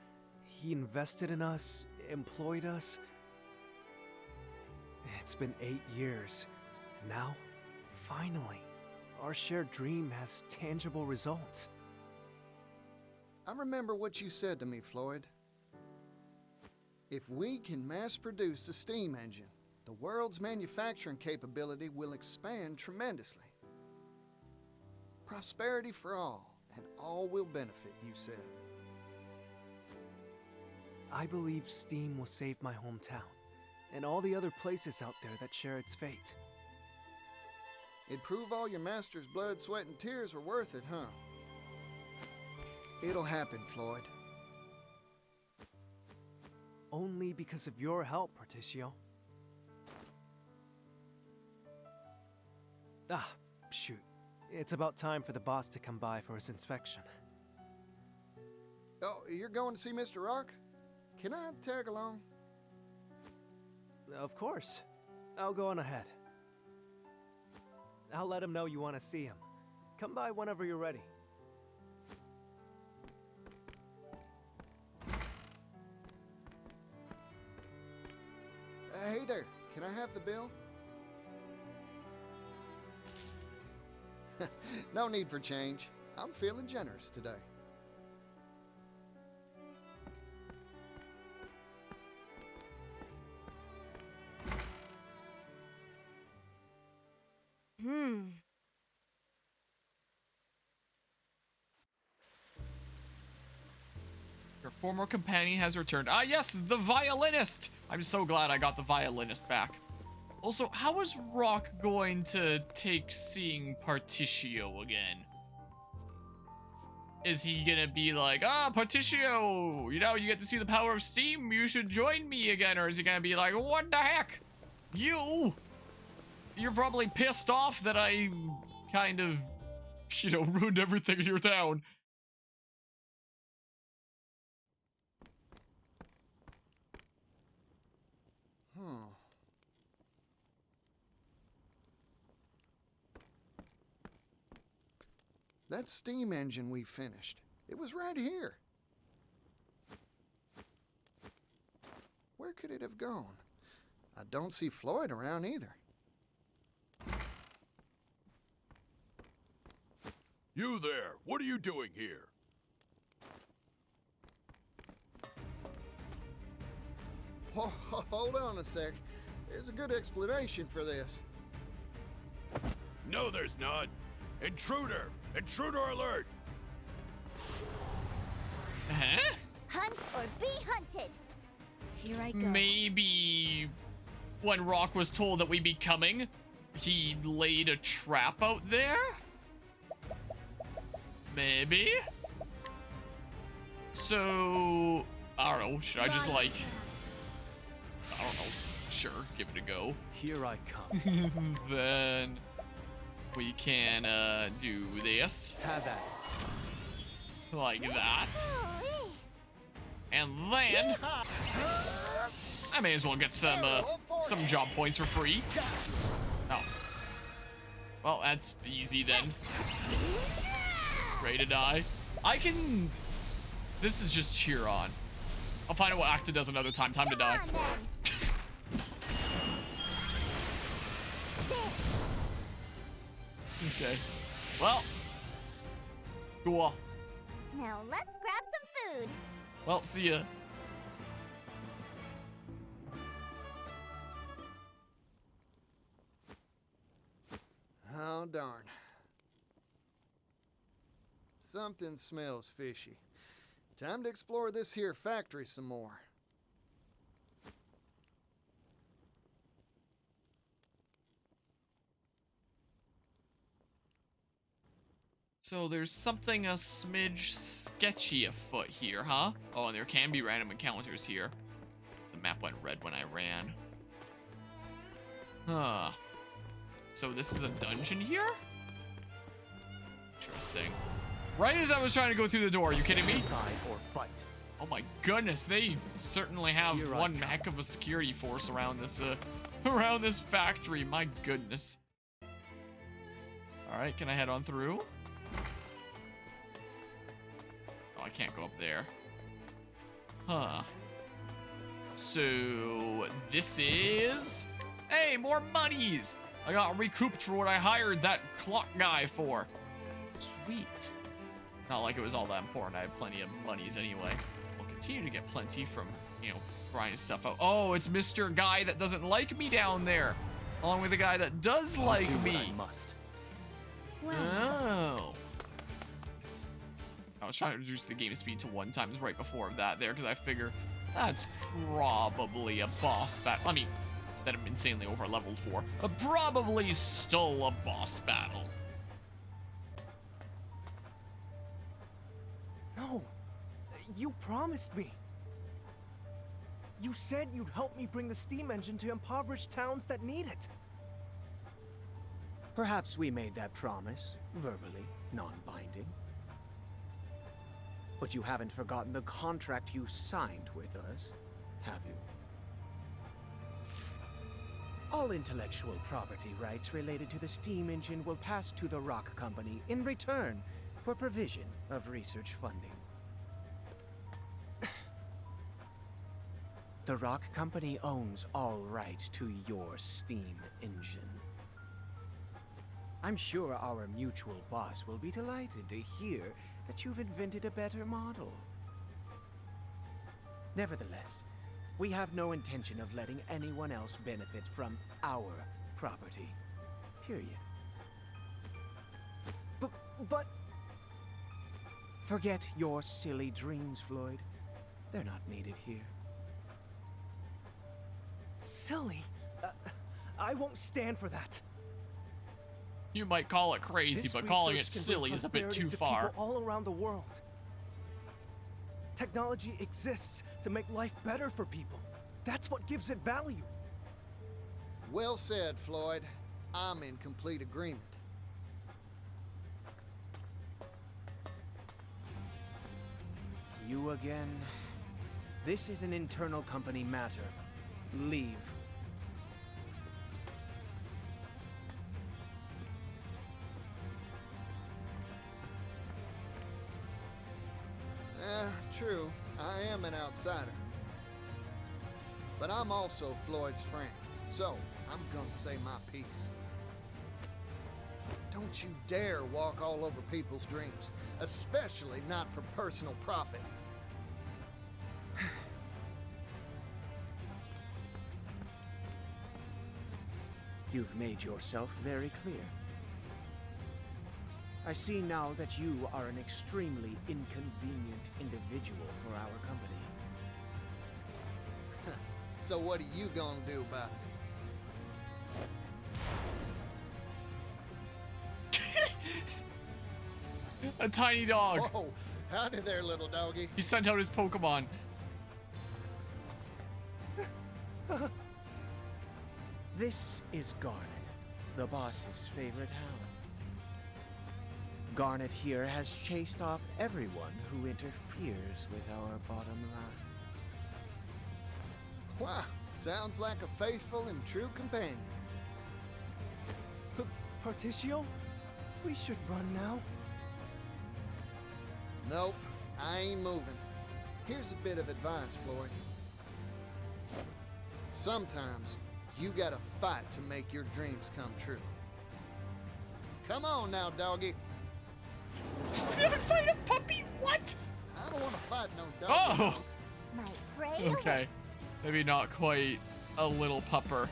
He invested in us, employed us. It's been 8 years. Now, finally, our shared dream has tangible results. I remember what you said to me, Floyd. If we can mass produce the steam engine, the world's manufacturing capability will expand tremendously. Prosperity for all, and all will benefit, you said. I believe steam will save my hometown, and all the other places out there that share its fate. It'd prove all your master's blood, sweat, and tears were worth it, huh? It'll happen, Floyd. Only because of your help, Particio. Ah, shoot. It's about time for the boss to come by for his inspection. Oh, you're going to see Mr. Rock? Can I tag along? Of course. I'll go on ahead. I'll let him know you want to see him. Come by whenever you're ready. Hey there, can I have the bill? No need for change. I'm feeling generous today. Your former companion has returned. Ah, yes, the violinist. I'm so glad I got the violinist back. Also, how is Rock going to take seeing Particio again? Is he gonna be like, ah, Particio, you know, you get to see the power of steam, you should join me again? Or is he gonna be like, what the heck? You're probably pissed off that I kind of, you know, ruined everything in your town. That steam engine we finished, it was right here. Where could it have gone? I don't see Floyd around either. You there, what are you doing here? Hold on a sec. There's a good explanation for this. No, there's none. Intruder! Intruder alert! Huh? Hunt or be hunted. Here I go. Maybe when Rock was told that we'd be coming, he laid a trap out there? Maybe? So, I don't know, should I just like, I don't know, sure, give it a go. Here I come. Then we can do this. Have at it. Like that. And then I may as well get some job points for free. Oh. Well, that's easy then. Ready to die? I can... This is just cheer on. I'll find out what Acta does another time. Time to die. Okay. Well. Cool. Now let's grab some food. Well, see ya. Oh, darn. Something smells fishy. Time to explore this here factory some more. So there's something a smidge sketchy afoot here, huh? Oh, and there can be random encounters here. The map went red when I ran. Huh. So this is a dungeon here? Interesting. Right as I was trying to go through the door, are you kidding me? Oh my goodness, they certainly have one heck of a security force around this factory. My goodness. All right, can I head on through? Oh, I can't go up there. Huh. So this is... Hey, more monies! I got recouped for what I hired that clock guy for. Sweet. Not like it was all that important. I had plenty of monies anyway. We'll continue to get plenty from, you know, grinding stuff out. Oh, it's Mr. Guy that doesn't like me down there. Along with the guy that does like me. I must. Oh. I was trying to reduce the game speed to 1 times right before that there, because I figure that's probably a boss battle. I mean, that I'm insanely over-leveled for. But probably still a boss battle. No, you promised me. You said you'd help me bring the steam engine to impoverished towns that need it. Perhaps we made that promise, verbally, non-binding. But you haven't forgotten the contract you signed with us, have you? All intellectual property rights related to the steam engine will pass to the Rock Company in return for provision of research funding. The Rock Company owns all rights to your steam engine. I'm sure our mutual boss will be delighted to hear that you've invented a better model. Nevertheless, we have no intention of letting anyone else benefit from our property. Period. But... Forget your silly dreams, Floyd. They're not needed here. Silly? I won't stand for that. You might call it crazy, This but calling it research can silly bring is a bit prosperity too to far. people all around the world. Technology exists to make life better for people. That's what gives it value. Well said, Floyd. I'm in complete agreement. You again? This is an internal company matter. Leave. True. I am an outsider. But I'm also Floyd's friend, so I'm gonna say my piece. Don't you dare walk all over people's dreams, especially not for personal profit. You've made yourself very clear. I see now that you are an extremely inconvenient individual for our company. So what are you gonna do about it? A tiny dog. Whoa, howdy there, little doggy. He sent out his Pokemon. This is Garnet, the boss's favorite hound. Garnet here has chased off everyone who interferes with our bottom line. Wow, sounds like a faithful and true companion. Particio, we should run now. Nope, I ain't moving. Here's a bit of advice, Floyd. Sometimes you gotta fight to make your dreams come true. Come on now, doggy. You gonna fight a puppy? What? I don't want to fight no doggy. Oh! My prey Okay. Maybe not quite a little pupper.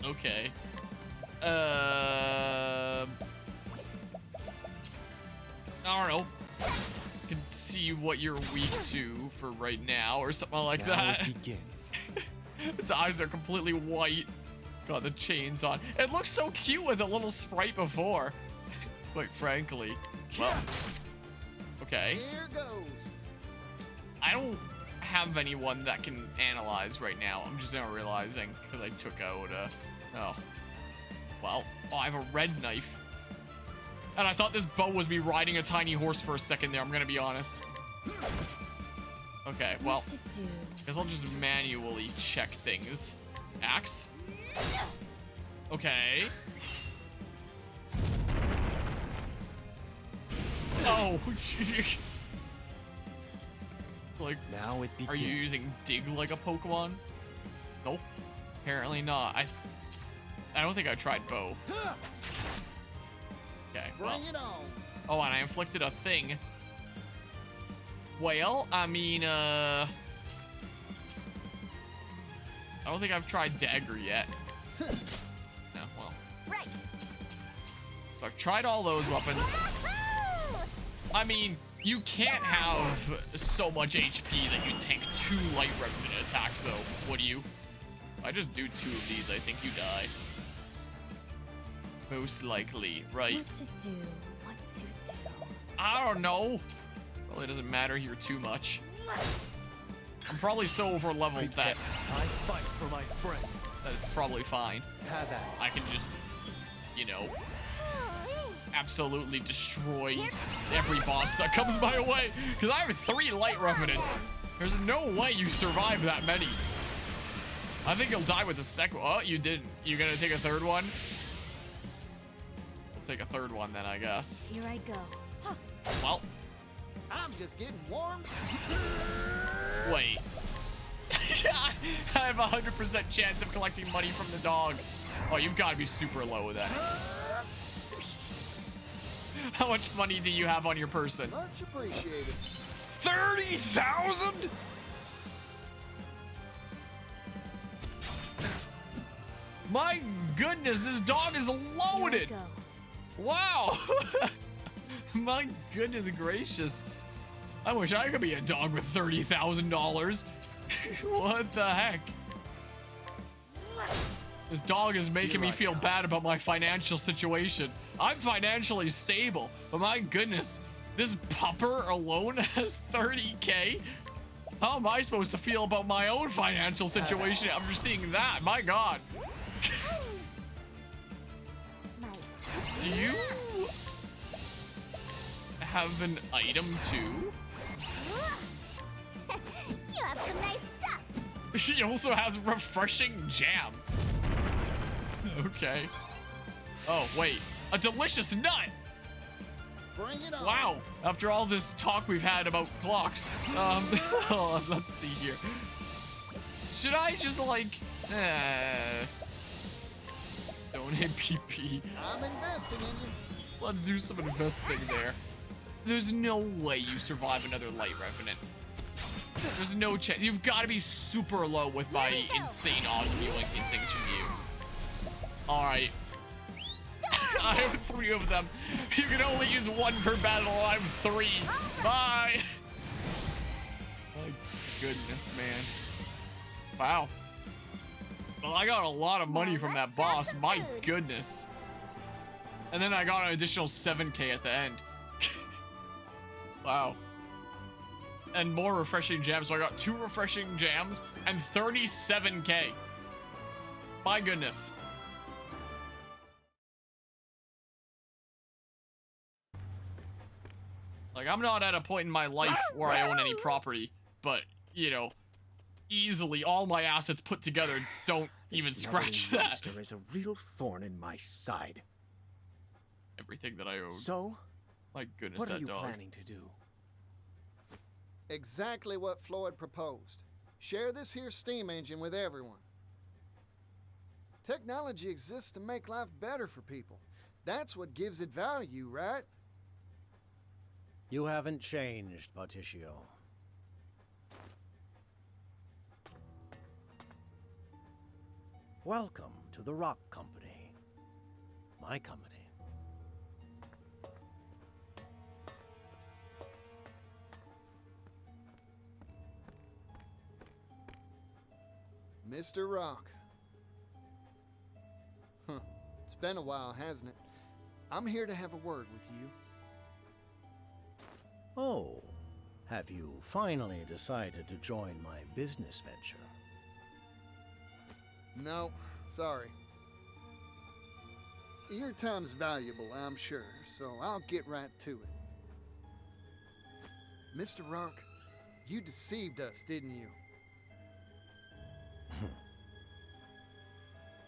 Okay. I don't know. Can see what you're weak to for right now or something like that. It begins. Its eyes are completely white. Got the chains on. It looks so cute with a little sprite before. Quite frankly. Well. Okay. Here goes. I don't have anyone that can analyze right now. I'm just now realizing because I took out oh. Well, oh, I have a red knife. And I thought this bow was me riding a tiny horse for a second there, I'm gonna be honest. Okay, well, guess I'll just manually check things. Axe? Okay. Oh, like, now it begins. Are you using dig like a Pokemon? Nope, apparently not. I don't think I tried bow. Okay, well. Bring it on. Oh, and I inflicted a thing. Well, I mean, I don't think I've tried dagger yet. No, well. Right. So I've tried all those weapons. I mean, you can't have so much HP that you tank 2 light revenant attacks, though, would you? If I just do 2 of these, I think you die. Most likely, right? What to do? What to do? I don't know. Probably doesn't matter here too much. I'm probably so over leveled that I fight for my friends. That it's probably fine. Have at it. I can just, you know, absolutely destroy every boss that comes my way. Because I have 3 light revenants. There's no way you survive that many. I think you'll die with the second. Oh, you didn't. You gonna take a third one? We'll take a third one then, I guess. Here I go. Huh. Well. I'm just getting warm. Wait. I have a 100% chance of collecting money from the dog. Oh, you've got to be super low then. How much money do you have on your person? Much appreciated. 30,000? My goodness, this dog is loaded. Wow. My goodness gracious. I wish I could be a dog with $30,000. What the heck? This dog is making me feel bad about my financial situation. I'm financially stable, but my goodness, this pupper alone has 30K? How am I supposed to feel about my own financial situation after seeing that? My God. Do you have an item too? You have some nice stuff. She also has refreshing jam. Okay. Oh, wait. A delicious nut! Bring it on. Wow. After all this talk we've had about clocks. Let's see here. Should I just like... donate PP? I'm investing in you. Let's do some investing there. There's no way you survive another light revenant. There's no chance. You've got to be super low with my insane odds of yoinking things from you. All right. I have 3 of them. You can only use 1 per battle. I have 3. Bye. My goodness, man. Wow. Well, I got a lot of money from that boss. My goodness. And then I got an additional 7K at the end. Wow. And more refreshing jams. So I got 2 refreshing jams and 37K. My goodness. Like, I'm not at a point in my life where I own any property, but, you know, easily all my assets put together don't even This scratch snubbing that. monster is a real thorn in my side. Everything that I own. So, My goodness, what are that you dog. planning to do? Exactly what Floyd proposed. Share this here steam engine with everyone. Technology exists to make life better for people. That's what gives it value, right? You haven't changed, Patricio. Welcome to the Rock Company. My company. Mr. Rock. Huh. It's been a while, hasn't it? I'm here to have a word with you. Oh, have you finally decided to join my business venture? No, sorry. Your time's valuable, I'm sure, so I'll get right to it. Mr. Rock, you deceived us, didn't you?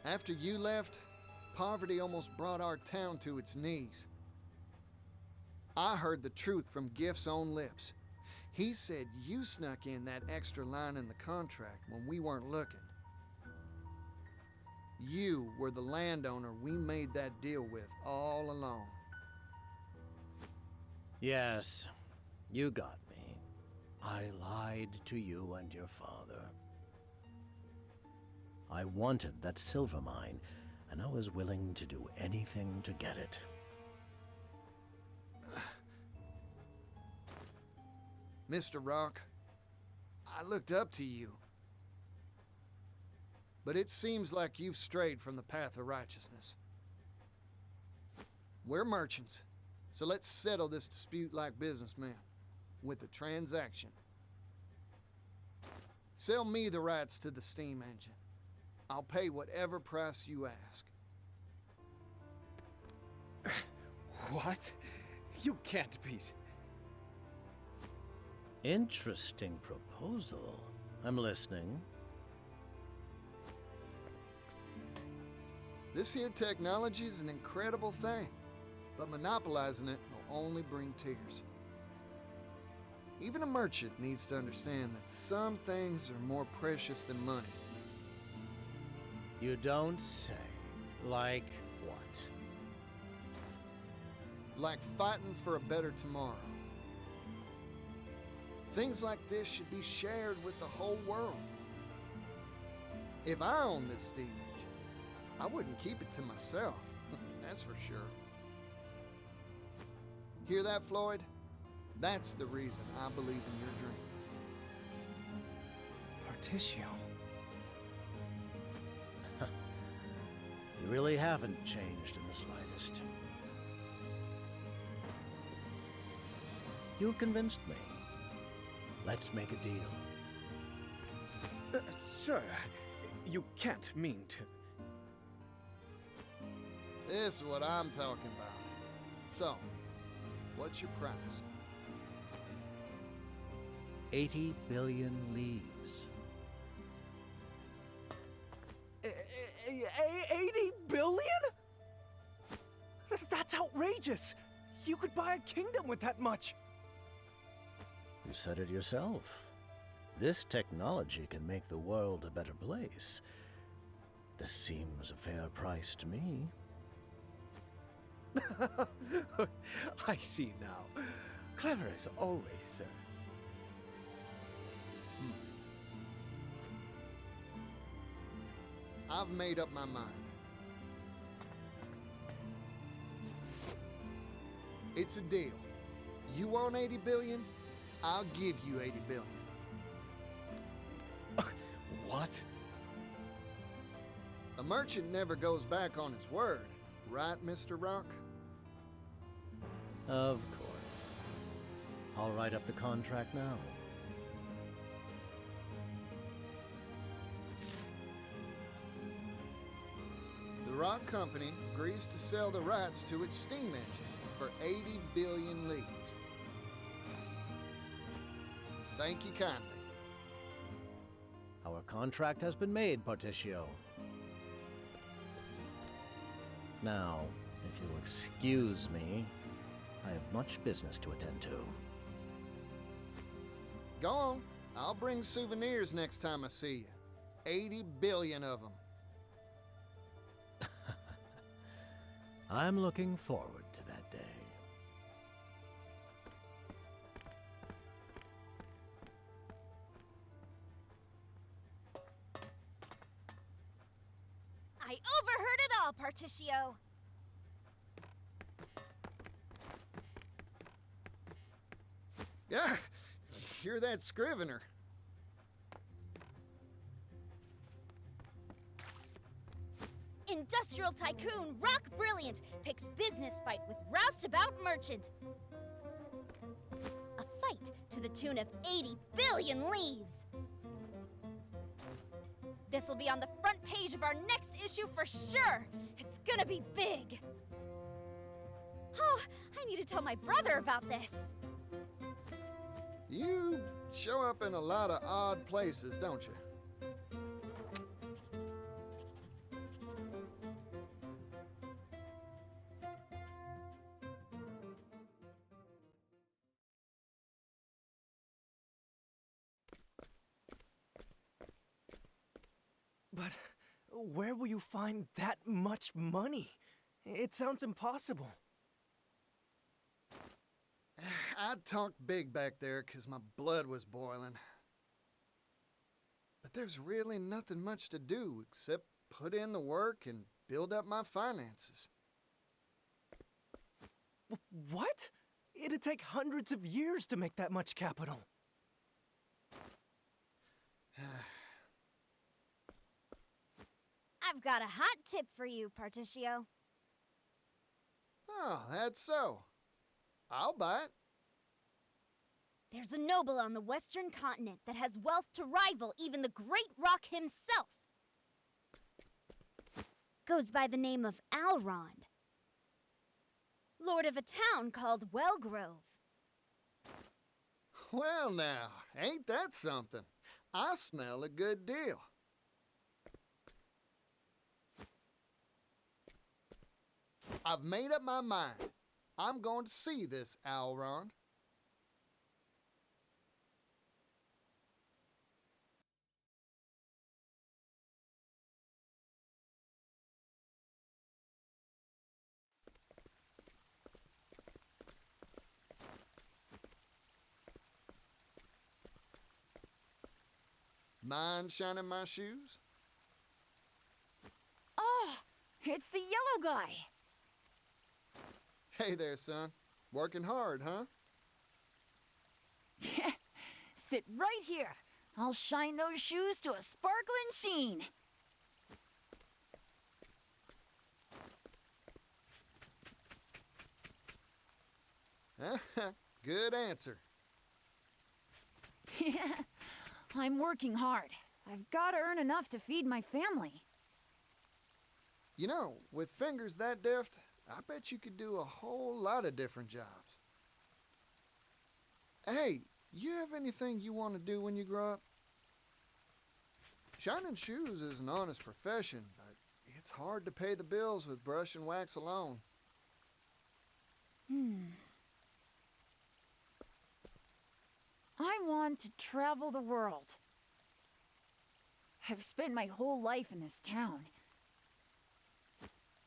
After you left, poverty almost brought our town to its knees. I heard the truth from Gift's own lips. He said you snuck in that extra line in the contract when we weren't looking. You were the landowner we made that deal with all along. Yes, you got me. I lied to you and your father. I wanted that silver mine, and I was willing to do anything to get it. Mr. Rock, I looked up to you. But it seems like you've strayed from the path of righteousness. We're merchants, so let's settle this dispute like businessmen, with a transaction. Sell me the rights to the steam engine. I'll pay whatever price you ask. What? You can't be... Interesting proposal. I'm listening. This here technology is an incredible thing, but monopolizing it will only bring tears. Even a merchant needs to understand that some things are more precious than money. You don't say. Like what? Like fighting for a better tomorrow. Things like this should be shared with the whole world. If I owned this steam engine, I wouldn't keep it to myself, that's for sure. Hear that, Floyd? That's the reason I believe in your dream. Patricio. You really haven't changed in the slightest. You've convinced me. Let's make a deal. Sir, you can't mean to... This is what I'm talking about. So, what's your price? 80 billion leaves. 80 billion? That's outrageous! You could buy a kingdom with that much! You said it yourself. This technology can make the world a better place. This seems a fair price to me. I see now. Clever as always, sir. I've made up my mind. It's a deal. You want 80 billion? I'll give you 80 billion. What? A merchant never goes back on his word, right, Mr. Rock? Of course. I'll write up the contract now. The Rock Company agrees to sell the rights to its steam engine for 80 billion leaves. Thank you kindly. Our contract has been made, Patricio. Now, if you'll excuse me, I have much business to attend to. Go on. I'll bring souvenirs next time I see you. 80 billion of them. I'm looking forward to that day. I overheard it all, Particio. Yeah, hear that scrivener. Industrial tycoon Rock Brilliant picks business fight with roustabout merchant. A fight to the tune of 80 billion leaves. This'll be on the front page of our next issue for sure. It's gonna be big. Oh, I need to tell my brother about this. You show up in a lot of odd places, don't you? But where will you find that much money? It sounds impossible. I talked big back there 'cause my blood was boiling. But there's really nothing much to do except put in the work and build up my finances. What? It'd take hundreds of years to make that much capital. I've got a hot tip for you, Particio. Oh, that's so. I'll buy it. There's a noble on the western continent that has wealth to rival even the Great Rock himself. Goes by the name of Alrond, lord of a town called Wellgrove. Well now, ain't that something? I smell a good deal. I've made up my mind. I'm going to see this Alrond. Mind shining my shoes? Oh, it's the yellow guy. Hey there, son. Working hard, huh? Sit right here. I'll shine those shoes to a sparkling sheen. Good answer. Yeah, I'm working hard. I've got to earn enough to feed my family. You know, with fingers that deft, I bet you could do a whole lot of different jobs. Hey, you have anything you want to do when you grow up? Shining shoes is an honest profession, but it's hard to pay the bills with brush and wax alone. I want to travel the world. I've spent my whole life in this town.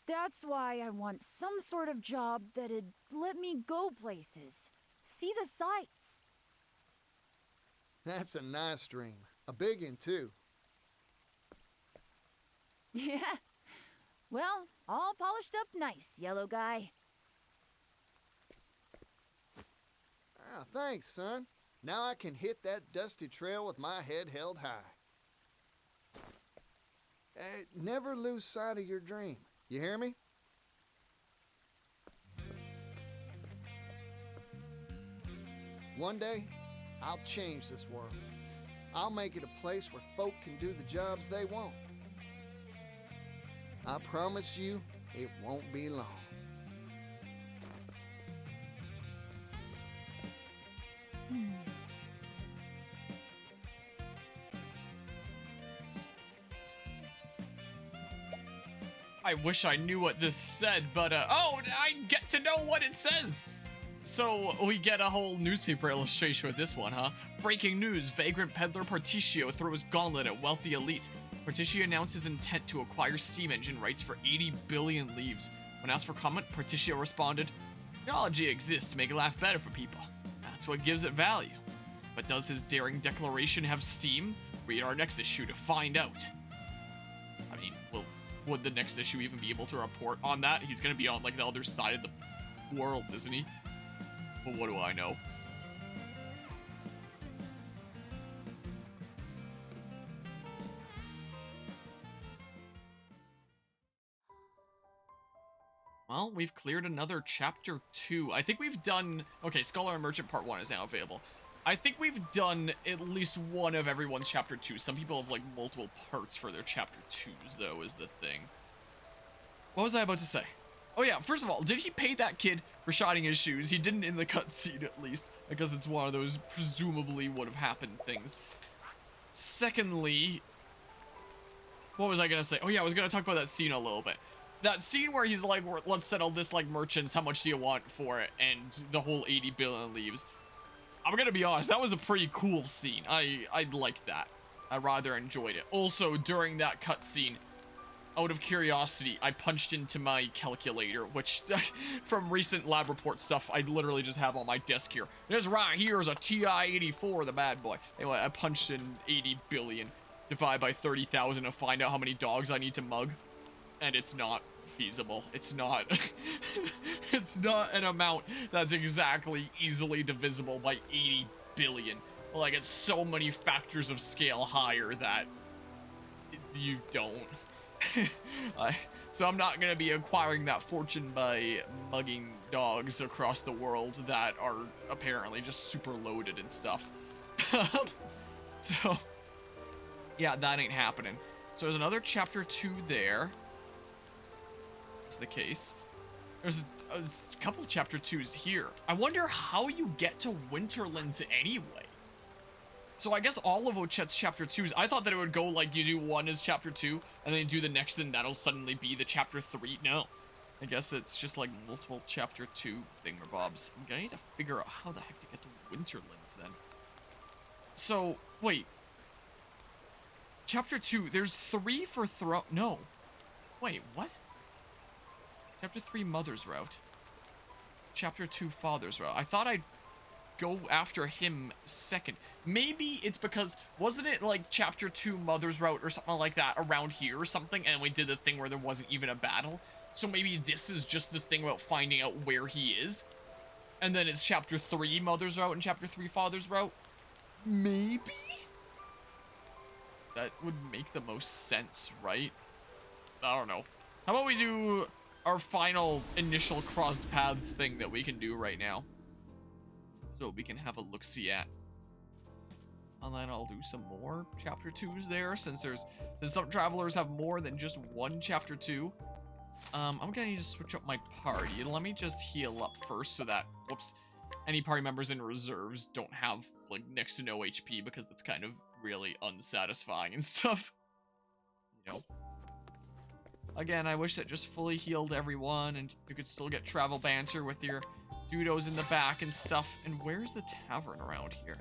That's why I want some sort of job that'd let me go places, see the sights. That's a nice dream. A big one, too. Yeah. Well, all polished up nice, yellow guy. Ah, thanks, son. Now I can hit that dusty trail with my head held high. Never lose sight of your dream. You hear me? One day, I'll change this world. I'll make it a place where folk can do the jobs they want. I promise you, it won't be long. I wish I knew what this said, but, oh, I get to know what it says. So we get a whole newspaper illustration with this one, huh? Breaking news, vagrant peddler Particio throws gauntlet at wealthy elite. Particio announced his intent to acquire steam engine rights for 80 billion leaves. When asked for comment, Particio responded, technology exists to make life better for people. That's what gives it value. But does his daring declaration have steam? Read our next issue to find out. I mean, would the next issue even be able to report on that? He's gonna be on, like, the other side of the world, isn't he? But what do I know? Well, we've cleared another chapter 2. I think we've done... Okay, Scholar and Merchant Part 1 is now available. I think we've done at least one of everyone's chapter 2. Some people have, like, multiple parts for their chapter 2s, though, is the thing. What was I about to say? Oh yeah, first of all, did he pay that kid for shining his shoes? He didn't in the cutscene, at least, because it's one of those presumably would have happened things. Secondly, what was I gonna say? Oh yeah, I was gonna talk about that scene a little bit. That scene where he's like, let's settle this like merchants, how much do you want for it? And the whole 80 billion leaves. I'm gonna be honest, that was a pretty cool scene. I liked that. I rather enjoyed it. Also, during that cutscene, out of curiosity, I punched into my calculator, which, from recent lab report stuff, I literally just have on my desk here. This right here is a TI-84, the bad boy. Anyway, I punched in 80 billion, divide by 30,000 to find out how many dogs I need to mug. And it's not feasible. It's not, it's not an amount that's exactly easily divisible by 80 billion. Like, it's so many factors of scale higher that you don't. So I'm not gonna be acquiring that fortune by mugging dogs across the world that are apparently just super loaded and stuff. So yeah, that ain't happening. So there's another chapter 2 there. That's the case. There's a couple of chapter 2s here. I wonder how you get to Winterlands anyway. So I guess all of Ochet's chapter 2s, I thought that it would go like you do one as chapter 2, and then you do the next, and that'll suddenly be the chapter 3. No. I guess it's just like multiple chapter 2 thingamabobs. I'm gonna need to figure out how the heck to get to Winterlands then. So, wait. Chapter 2, there's 3 for no. Wait, what? Chapter 3, Mother's Route. Chapter 2, Father's Route. I thought I'd go after him second. Maybe it's because, wasn't it like chapter 2 Mother's Route or something like that around here or something, and we did the thing where there wasn't even a battle? So maybe this is just the thing about finding out where he is, and then it's chapter 3 Mother's Route and chapter 3 Father's Route? Maybe? That would make the most sense, right? I don't know. How about we do our final initial crossed paths thing that we can do right now? So we can have a look-see at. And then I'll do some more chapter 2s there, since some travelers have more than just one chapter 2. I'm gonna need to switch up my party. Let me just heal up first so that, whoops, any party members in reserves don't have, like, next to no HP, because that's kind of really unsatisfying and stuff. You know? Again, I wish that just fully healed everyone, and you could still get travel banter with your dudos in the back and stuff. And where's the tavern around here?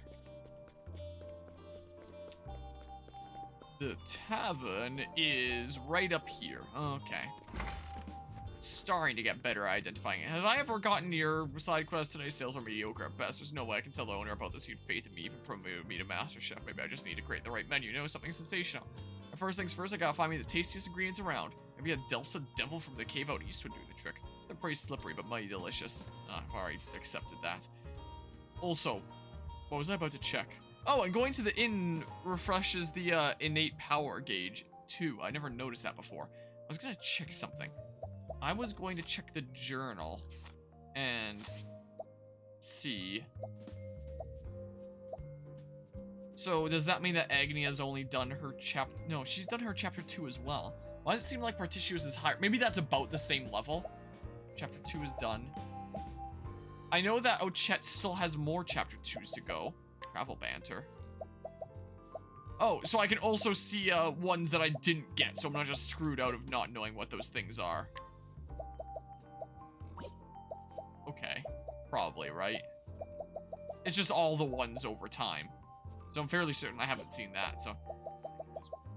The tavern is right up here. Okay. Starting to get better at identifying it. Have I ever gotten your side quest today? Sales are mediocre at best. There's no way I can tell the owner about this. He'd faith in me, even promoted me to master chef. Maybe I just need to create the right menu. You know, something sensational. But first things first, I gotta find me the tastiest ingredients around. Maybe a Delsa Devil from the cave out east would do the trick. They're pretty slippery, but mighty delicious. I've already accepted that. Also, what was I about to check? Oh, and going to the inn refreshes the innate power gauge, too. I never noticed that before. I was gonna check something. I was going to check the journal and see. So, does that mean that Agni has only done her chapter? No, she's done her chapter 2 as well. Why does it seem like Partitius is higher? Maybe that's about the same level. Chapter 2 is done. I know that Ochet still has more chapter 2s to go. Travel banter. Oh, so I can also see ones that I didn't get, so I'm not just screwed out of not knowing what those things are. Okay. Probably, right? It's just all the ones over time. So I'm fairly certain I haven't seen that, so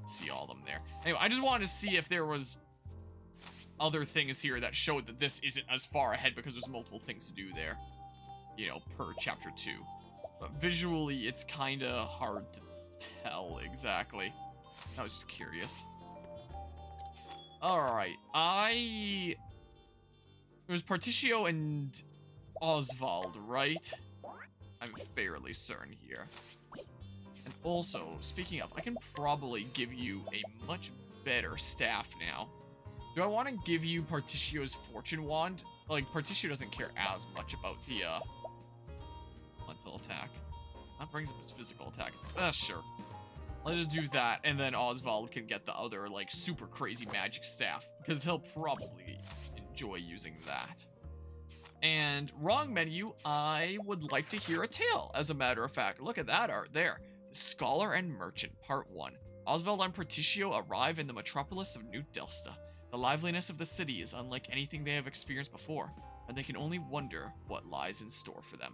just see all of them there. Anyway, I just wanted to see if there was other things here that showed that this isn't as far ahead because there's multiple things to do there, you know, per chapter 2. But visually, it's kind of hard to tell exactly. I was just curious. Alright, it was Particio and Oswald, right? I'm fairly certain here. And also, speaking of, I can probably give you a much better staff now. Do I want to give you Particio's Fortune Wand? Like, Particio doesn't care as much about the, mental attack. That brings up his physical attack. Sure. Let's just do that, and then Oswald can get the other, like, super crazy magic staff, because he'll probably enjoy using that. And wrong menu, I would like to hear a tale, as a matter of fact. Look at that art there. Scholar and Merchant, Part 1. Oswald and Particio arrive in the metropolis of New Delsta. The liveliness of the city is unlike anything they have experienced before, and they can only wonder what lies in store for them.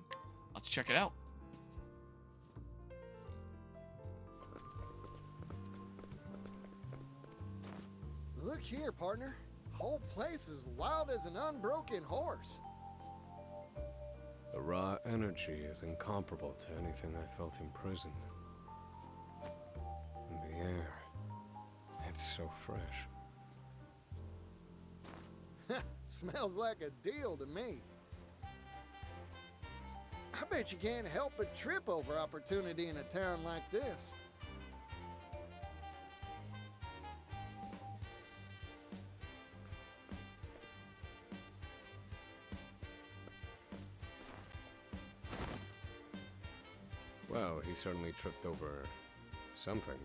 Let's check it out. Look here, partner. Whole place is wild as an unbroken horse. The raw energy is incomparable to anything I felt in prison. And the air, it's so fresh. Smells like a deal to me. I bet you can't help but trip over opportunity in a town like this. Well, he certainly tripped over something.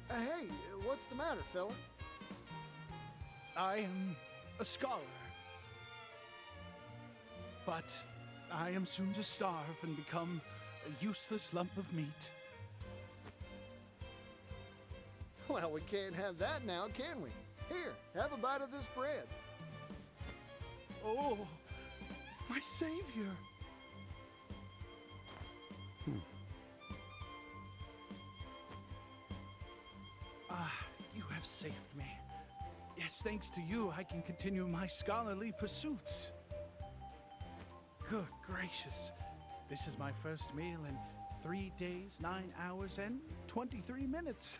Hey, what's the matter, fella? I am a scholar. But I am soon to starve and become a useless lump of meat. Well, we can't have that now, can we? Here, have a bite of this bread. Oh, my savior. You have saved me. Yes, thanks to you, I can continue my scholarly pursuits. Good gracious. This is my first meal in 3 days, 9 hours, and 23 minutes.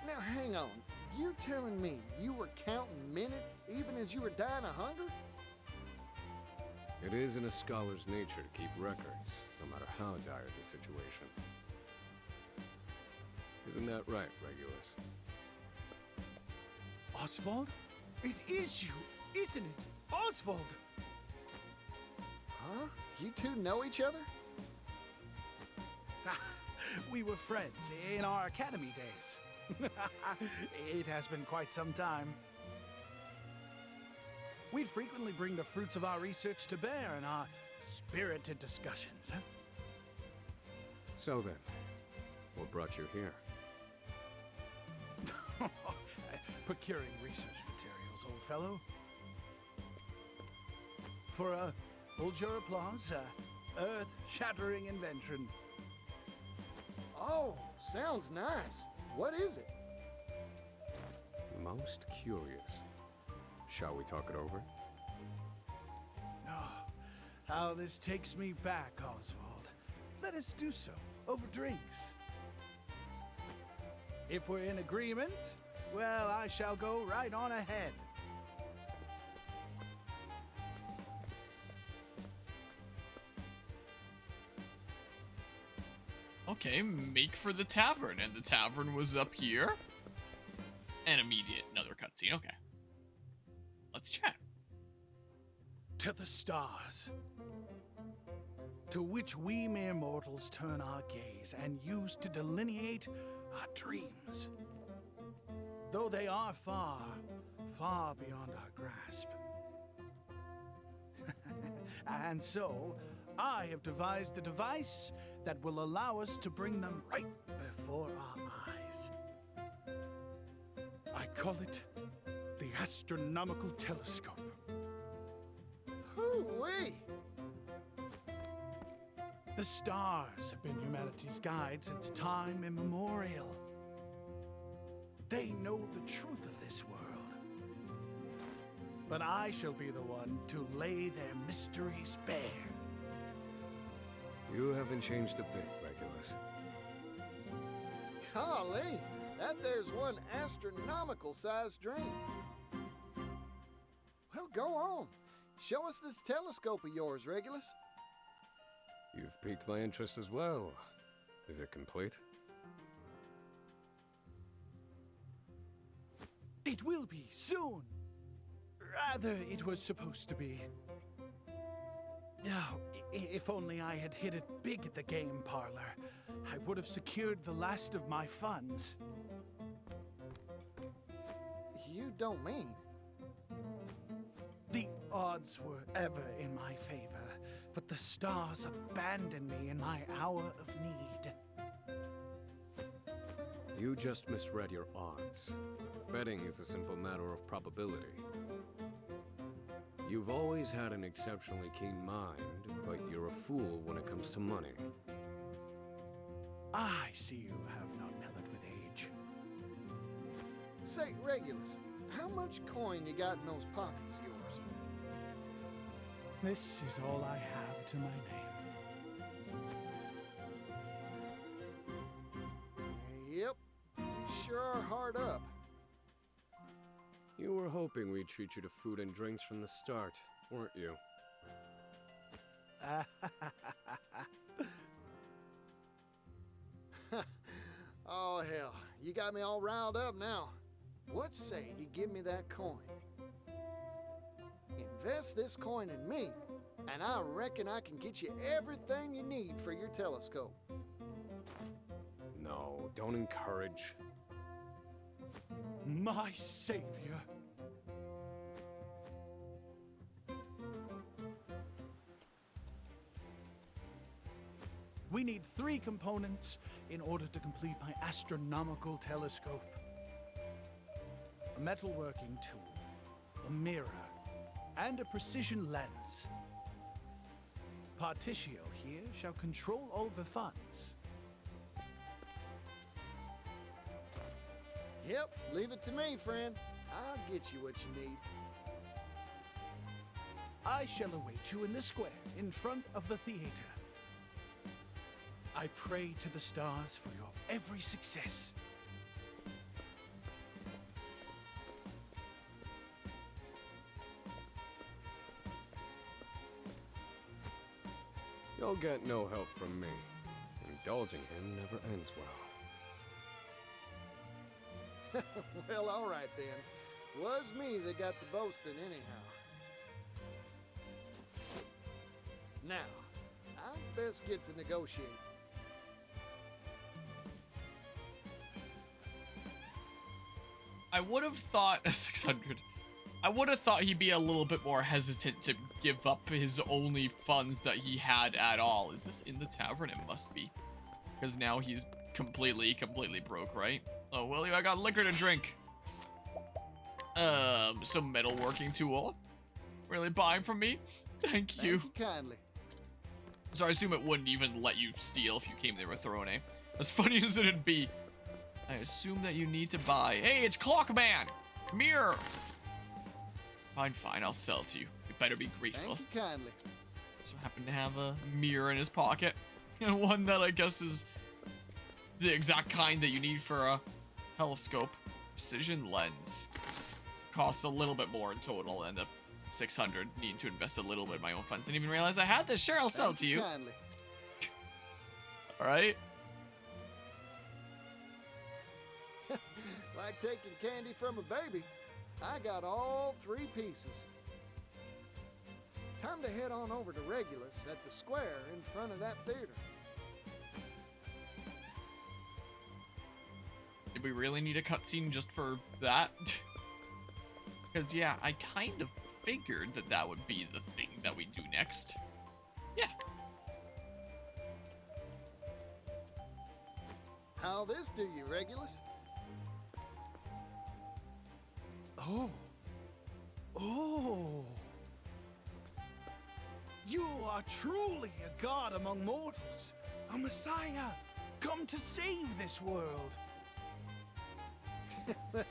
Now, hang on. You're telling me you were counting minutes even as you were dying of hunger? It is in a scholar's nature to keep records, no matter how dire the situation. Isn't that right, Regulus? Oswald? It is you, isn't it? Oswald! Huh? You two know each other? We were friends in our academy days. It has been quite some time. We'd frequently bring the fruits of our research to bear in our spirited discussions. Huh? So then, what brought you here? Procuring research materials, old fellow. For hold your applause, earth-shattering invention. Oh, sounds nice. What is it? Most curious. Shall we talk it over? Oh, how this takes me back, Oswald. Let us do so, over drinks. If we're in agreement, well, I shall go right on ahead. Okay, make for the tavern, and the tavern was up here. And immediate another cutscene, okay. Let's chat. To the stars, to which we mere mortals turn our gaze and use to delineate our dreams. Though they are far, far beyond our grasp. And so, I have devised a device that will allow us to bring them right before our eyes. I call it the astronomical telescope. Hoo-wee! The stars have been humanity's guide since time immemorial. They know the truth of this world. But I shall be the one to lay their mysteries bare. You haven't changed a bit, Regulus. Golly, that there's one astronomical-sized dream. Well, go on. Show us this telescope of yours, Regulus. You've piqued my interest as well. Is it complete? It will be soon. Rather, it was supposed to be. Oh, if only I had hit it big at the game parlor, I would have secured the last of my funds. You don't mean? The odds were ever in my favor, but the stars abandoned me in my hour of need. You just misread your odds. Betting is a simple matter of probability. You've always had an exceptionally keen mind, but you're a fool when it comes to money. I see you have not mellowed with age. Say, Regulus, how much coin you got in those pockets of yours? This is all I have to my name. Yep, you sure are hard up. You were hoping we'd treat you to food and drinks from the start, weren't you? Oh, hell, you got me all riled up now. What say you give me that coin? Invest this coin in me, and I reckon I can get you everything you need for your telescope. No, don't encourage. My savior. We need 3 components in order to complete my astronomical telescope. A metalworking tool, a mirror, and a precision lens. Particio here shall control all the funds. Yep, leave it to me, friend. I'll get you what you need. I shall await you in the square in front of the theater. I pray to the stars for your every success. You'll get no help from me. Indulging him never ends well. Well, all right then. Was me that got the boasting anyhow. Now, I'd best get to negotiate. I would have thought 600. I would have thought he'd be a little bit more hesitant to give up his only funds that he had at all. Is this in the tavern? It must be. Because now he's completely broke, right? Oh, Willie, I got liquor to drink. Some metalworking tool. Really buying from me? Thank you. Thank you kindly. So I assume it wouldn't even let you steal if you came there with Throne. As funny as it'd be. I assume that you need to buy. Hey, it's Clockman! Mirror! Fine, I'll sell it to you. You better be grateful. Thank you kindly. So happen to have a mirror in his pocket. And one that I guess is the exact kind that you need for a telescope. Precision lens. Costs a little bit more in total than the 600. Need to invest a little bit in my own funds. Didn't even realize I had this. Sure, I'll sell it to you. Kindly. Alright. Like taking candy from a baby. I got all 3 pieces. Time to head on over to Regulus at the square in front of that theater. Did we really need a cutscene just for that? Because, yeah, I kind of figured that that would be the thing that we do next. Yeah, How'll this do you, Regulus? Oh. Oh. You are truly a god among mortals. A messiah, come to save this world.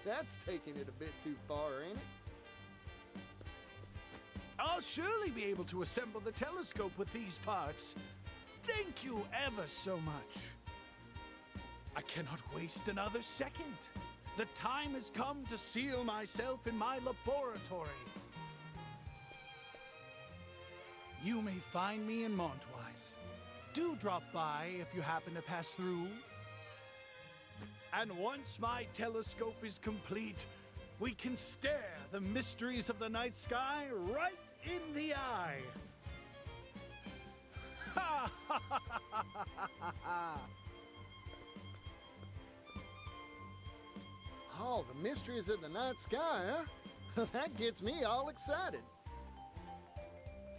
That's taking it a bit too far, ain't it? I'll surely be able to assemble the telescope with these parts. Thank you ever so much. I cannot waste another second. The time has come to seal myself in my laboratory. You may find me in Montwise. Do drop by if you happen to pass through. And once my telescope is complete, we can stare the mysteries of the night sky right in the eye. Ha ha ha ha ha ha! Oh, the mysteries of the night sky, huh? That gets me all excited.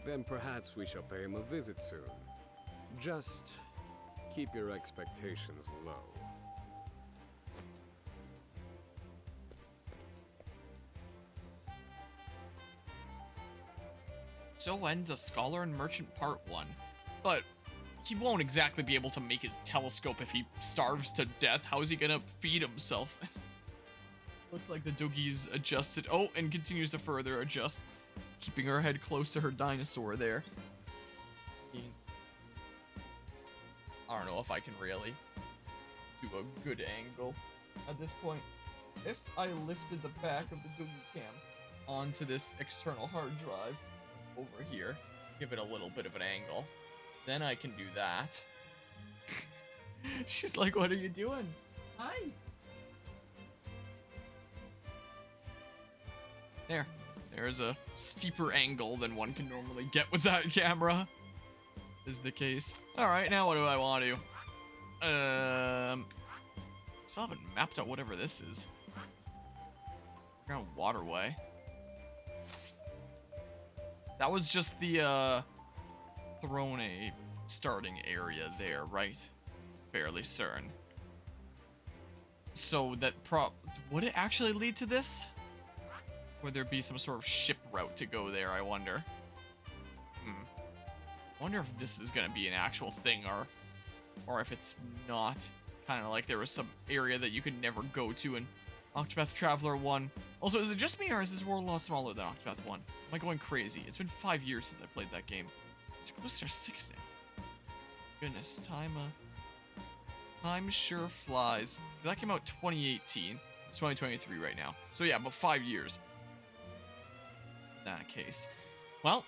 Then perhaps we shall pay him a visit soon. Just keep your expectations low. So ends the Scholar and Merchant Part 1. But he won't exactly be able to make his telescope if he starves to death. How is he gonna feed himself? Looks like the Doogie's adjusted. Oh, and continues to further adjust. Keeping her head close to her dinosaur there. I don't know if I can really do a good angle at this point. If I lifted the back of the Doogie cam onto this external hard drive over here, give it a little bit of an angle, then I can do that. She's like, what are you doing? Hi. There's a steeper angle than one can normally get with that camera. Is the case. Alright, now what do I want to do? Still haven't mapped out whatever this is. Ground waterway. That was just the Throne starting area there, right? Fairly certain. So that would it actually lead to this? Would there be some sort of ship route to go there, I wonder? I wonder if this is gonna be an actual thing or if it's not. Kind of like there was some area that you could never go to in Octopath Traveler 1. Also, is it just me or is this world a lot smaller than Octopath 1? Am I going crazy? It's been 5 years since I played that game. It's close to 6 now. Goodness, time sure flies. That came out 2018. It's 2023 right now. So yeah, about 5 years. In that case. Well,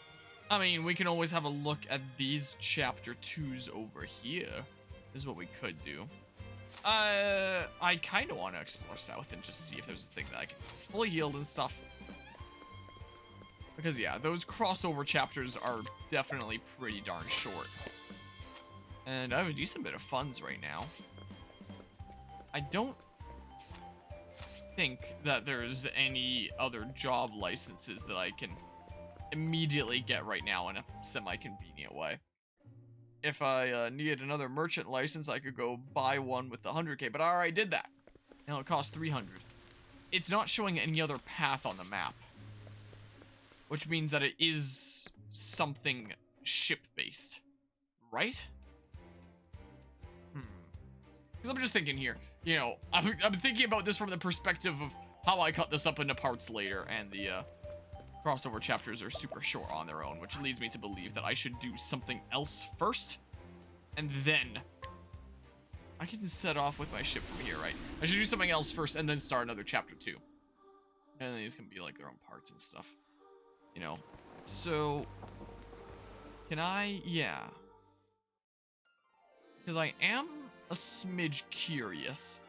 I mean, we can always have a look at these chapter 2s over here. This is what we could do. I kind of want to explore south and just see if there's a thing that I can fully healed and stuff. Because yeah, those crossover chapters are definitely pretty darn short. And I have a decent bit of funds right now. I don't think that there's any other job licenses that I can immediately get right now in a semi-convenient way. If I needed another merchant license, I could go buy one with the 100k, but I already did that. Now it costs 300. It's not showing any other path on the map, which means that it is something ship-based, right? Because I'm just thinking here, you know, I'm thinking about this from the perspective of how I cut this up into parts later, and the crossover chapters are super short on their own, which leads me to believe that I should do something else first, and then I can set off with my ship from here, right? I should do something else first, and then start another chapter 2. And then these can be like their own parts and stuff, you know. So, can I? Yeah. Because I am a smidge curious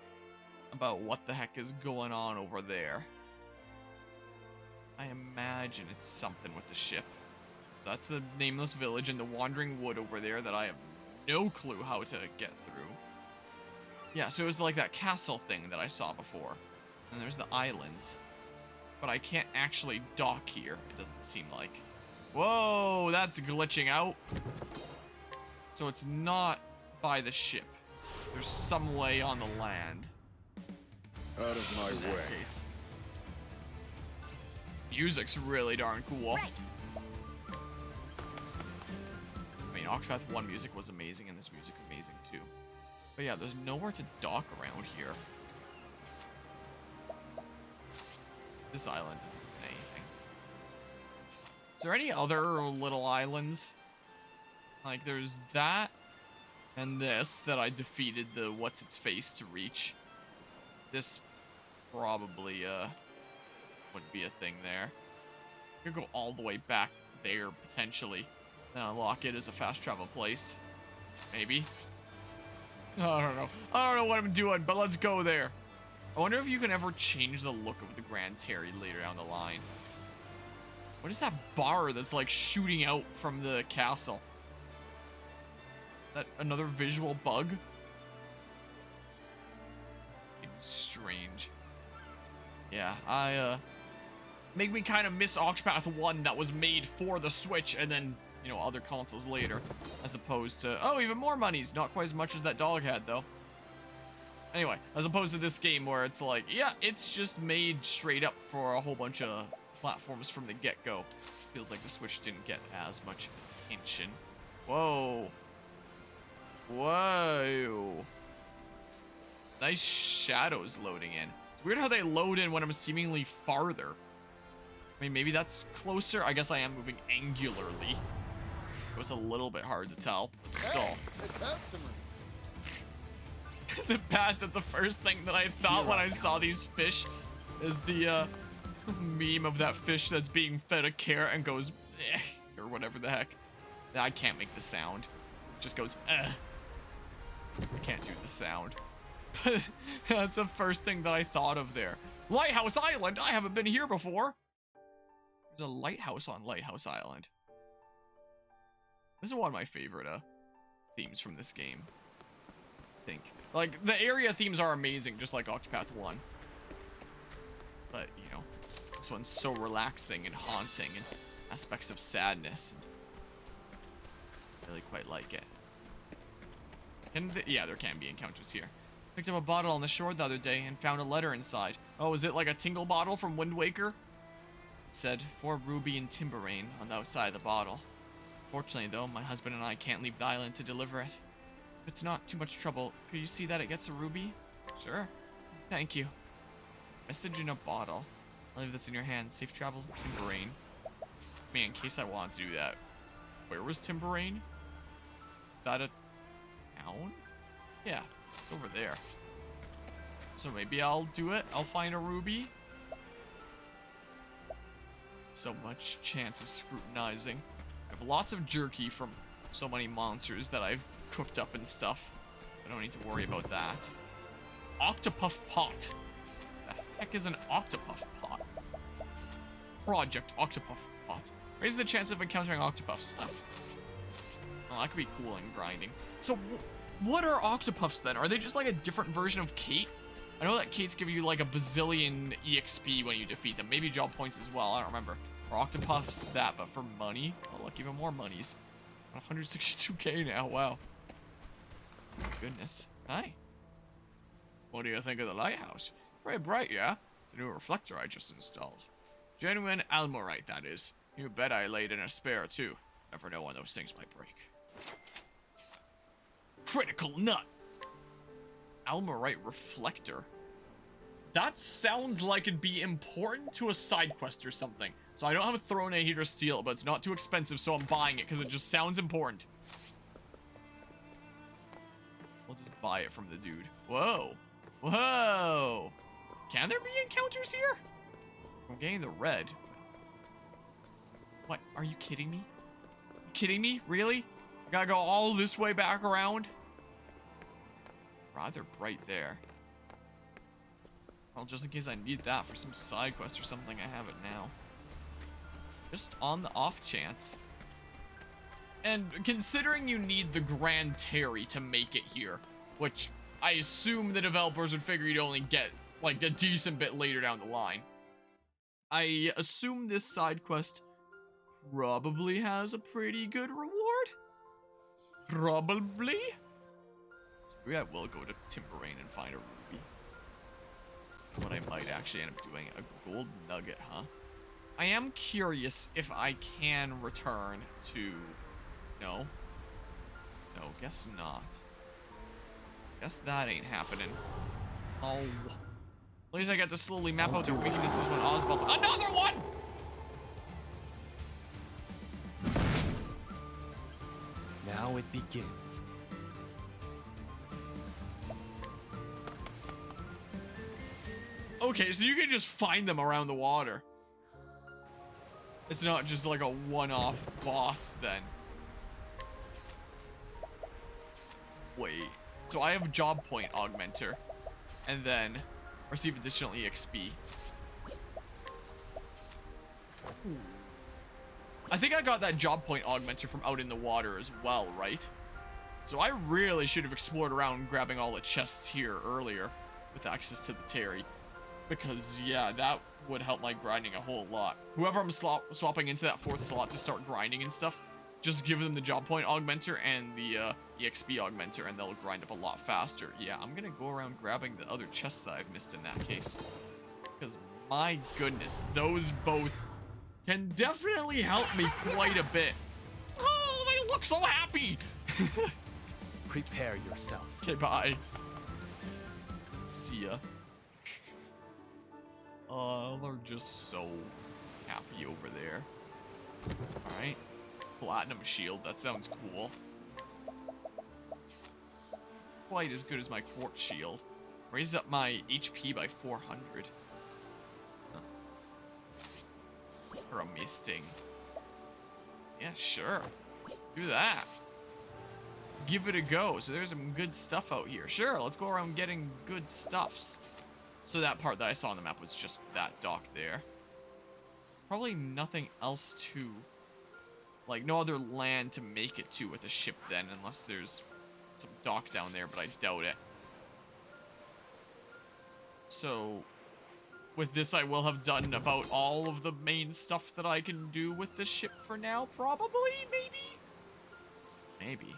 about what the heck is going on over there. I imagine it's something with the ship. So that's the nameless village and the wandering wood over there that I have no clue how to get through. Yeah, so it was like that castle thing that I saw before. And there's the islands. But I can't actually dock here, it doesn't seem like. Whoa, that's glitching out. So it's not by the ship. there's some way on the land. Out of my way. Case. Music's really darn cool. Right. I mean, Octopath 1 music was amazing, and this music's amazing too. But yeah, there's nowhere to dock around here. This island isn't anything. Is there any other little islands? Like, there's that and this that I defeated the what's-its-face to reach. This probably, wouldn't be a thing there. You could go all the way back there, potentially. Then unlock it as a fast travel place. Maybe. I don't know. I don't know what I'm doing, but let's go there. I wonder if you can ever change the look of the Grand Terry later down the line. What is that bar that's like shooting out from the castle? That another visual bug? Seems strange. Yeah, make me kind of miss Octopath 1 that was made for the Switch and then, you know, other consoles later. As opposed to, oh, even more monies. Not quite as much as that dog had, though. Anyway, as opposed to this game where it's like, yeah, it's just made straight up for a whole bunch of platforms from the get-go. Feels like the Switch didn't get as much attention. Whoa. Whoa. Nice shadows loading in. It's weird how they load in when I'm seemingly farther. I mean, maybe that's closer. I guess I am moving angularly. It was a little bit hard to tell, but still. Hey, the customer. Is it bad that the first thing that I thought when I saw these fish is the meme of that fish that's being fed a carrot and goes, eh, or whatever the heck. I can't make the sound. It just goes, eh. I can't do the sound. But that's the first thing that I thought of there. Lighthouse Island, I haven't been here before. There's a lighthouse on Lighthouse Island. This is one of my favorite themes from this game. I think. Like, the area themes are amazing, just like Octopath 1. But, you know, this one's so relaxing and haunting and aspects of sadness. And I really quite like it. And yeah, there can be encounters here. Picked up a bottle on the shore the other day and found a letter inside. Oh, is it like a tingle bottle from Wind Waker? It said, "For Ruby and Timberrain" on the outside of the bottle. Fortunately, though, my husband and I can't leave the island to deliver it. If it's not too much trouble, could you see that it gets a ruby? Sure. Thank you. Message in a bottle. I'll leave this in your hands. Safe travels to Timberrain. Man, in case I want to do that. Where was Timberrain? Is that a town? Yeah, it's over there. So maybe I'll do it. I'll find a ruby. So much chance of scrutinizing. I have lots of jerky from so many monsters that I've cooked up and stuff. I don't need to worry about that. Octopuff pot. The heck is an Octopuff pot? Project Octopuff pot. Raises the chance of encountering octopuffs. Oh, that could be cool in grinding. So, what are octopuffs then? Are they just like a different version of Kate? I know that Kates give you like a bazillion EXP when you defeat them. Maybe job points as well. I don't remember. For octopuffs, that, but for money? Oh, look, even more monies. 162k now. Wow. Oh, goodness. Hi. What do you think of the lighthouse? Very bright, yeah? It's a new reflector I just installed. Genuine Almorite, that is. You bet I laid in a spare, too. Never know when those things might break. Critical nut! Almorite reflector. That sounds like it'd be important to a side quest or something. So I don't have a throne a heater steel, but it's not too expensive, so I'm buying it because it just sounds important. We'll just buy it from the dude. Whoa. Whoa. Can there be encounters here? I'm getting the red. What? Are you kidding me? You kidding me? Really? I gotta go all this way back around? Rather bright there. Well, just in case I need that for some side quest or something, I have it now. Just on the off chance. And considering you need the Grand Terry to make it here, which I assume the developers would figure you'd only get like a decent bit later down the line. I assume this side quest probably has a pretty good reward. Probably. Maybe I will go to Timberrain and find a ruby. What I might actually end up doing, a gold nugget, huh? I am curious if I can return to... No. No, guess not. Guess that ain't happening. Oh. At least I get to slowly map out their weaknesses when Oswald's... Another one! Now it begins. Okay, so you can just find them around the water. It's not just like a one-off boss then. Wait. So I have job point augmenter. And then receive additional EXP. I think I got that job point augmenter from out in the water as well, right? So I really should have explored around grabbing all the chests here earlier with access to the Terry. Because, yeah, that would help my grinding a whole lot. Whoever I'm swapping into that 4th slot to start grinding and stuff, just give them the job point augmenter and the EXP augmenter, and they'll grind up a lot faster. Yeah, I'm gonna go around grabbing the other chests that I've missed in that case. Because, my goodness, those both can definitely help me quite a bit. Oh, they look so happy! Prepare yourself. Okay, bye. See ya. Oh, they're just so happy over there. Alright. Platinum shield, that sounds cool. Quite as good as my quartz shield. Raised up my HP by 400. Huh. For a misting. Yeah, sure. Do that. Give it a go. So there's some good stuff out here. Sure, let's go around getting good stuffs. So that part that I saw on the map was just that dock there. There's probably nothing else to... Like, no other land to make it to with a ship then, unless there's some dock down there, but I doubt it. So, with this I will have done about all of the main stuff that I can do with the ship for now, probably, maybe? Maybe.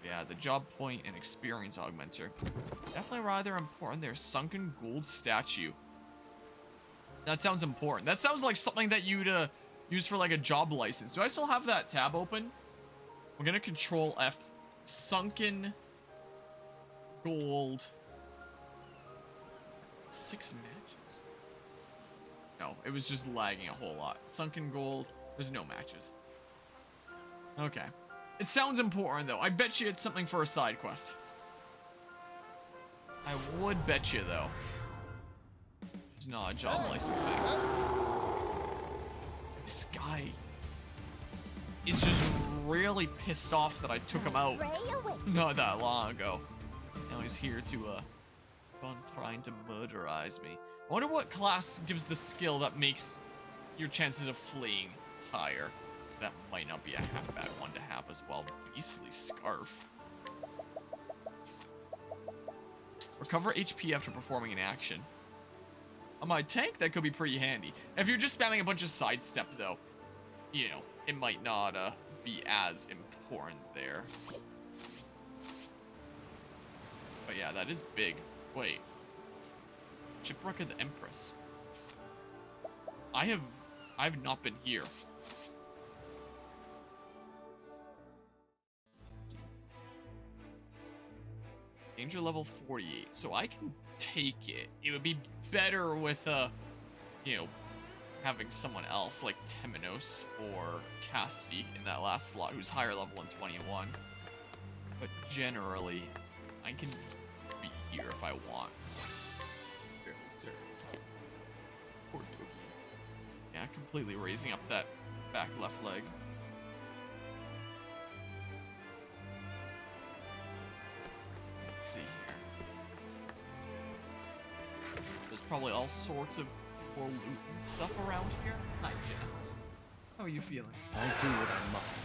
Yeah, the job point and experience augmenter. Definitely rather important there. Sunken gold statue. That sounds important. That sounds like something that you'd use for like a job license. Do I still have that tab open? We're gonna control F. Sunken gold. 6 matches. No, it was just lagging a whole lot. Sunken gold. There's no matches. Okay. It sounds important, though. I bet you it's something for a side quest. I would bet you, though. It's not a job license thing. This guy is just really pissed off that I took him out not that long ago. Now he's here to, on trying to murderize me. I wonder what class gives the skill that makes your chances of fleeing higher. That might not be a half bad one to have as well. Beastly Scarf. Recover HP after performing an action. On my tank, that could be pretty handy. If you're just spamming a bunch of sidestep, though, you know, it might not be as important there. But yeah, that is big. Wait. Shipwreck of the Empress. I've not been here. Danger level 48, so I can take it. It would be better with, you know, having someone else like Temenos or Casti in that last slot who's higher level in 21. But generally, I can be here if I want. Fairly certain. Poor doggy. Yeah, completely raising up that back left leg. Let's see here. There's probably all sorts of more loot and stuff around here. Hi, Jess. How are you feeling? I'll do what I must.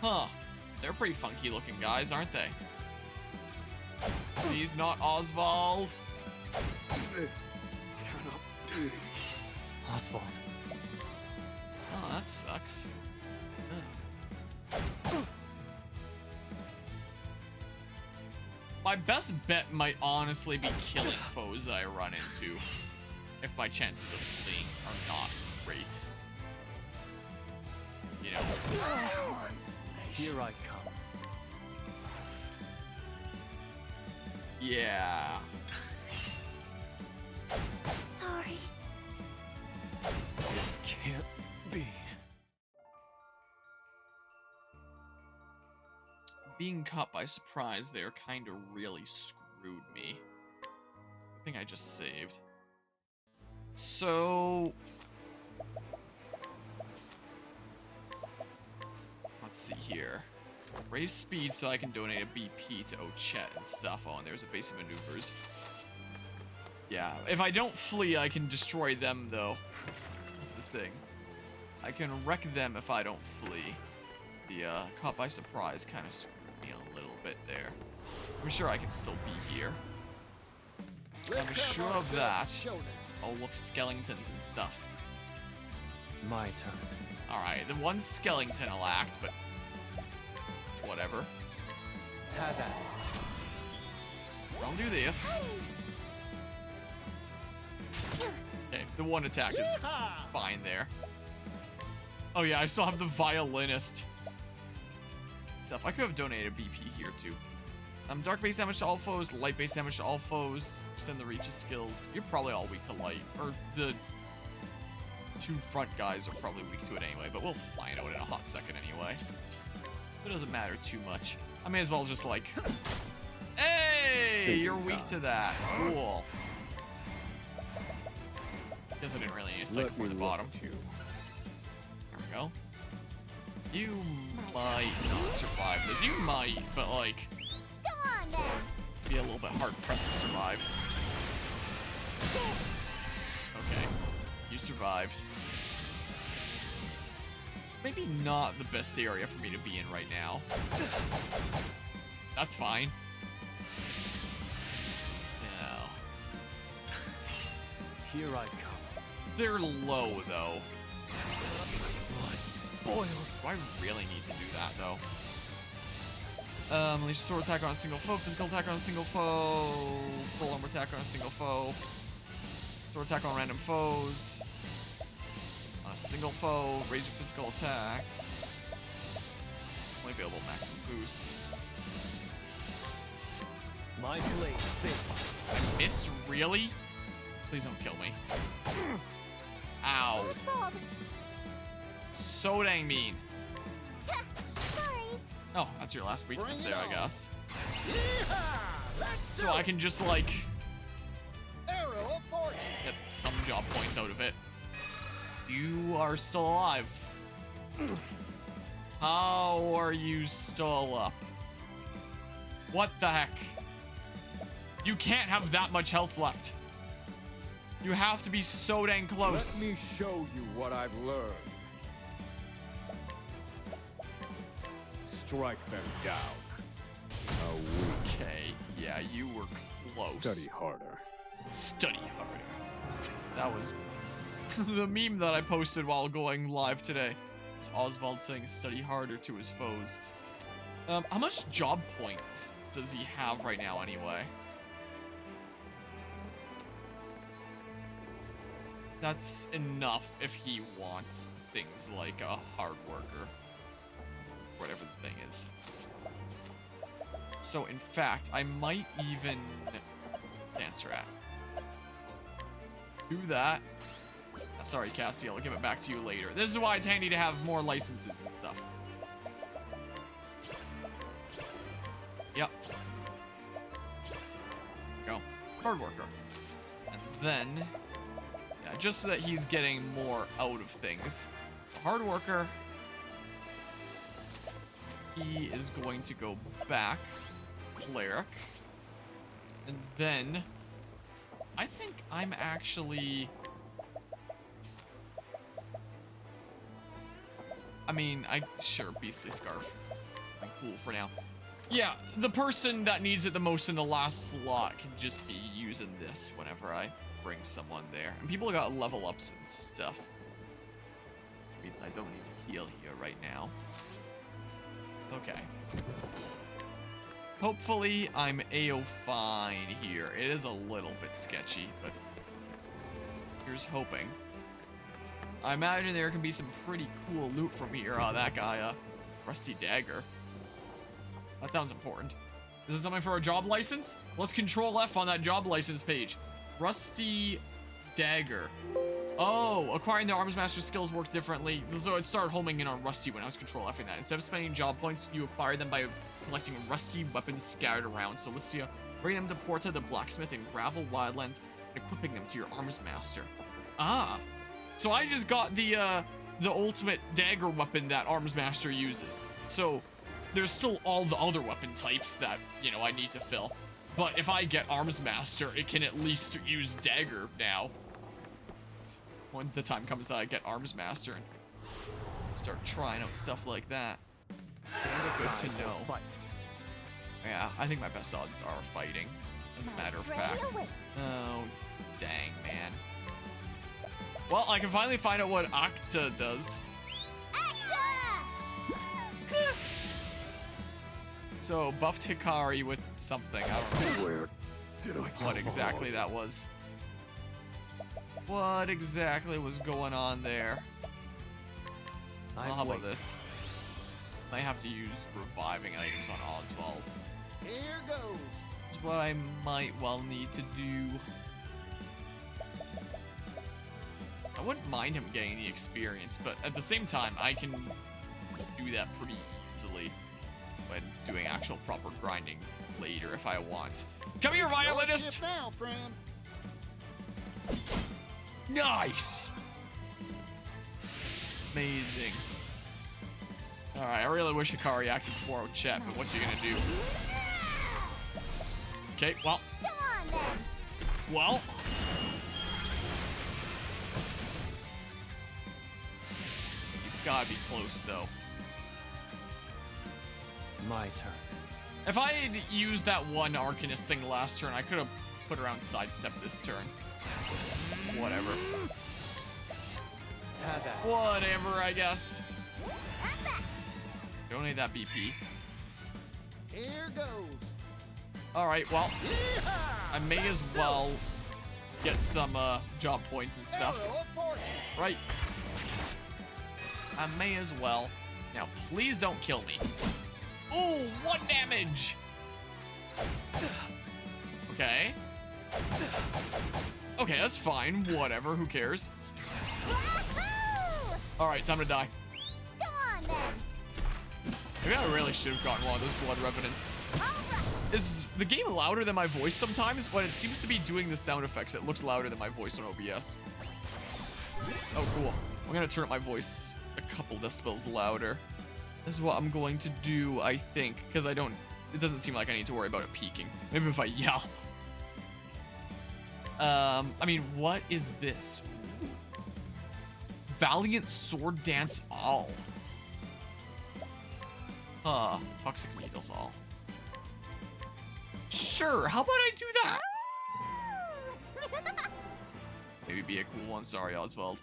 Huh. They're pretty funky looking guys, aren't they? He's not Oswald. This cannot be. Oswald. Oh, that sucks. My best bet might honestly be killing foes that I run into, if my chances of fleeing are not great. You know. Here I come. Yeah. Sorry. It can't be. Being caught by surprise there kind of really screwed me. I think I just saved. So... let's see here. Raise speed so I can donate a BP to Ochet and stuff. Oh, and there's a base of maneuvers. Yeah, if I don't flee, I can destroy them, though. That's the thing. I can wreck them if I don't flee. The, caught by surprise kind of screwed me a little bit there. I'm sure I can still be here. I'm sure of that. Oh, look, skeletons and stuff. My turn. Alright, the one skeleton will act, but... whatever. Have at it. Don't do this. Okay, the one attack is fine there. Oh yeah, I still have the violinist. Stuff. I could have donated BP here too. Dark base damage to all foes, light base damage to all foes, extend the reach of skills. You're probably all weak to light, or the two front guys are probably weak to it anyway, but we'll find out in a hot second anyway. It doesn't matter too much. I may as well just like, hey, you're weak to that. Cool. Guess I didn't really need a second for the bottom. There we go. You might not survive this. You might, but like, Come on, then. be a little bit hard pressed to survive. Okay, you survived. Maybe not the best area for me to be in right now. That's fine. No. Here I come. They're low, though. Blood boils. Do I really need to do that, though? Unleash sword attack on a single foe, physical attack on a single foe, full armor attack on a single foe, sword attack on random foes, on a single foe, raise your physical attack. Only available maximum boost. My blade sings. I missed, really? Please don't kill me. Ow. So dang mean. Sorry. Oh, that's your last weakness there, I guess. So I can just, like, get some job points out of it. You are still alive. How are you still up? What the heck? You can't have that much health left. You have to be so dang close. Let me show you what I've learned. Strike them down. Okay, yeah, you were close. Study harder. Study harder. That was the meme that I posted while going live today. It's Oswald saying study harder to his foes. How much job points does he have right now anyway? That's enough if he wants things like a hard worker. Whatever the thing is. So in fact, I might even answer at. Do that. Sorry, Cassie, I'll give it back to you later. This is why it's handy to have more licenses and stuff. Yep. Go. Hard worker. And then, yeah, just so that he's getting more out of things. Hard worker. He is going to go back. Cleric. And then, I think I'm actually... I mean, sure, Beastly Scarf. I'm cool for now. Yeah, the person that needs it the most in the last slot can just be using this whenever I bring someone there. And people got level ups and stuff. Means I don't need to heal here right now. Okay. Hopefully, I'm A-O-fine here. It is a little bit sketchy, but here's hoping. I imagine there can be some pretty cool loot from here. Oh, that guy, Rusty Dagger. That sounds important. Is it something for a job license? Let's Control F on that job license page. Rusty Dagger. Oh, acquiring the Arms Master skills work differently. So it started homing in on Rusty when I was Control F-ing that. Instead of spending job points, you acquire them by collecting rusty weapons scattered around Cilicia, bringing them to Porta, the blacksmith, in Gravel Wildlands, and equipping them to your Arms Master. Ah. So I just got the ultimate dagger weapon that Arms Master uses. So there's still all the other weapon types that, you know, I need to fill. But if I get Arms Master, it can at least use dagger now. When the time comes that I get Arms Master and start trying out stuff like that. Stand aside. Good to know. Fight. Yeah, I think my best odds are fighting, as a matter of fact. Oh, dang, man. Well, I can finally find out what Octa does. So, buffed Hikari with something. I don't know Where did I what exactly that was. What exactly was going on there? Well, how about this? I have to use reviving items on Oswald. Here goes. That's what I might well need to do. I wouldn't mind him getting the experience, but at the same time, I can do that pretty easily when doing actual proper grinding later if I want. Come here, violinist! Now, friend. Nice! Amazing. Alright, I really wish Hikari acted before I would chat, but what you gonna do? Okay, well. Come on, then. Well. You've gotta be close, though. My turn. If I had used that one Arcanist thing last turn, I could have put around sidestep this turn. Whatever. Have that. Whatever, I guess. Donate that BP. Here goes. Alright, well, I may as well get some job points and stuff. Right. I may as well. Now, please don't kill me. Ooh, 1 damage! Okay. Okay, that's fine. Whatever, who cares? Alright, time to die. Come on, then. Maybe I really should have gotten one of those blood revenants. Is the game louder than my voice sometimes? But it seems to be doing the sound effects. It looks louder than my voice on OBS. Oh, cool. I'm gonna turn up my voice a couple decibels louder. This is what I'm going to do, I think, because it doesn't seem like I need to worry about it peaking. Maybe if I yell. I mean, what is this? Valiant Sword Dance All. Toxic Needles All. Sure, how about I do that? Maybe be a cool one. Sorry, Oswald.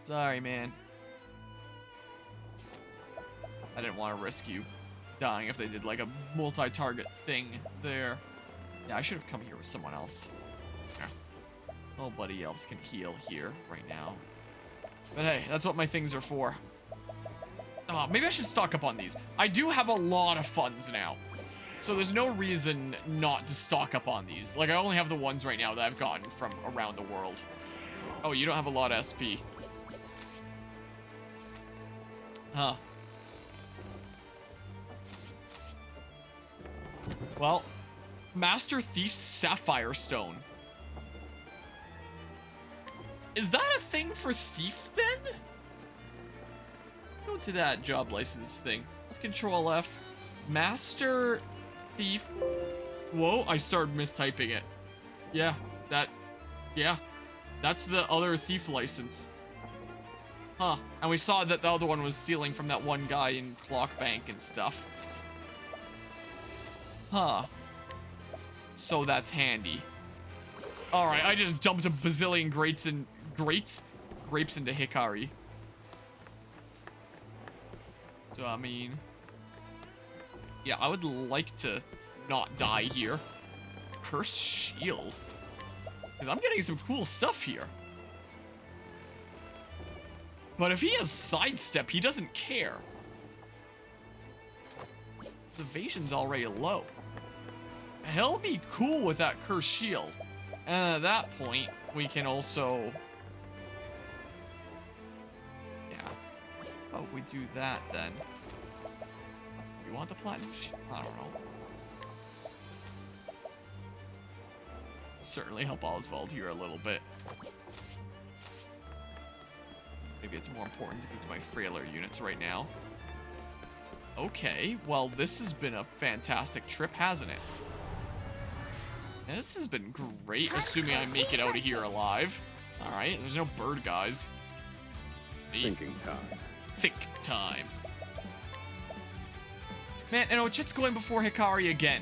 Sorry, man. I didn't want to risk you dying if they did like a multi-target thing there. Yeah, I should have come here with someone else. Yeah. Nobody else can heal here right now. But hey, that's what my things are for. Maybe I should stock up on these. I do have a lot of funds now. So there's no reason not to stock up on these. Like, I only have the ones right now that I've gotten from around the world. Oh, you don't have a lot of SP. Huh. Well, Master Thief's Sapphire Stone. Is that a thing for Thief, then? Go to that job license thing. Let's Control F. Master Thief. Whoa, I started mistyping it. Yeah, that's the other thief license. Huh, and we saw that the other one was stealing from that one guy in Clock Bank and stuff. Huh. So that's handy. Alright, I just dumped a bazillion grapes into Hikari. So, I mean... Yeah, I would like to not die here. Cursed shield. Because I'm getting some cool stuff here. But if he has sidestep, he doesn't care. His evasion's already low. He'll be cool with that cursed shield. And at that point, we can also... Yeah. Oh, we do that then. You want the platinum? I don't know. Certainly help Oswald here a little bit. Maybe it's more important to use my frailer units right now. Okay, well, this has been a fantastic trip, hasn't it? This has been great, assuming I make it out of here alive. Alright, there's no bird guys. Thinking time. Think time. Man, and Ochit's going before Hikari again.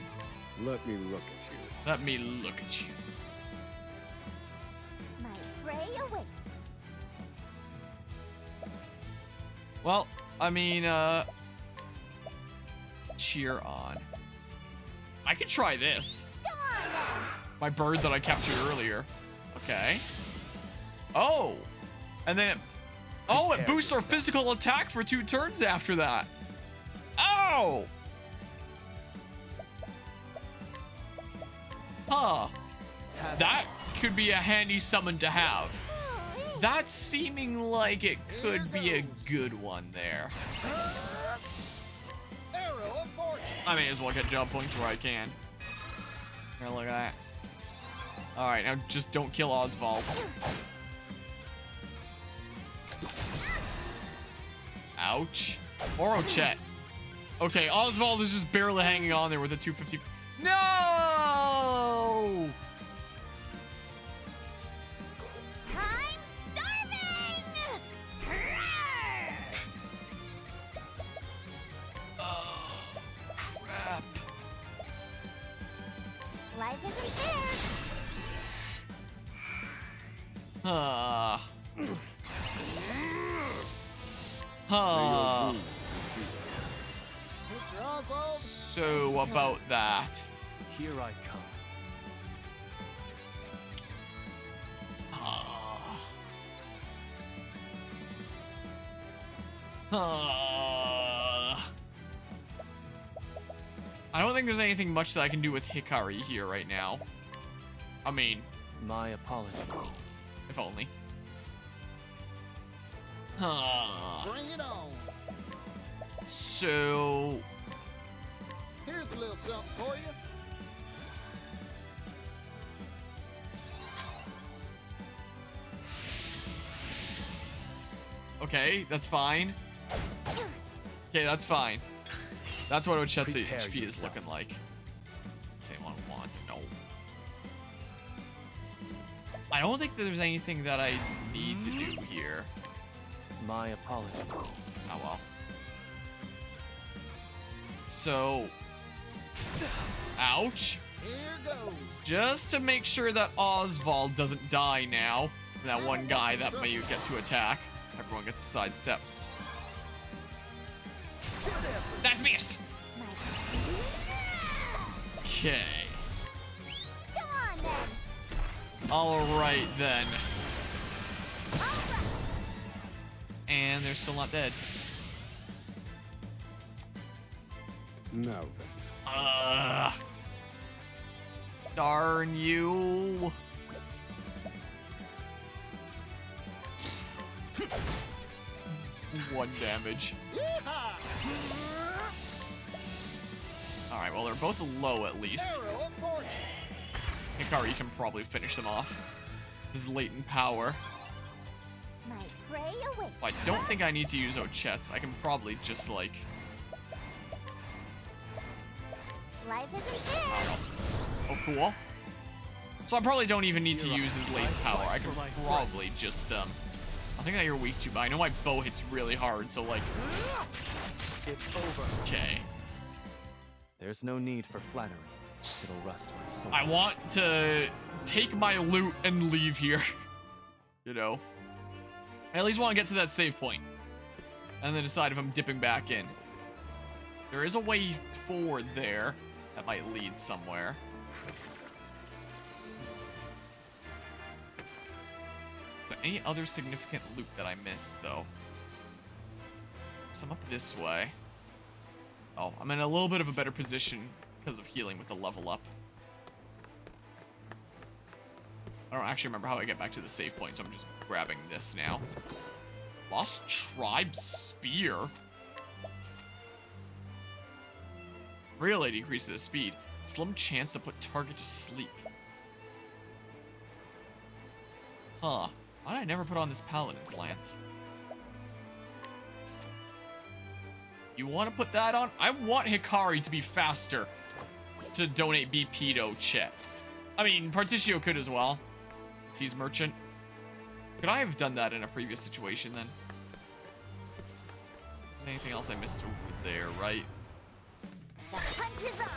Let me look at you. Let me look at you. My prey awaits. Well, I mean, cheer on. I could try this. My bird that I captured earlier. Okay. Oh. And then it boosts our physical attack for 2 turns after that. Oh. Huh. That could be a handy summon to have. That's seeming like it could be a good one there. I may as well get job points where I can. Here, look at that. Alright, now just don't kill Oswald. Ouch. Or Ochette. Okay, Oswald is just barely hanging on there with a 250. No! I'm starving! Oh, crap. Life isn't fair. So about that. Here I come. I don't think there's anything much that I can do with Hikari here right now. I mean, my apologies. If only. Bring it on. So... Here's a little something for you. Okay, that's fine. Okay, that's fine. That's what Ochet's HP is looking like. Does anyone want to know? I don't think that there's anything that I need to do here. My apologies. Oh well. So... Ouch. Here goes. Just to make sure that Oswald doesn't die now. That one guy that may get to attack. Everyone gets a sidestep. Nice miss! Okay. Come on then. Alright then. And they're still not dead. Now then. Darn you. 1 damage. Alright, well, they're both low at least. Hikari can probably finish them off. His latent power. My prey awaits. So I don't think I need to use Ochet's. I can probably just, like... Life isn't fair. Oh, cool. So I probably don't even need to use his latent power. I can probably just, I think that you're weak to, but I know my bow hits really hard, so, like... It's over. Okay. There's no need for flattery. It'll rust my soul. I want to take my loot and leave here. You know? I at least want to get to that save point. And then decide if I'm dipping back in. There is a way forward there that might lead somewhere. But any other significant loot that I missed, though? Some up this way. Oh, I'm in a little bit of a better position because of healing with the level up. I don't actually remember how I get back to the save point, so I'm just grabbing this now. Lost Tribe Spear. Really decreases the speed. Slim chance to put target to sleep. Huh. Why did I never put on this Paladin's Lance? You want to put that on? I want Hikari to be faster to donate BP to Chet. I mean, Particio could as well. He's merchant. Could I have done that in a previous situation then? Is there anything else I missed over there, right? The hunt is on.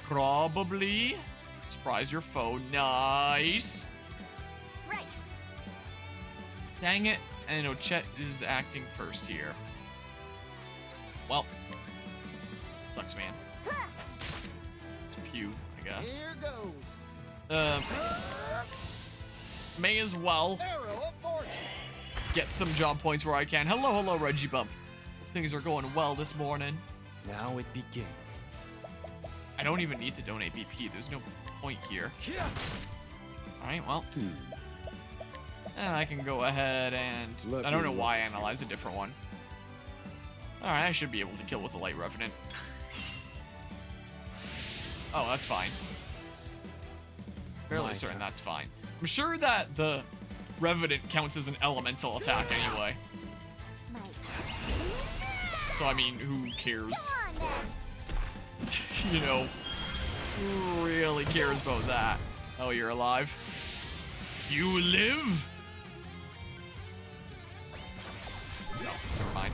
Probably. Surprise your foe. Nice. Right. Dang it. I know Chet is acting first here. Well. Sucks, man. It's pew, I guess. Here goes. May as well get some job points where I can. Hello, Reggie Bump. Things are going well this morning. Now it begins. I don't even need to donate BP. There's no point here. Alright, well. And I can go ahead and... I don't know why I analyzed a different one. Alright, I should be able to kill with the Light Revenant. Oh, that's fine. Fairly certain that's fine. I'm sure that the Revenant counts as an elemental attack anyway. So, I mean, who cares? You know, who really cares about that? Oh, you're alive? You live? No, never mind.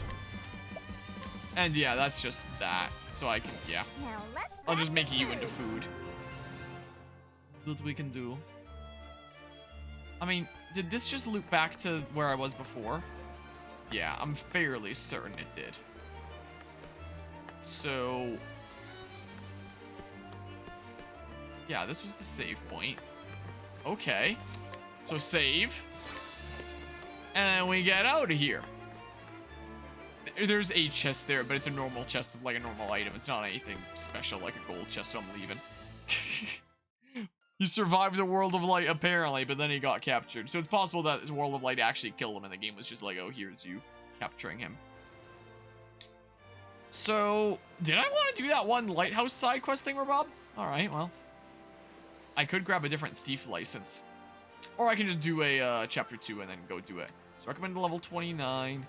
And yeah, that's just that. So I can, yeah. I'll just make you into food. That's what we can do. I mean, did this just loop back to where I was before? Yeah, I'm fairly certain it did. So... yeah, this was the save point. Okay. So save. And then we get out of here. There's a chest there, but it's a normal chest of like a normal item. It's not anything special like a gold chest, so I'm leaving. He survived the World of Light, apparently, but then he got captured. So it's possible that this World of Light actually killed him, and the game was just like, oh, here's you capturing him. So, did I want to do that one lighthouse side quest thing, Rob? Alright, well. I could grab a different thief license. Or I can just do a chapter 2 and then go do it. So recommended level 29.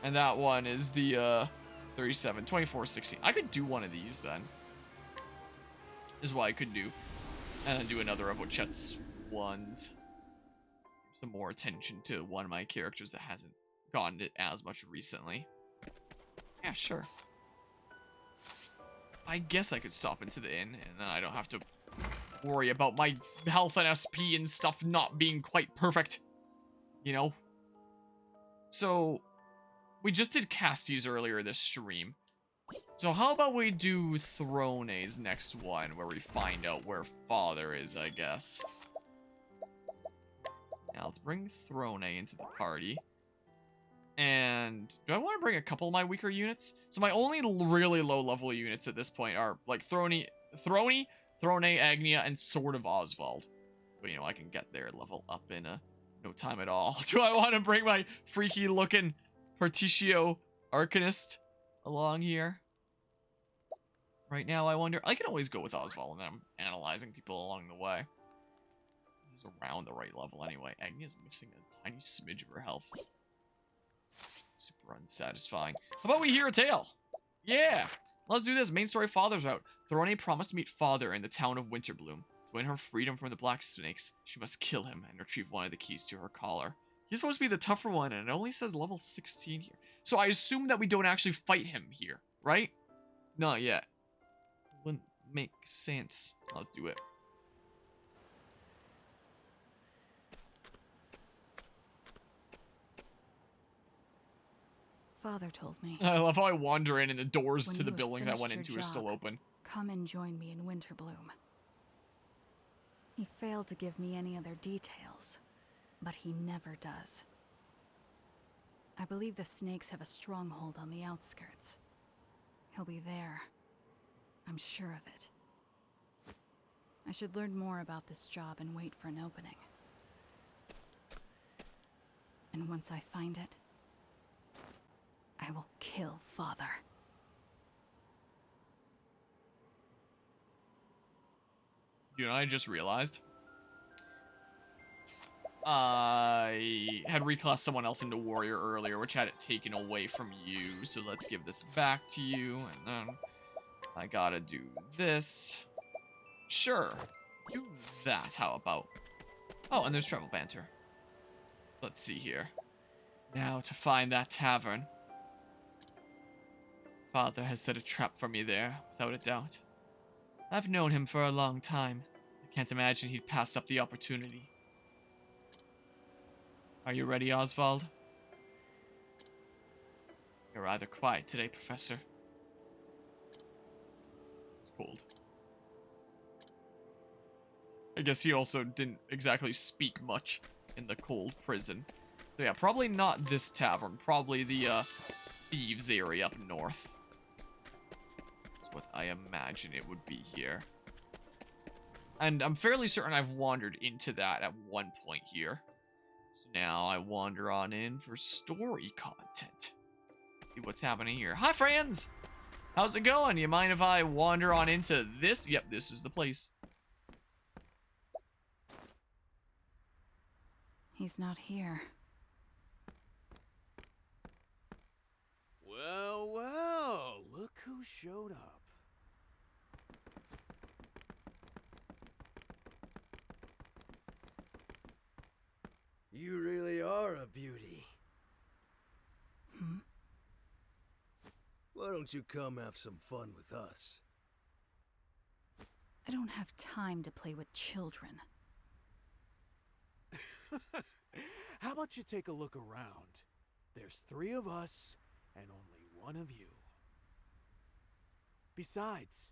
And that one is the 37, 24, 16. I could do one of these then. Is what I could do. And then do another of Chet's ones. Some more attention to one of my characters that hasn't gotten it as much recently. Yeah, sure. I guess I could stop into the inn, and then I don't have to worry about my health and SP and stuff not being quite perfect. You know? So, we just did Casties earlier this stream. So how about we do Throne's next one, where we find out where Father is, I guess. Now, let's bring Throne into the party. And do I want to bring a couple of my weaker units? So my only really low level units at this point are like Throne, Agnia, and Sword of Oswald. But you know, I can get their level up in no time at all. Do I want to bring my freaky looking Particio Arcanist along here? Right now, I wonder. I can always go with Oswald, and then I'm analyzing people along the way. He's around the right level anyway. Agnia's missing a tiny smidge of her health. Super unsatisfying. How about we hear a tale? Yeah! Let's do this. Main story, Father's out. Throne promised to meet Father in the town of Winterbloom. To win her freedom from the Black Snakes, she must kill him and retrieve one of the keys to her collar. He's supposed to be the tougher one, and it only says level 16 here. So I assume that we don't actually fight him here, right? Not yet. Wouldn't make sense. Let's do it. father told me. I love how I wander in and the doors When to the you have buildings I went finished into your are still job, open. Come and join me in Winterbloom. He failed to give me any other details, but he never does. I believe the snakes have a stronghold on the outskirts. He'll be there. I'm sure of it. I should learn more about this job and wait for an opening. And once I find it, I will kill Father. You know, I just realized I had reclassed someone else into warrior earlier, which had it taken away from you. So let's give this back to you, and then I gotta do this. Sure, do that. How about? Oh, and there's travel banter. So let's see here. Now to find that tavern. Father has set a trap for me there, without a doubt. I've known him for a long time. I can't imagine he'd pass up the opportunity. Are you ready, Oswald? You're rather quiet today, Professor. It's cold. I guess he also didn't exactly speak much in the cold prison. So yeah, probably not this tavern. Probably the thieves area up north. That's what I imagine it would be here. And I'm fairly certain I've wandered into that at one point here. So now I wander on in for story content. See what's happening here. Hi, friends! How's it going? You mind if I wander on into this? Yep, this is the place. He's not here. Well, well, look who showed up. You really are a beauty. Why don't you come have some fun with us? I don't have time to play with children. How about you take a look around? There's 3 of us and only 1 of you. Besides,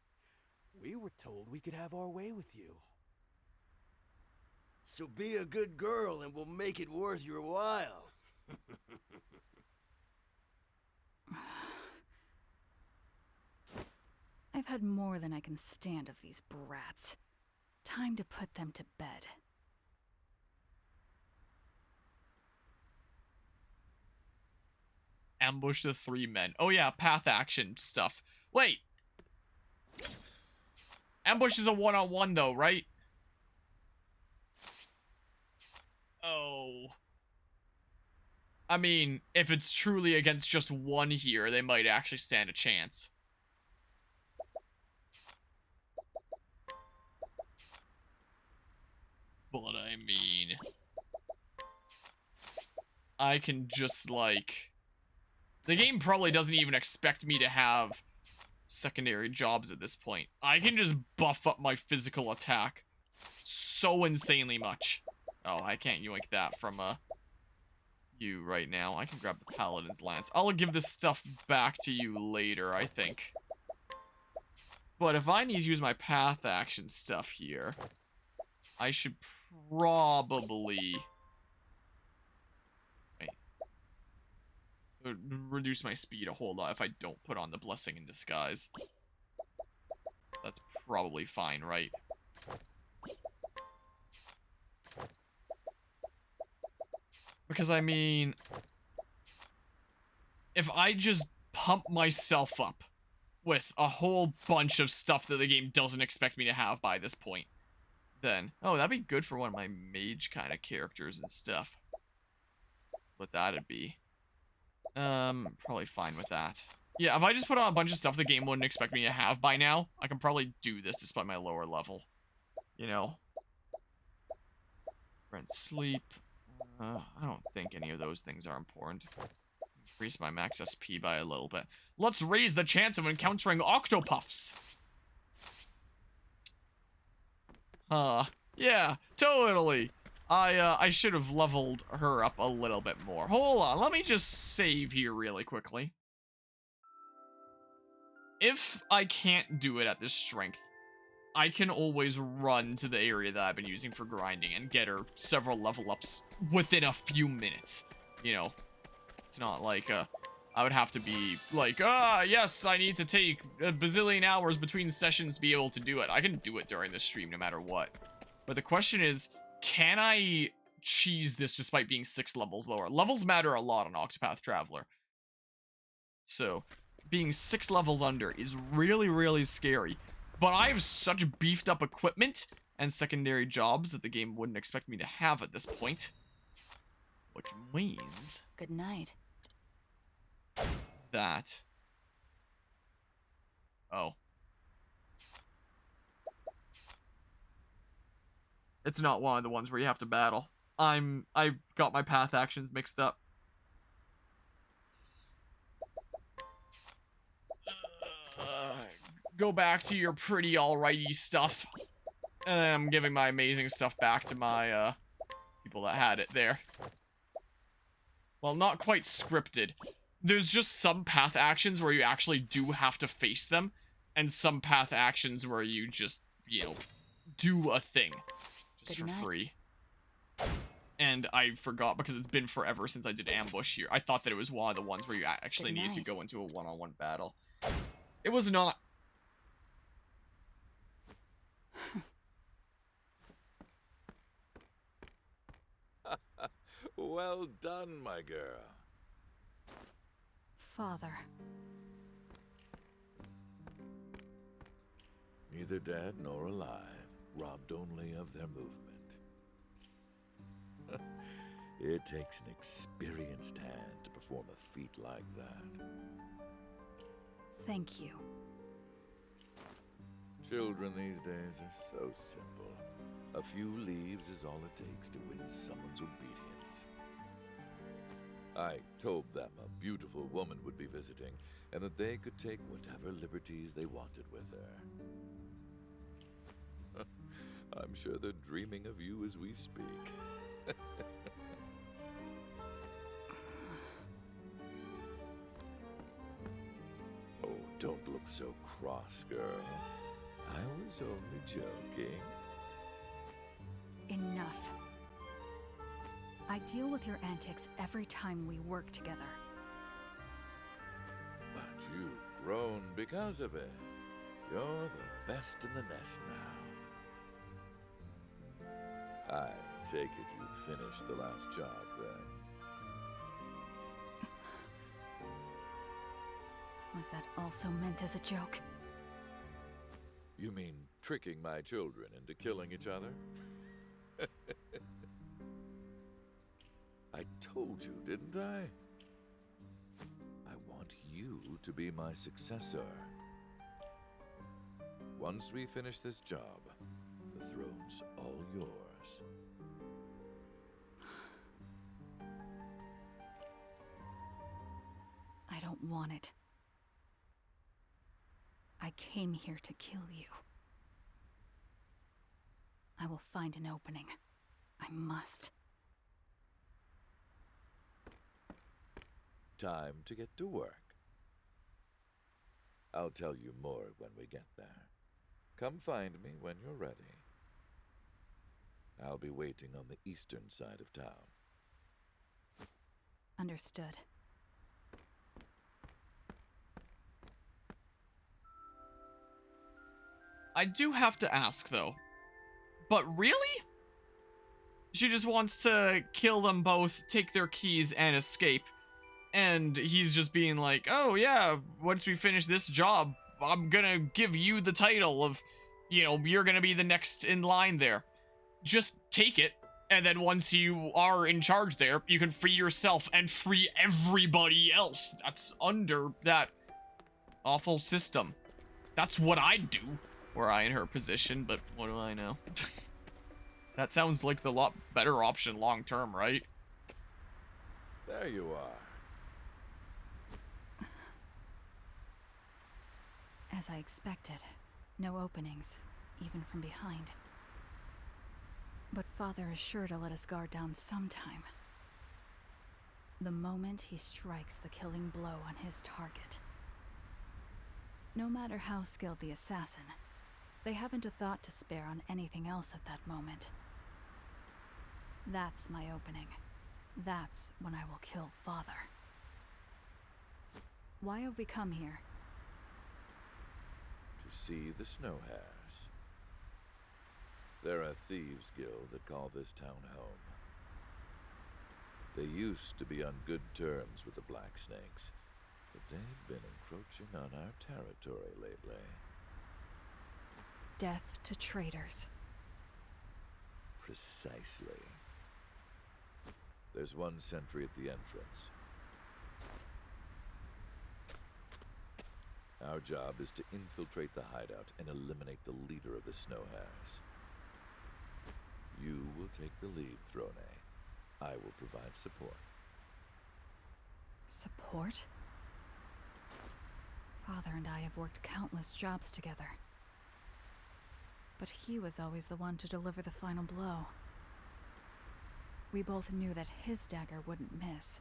we were told we could have our way with you. So be a good girl and we'll make it worth your while. I've had more than I can stand of these brats. Time to put them to bed. Ambush the 3 men. Oh yeah, path action stuff. Wait! Ambush is a one-on-one though, right? Oh. I mean, if it's truly against just 1 here, they might actually stand a chance. But I mean, I can just like, the game probably doesn't even expect me to have secondary jobs at this point. I can just buff up my physical attack so insanely much. Oh, I can't yoink that from you right now. I can grab the Paladin's Lance. I'll give this stuff back to you later, I think. But if I need to use my path action stuff here, I should probably reduce my speed a whole lot if I don't put on the Blessing in Disguise. That's probably fine, right? Because, I mean, if I just pump myself up with a whole bunch of stuff that the game doesn't expect me to have by this point, then, oh, that'd be good for one of my mage kind of characters and stuff. What that'd be. Probably fine with that. Yeah, if I just put on a bunch of stuff the game wouldn't expect me to have by now, I can probably do this despite my lower level. You know? Rent sleep. I don't think any of those things are important. Increase my max SP by a little bit. Let's raise the chance of encountering Octopaths. Yeah, totally. I should have leveled her up a little bit more. Hold on, let me just save here really quickly. If I can't do it at this strength, I can always run to the area that I've been using for grinding and get her several level ups within a few minutes. You know, it's not like, I would have to be like, yes, I need to take a bazillion hours between sessions to be able to do it. I can do it during the stream no matter what. But the question is, can I cheese this despite being 6 levels lower? Levels matter a lot on Octopath Traveler. So, being 6 levels under is really, really scary. But I have such beefed up equipment and secondary jobs that the game wouldn't expect me to have at this point. Which means... Good night. That... Oh. It's not one of the ones where you have to battle. I've got my path actions mixed up. Go back to your pretty alrighty stuff. And then I'm giving my amazing stuff back to my, people that had it there. Well, not quite scripted. There's just some path actions where you actually do have to face them, and some path actions where you just, you know, do a thing. Just for free. And I forgot because it's been forever since I did ambush here. I thought that it was one of the ones where you actually needed to go into a one-on-one battle. It was not. Well done, my girl. Father. Neither dead nor alive, robbed only of their movement. It takes an experienced hand to perform a feat like that. Thank you. Children these days are so simple. A few leaves is all it takes to win someone's obedience. I told them a beautiful woman would be visiting, and that they could take whatever liberties they wanted with her. I'm sure they're dreaming of you as we speak. Oh, don't look so cross, girl. I was only joking. Enough. I deal with your antics every time we work together. But you've grown because of it. You're the best in the nest now. I take it you finished the last job, then. Was that also meant as a joke? You mean tricking my children into killing each other? I told you, didn't I? I want you to be my successor. Once we finish this job, the throne's all yours. I don't want it. I came here to kill you. I will find an opening. I must. Time to get to work. I'll tell you more when we get there. Come find me when you're ready. I'll be waiting on the eastern side of town. Understood. I do have to ask, though. But really? She just wants to kill them both, take their keys, and escape. And he's just being like, oh yeah, once we finish this job, I'm gonna give you the title of, you know, you're gonna be the next in line there. Just take it, and then once you are in charge there, you can free yourself and free everybody else that's under that awful system. That's what I'd do, were I in her position, but what do I know? That sounds like the lot better option long term, right? There you are. As I expected, no openings, even from behind. But Father is sure to let us guard down sometime. The moment he strikes the killing blow on his target. No matter how skilled the assassin, they haven't a thought to spare on anything else at that moment. That's my opening. That's when I will kill Father. Why have we come here? To see the Snow Hares. They're a thieves' guild that call this town home. They used to be on good terms with the Black Snakes, but they've been encroaching on our territory lately. Death to traitors. Precisely. There's one sentry at the entrance. Our job is to infiltrate the hideout and eliminate the leader of the Snow Hares. You will take the lead, Throne. I will provide support. Support? Father and I have worked countless jobs together. But he was always the one to deliver the final blow. We both knew that his dagger wouldn't miss.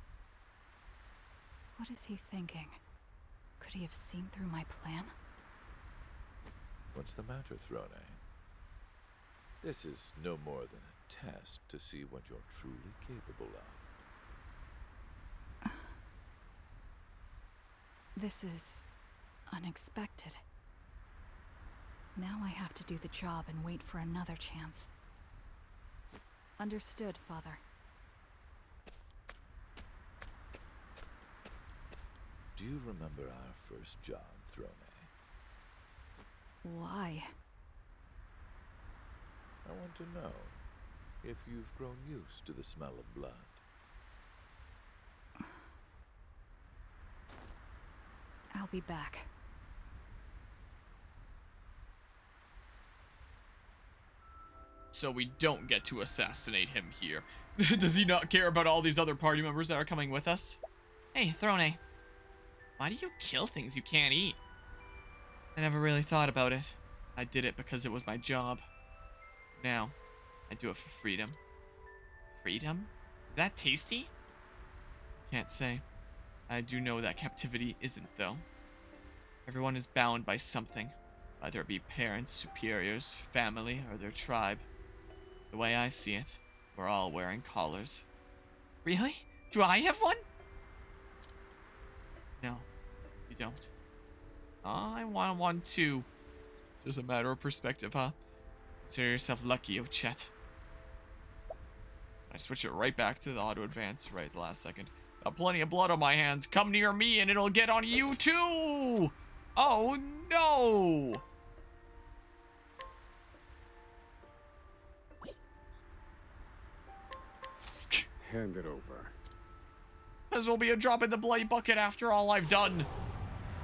What is he thinking? Could he have seen through my plan? What's the matter, Throne? This is no more than a test to see what you're truly capable of. This is unexpected. Now I have to do the job and wait for another chance. Understood, Father. Do you remember our first job, Throne? Why? I want to know if you've grown used to the smell of blood. I'll be back. So we don't get to assassinate him here. Does he not care about all these other party members that are coming with us? Hey, Throne. Why do you kill things you can't eat? I never really thought about it. I did it because it was my job. Now, I do it for freedom. Freedom? Is that tasty? Can't say. I do know that captivity isn't, though. Everyone is bound by something. Whether it be parents, superiors, family, or their tribe. The way I see it, we're all wearing collars. Really? Do I have one? No, you don't. I want one too. Just a matter of perspective, huh? Consider yourself lucky, Chet. I switch it right back to the auto advance right the last second. Got plenty of blood on my hands. Come near me and it'll get on you too! Oh no! Hand it over. This will be a drop in the bloody bucket after all I've done.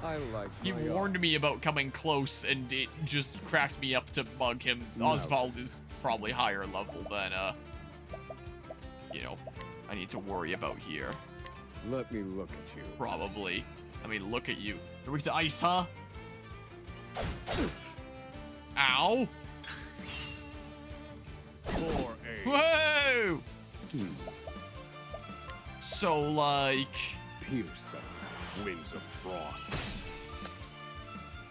I like He warned me about coming close and it just cracked me up to bug him. No. Oswald is probably higher level than, you know, I need to worry about here. Let me look at you. Probably. I mean, look at you. You're weak to ice, huh? Ow! For a... Whoa! So, like... Pierce them. Winds of frost.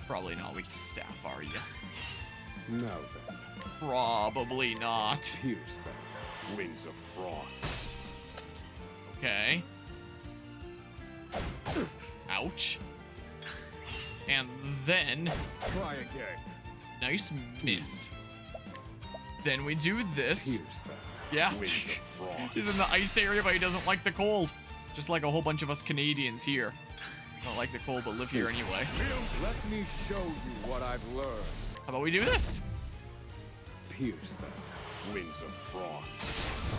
Probably not weak to staff, are you? Now then. Probably not. Pierce them. Winds of frost. Okay. Ouch. And then... Try again. Nice miss. Then we do this. Pierce them. Yeah. Winds of frost. He's in the ice area, but he doesn't like the cold. Just like a whole bunch of us Canadians here. Don't like the cold, but live here anyway. Let me show you what I've learned. How about we do this? Pierce them. Winds of frost.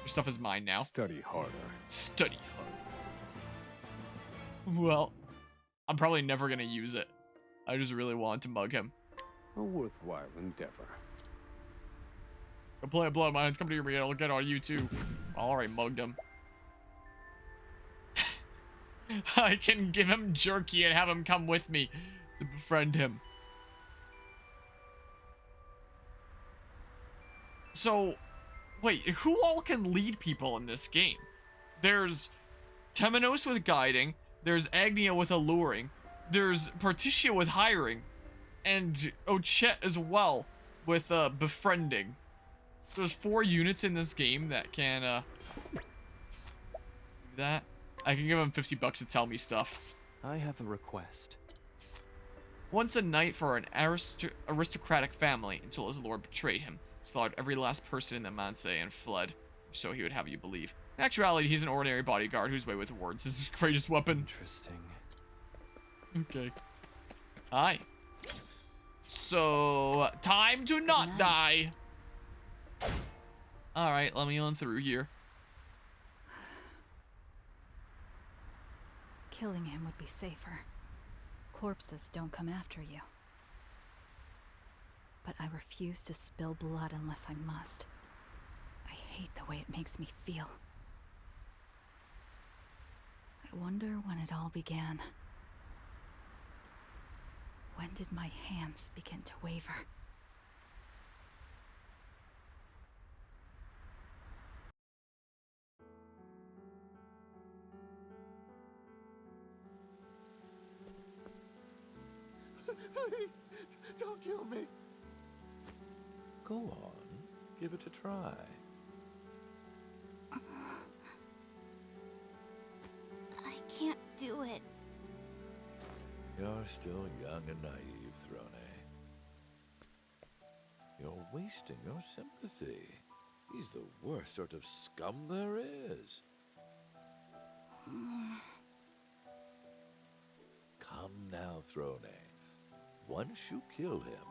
Your stuff is mine now. Study harder. Study harder. Well, I'm probably never gonna use it. I just really want to mug him. A worthwhile endeavor. Go play a blood mines. Come to me. I'll get on you too. I already mugged him. I can give him jerky and have him come with me to befriend him. So, wait, who all can lead people in this game? There's Temenos with guiding, there's Agnia with alluring, there's Partitia with hiring, and Ochette as well with befriending. There's 4 units in this game that can do that. I can give them $50 to tell me stuff. I have a request. Once a knight for an aristocratic family until his lord betrayed him, slaughtered every last person in the Manse and fled. So he would have you believe. In actuality, he's an ordinary bodyguard whose way with words is his greatest weapon. Interesting. Okay. Hi. So, time to not die. Alright, let me on through here. Killing him would be safer. Corpses don't come after you. But I refuse to spill blood unless I must. I hate the way it makes me feel. I wonder when it all began. When did my hands begin to waver? Please, don't kill me. Go on, give it a try. I can't do it. You're still young and naive, Throne. You're wasting your sympathy. He's the worst sort of scum there is. Come now, Throne. Once you kill him,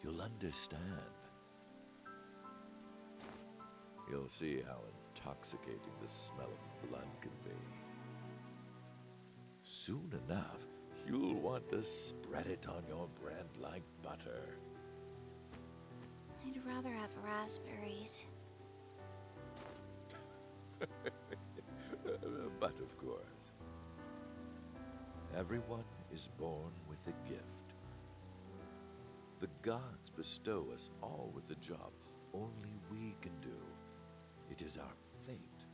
you'll understand. You'll see how intoxicating the smell of blood can be. Soon enough, you'll want to spread it on your bread like butter. I'd rather have raspberries. But of course, everyone is born with a gift. The gods bestow us all with a job only we can do. It is our fate.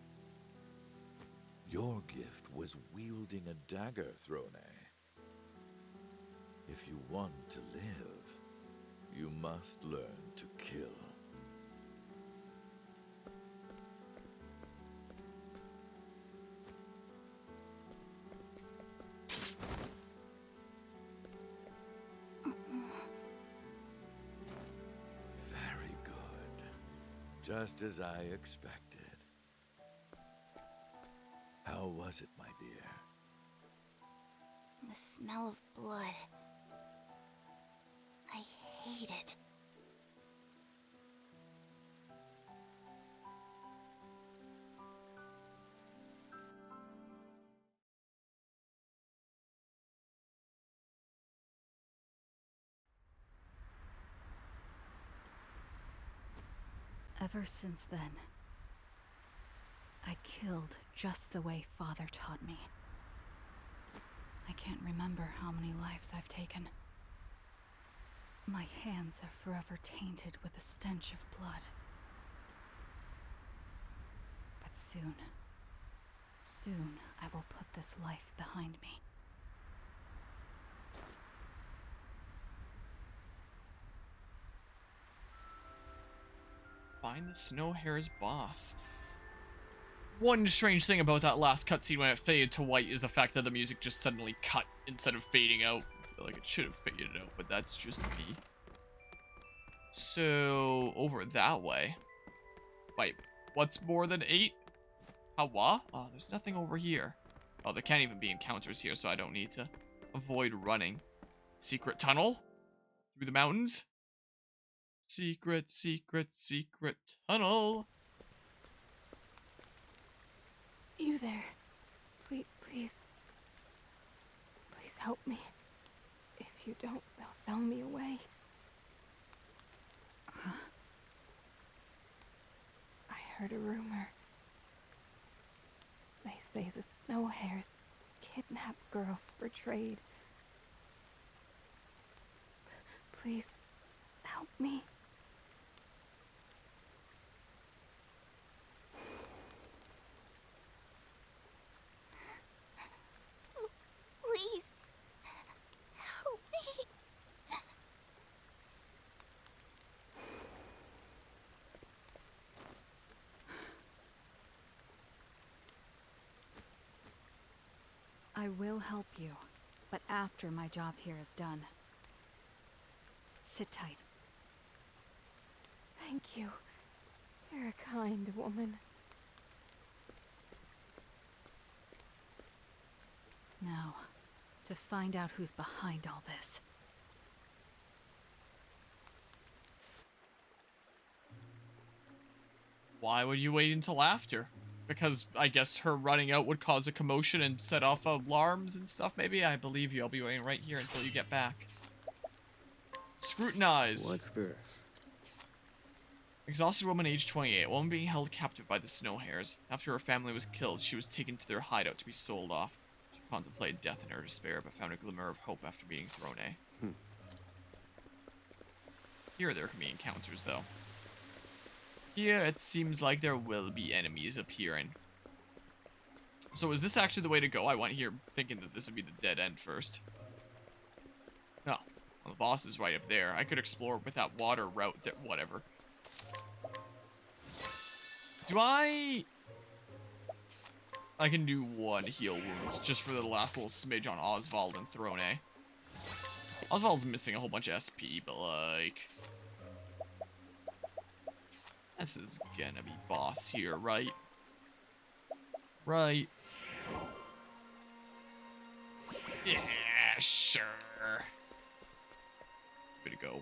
Your gift was wielding a dagger, Throne. If you want to live, you must learn to kill. Very good. Just as I expected. How was it, my dear? The smell of blood. I hate it. Ever since then, I killed just the way Father taught me. I can't remember how many lives I've taken. My hands are forever tainted with the stench of blood. But soon I will put this life behind me. Find the Snow Hare's boss. One strange thing about that last cutscene when it faded to white is the fact that the music just suddenly cut instead of fading out. I feel like it should have faded out, but that's just me. So, over that way. Wait, what's more than 8? Hawa? Oh, there's nothing over here. Oh, there can't even be encounters here, so I don't need to avoid running. Secret tunnel? Through the mountains? Secret, secret, secret tunnel. You there. Please help me. If you don't, they'll sell me away. I heard a rumor. They say the Snow Hares kidnap girls for trade. Please, help me. I will help you, but after my job here is done. Sit tight. Thank you. You're a kind woman. Now, to find out who's behind all this. Why would you wait until after? Because I guess her running out would cause a commotion and set off alarms and stuff, maybe? I believe you. I'll be waiting right here until you get back. Scrutinize. What's this? Exhausted woman aged 28. A woman being held captive by the snow hares. After her family was killed, she was taken to their hideout to be sold off. She contemplated death in her despair, but found a glimmer of hope after being thrown a. Here there can be encounters, though. Here it seems like there will be enemies appearing. So is this actually the way to go? I went here thinking that this would be the dead end first. No. Well, the boss is right up there. I could explore with that water route there. Whatever. Do I can do one heal wounds just for the last little smidge on Oswald and Throne. Oswald's missing a whole bunch of SP, but like... This is gonna be boss here, right? Right. Yeah, sure. Way to go.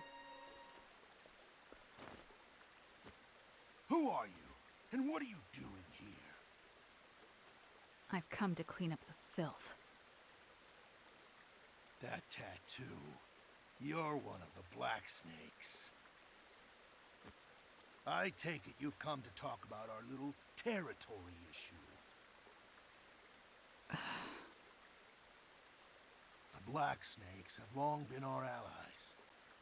Who are you? And what are you doing here? I've come to clean up the filth. That tattoo. You're one of the Black Snakes. I take it you've come to talk about our little territory issue. The Black Snakes have long been our allies,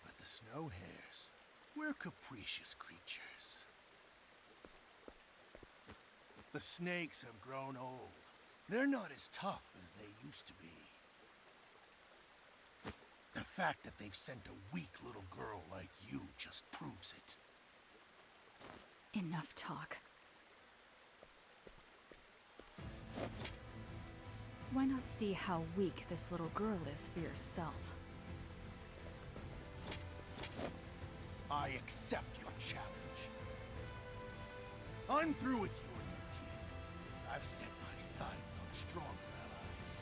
but the Snow Hares, we're capricious creatures. The snakes have grown old. They're not as tough as they used to be. The fact that they've sent a weak little girl like you just proves it. Enough talk. Why not see how weak this little girl is for yourself? I accept your challenge. I'm through with you and your kid. I've set my sights on stronger allies.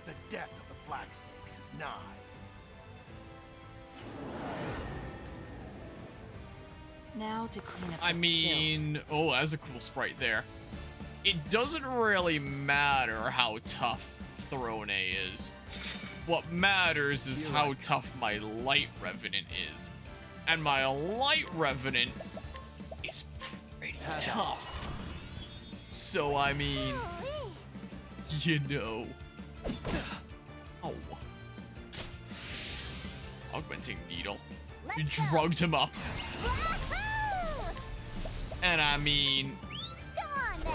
The death of the Black Snakes is nigh. Now to clean up I mean, oh, that's a cool sprite there. It doesn't really matter how tough Throne is. What matters is how tough my Light Revenant is. And my Light Revenant is pretty tough. So, I mean, you know. Oh. Augmenting Needle. You drugged him up. And I mean... Come on, then.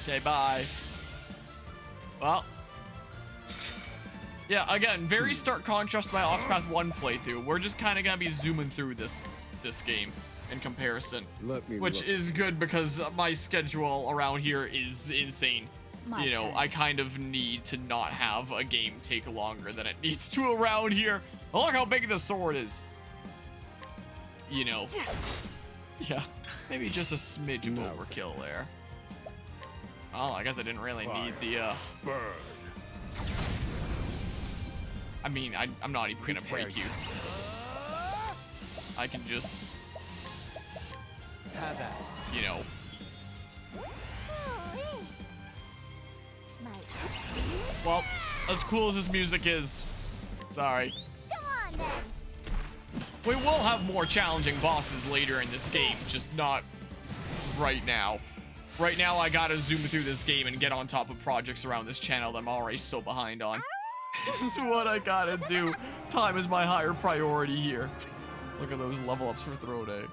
Okay, bye. Well. Yeah, again, very stark contrast to my Octopath 1 playthrough. We're just kind of going to be zooming through this game in comparison. Which is good because my schedule around here is insane. You know, I kind of need to not have a game take longer than it needs to around here. Oh, look how big the sword is. You know. Yeah, maybe just a smidge of overkill there. Well, I guess I didn't really need the, I mean, I'm not even gonna break you. I can just... Have that. You know. Well, as cool as this music is, sorry. We will have more challenging bosses later in this game, just not right now. Right now, I gotta zoom through this game and get on top of projects around this channel that I'm already so behind on. This is what I gotta do. Time is my higher priority here. Look at those level ups for Throne.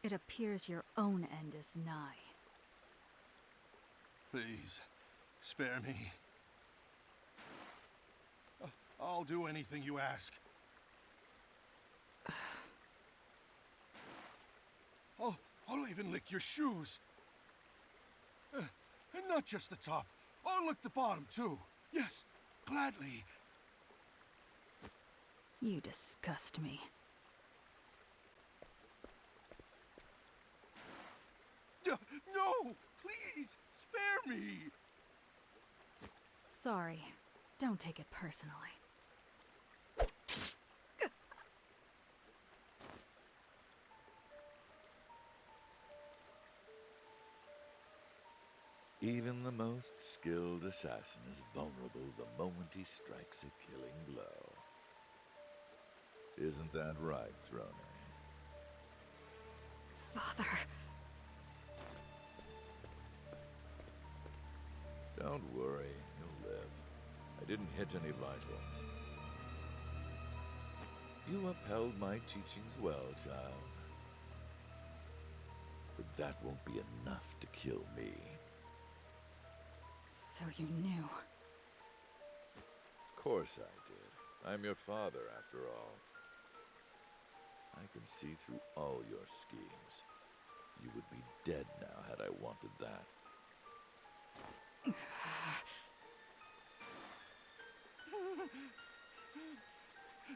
It appears your own end is nigh. Please, spare me. I'll do anything you ask. I'll even lick your shoes. And not just the top. I'll lick the bottom, too. Yes, gladly. You disgust me. No! Please! Spare me! Sorry. Don't take it personally. Even the most skilled assassin is vulnerable the moment he strikes a killing blow. Isn't that right, Throne? Father. Don't worry, you'll live. I didn't hit any vitals. You upheld my teachings well, child. But that won't be enough to kill me. So you knew. Of course I did. I'm your father, after all. I can see through all your schemes. You would be dead now had I wanted that.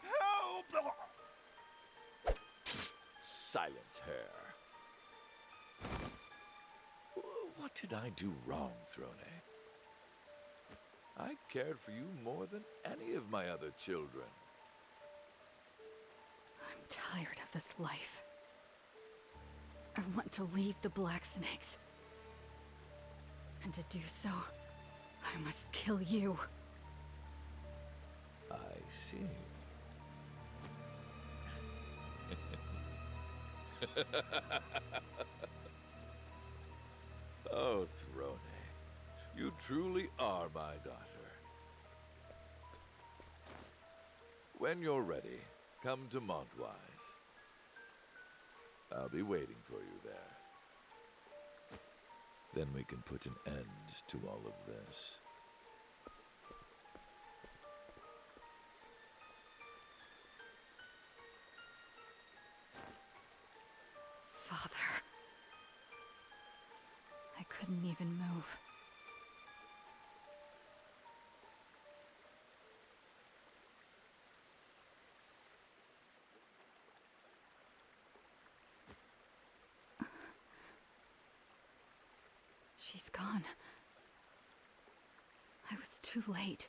Help! Silence her. What did I do wrong, Throne? I cared for you more than any of my other children. I'm tired of this life. I want to leave the Black Snakes. And to do so, I must kill you. I see. Oh, Throne, you truly are my daughter. When you're ready, come to Montwise. I'll be waiting for you there. Then we can put an end to all of this. Father. I couldn't even move. She's gone. I was too late.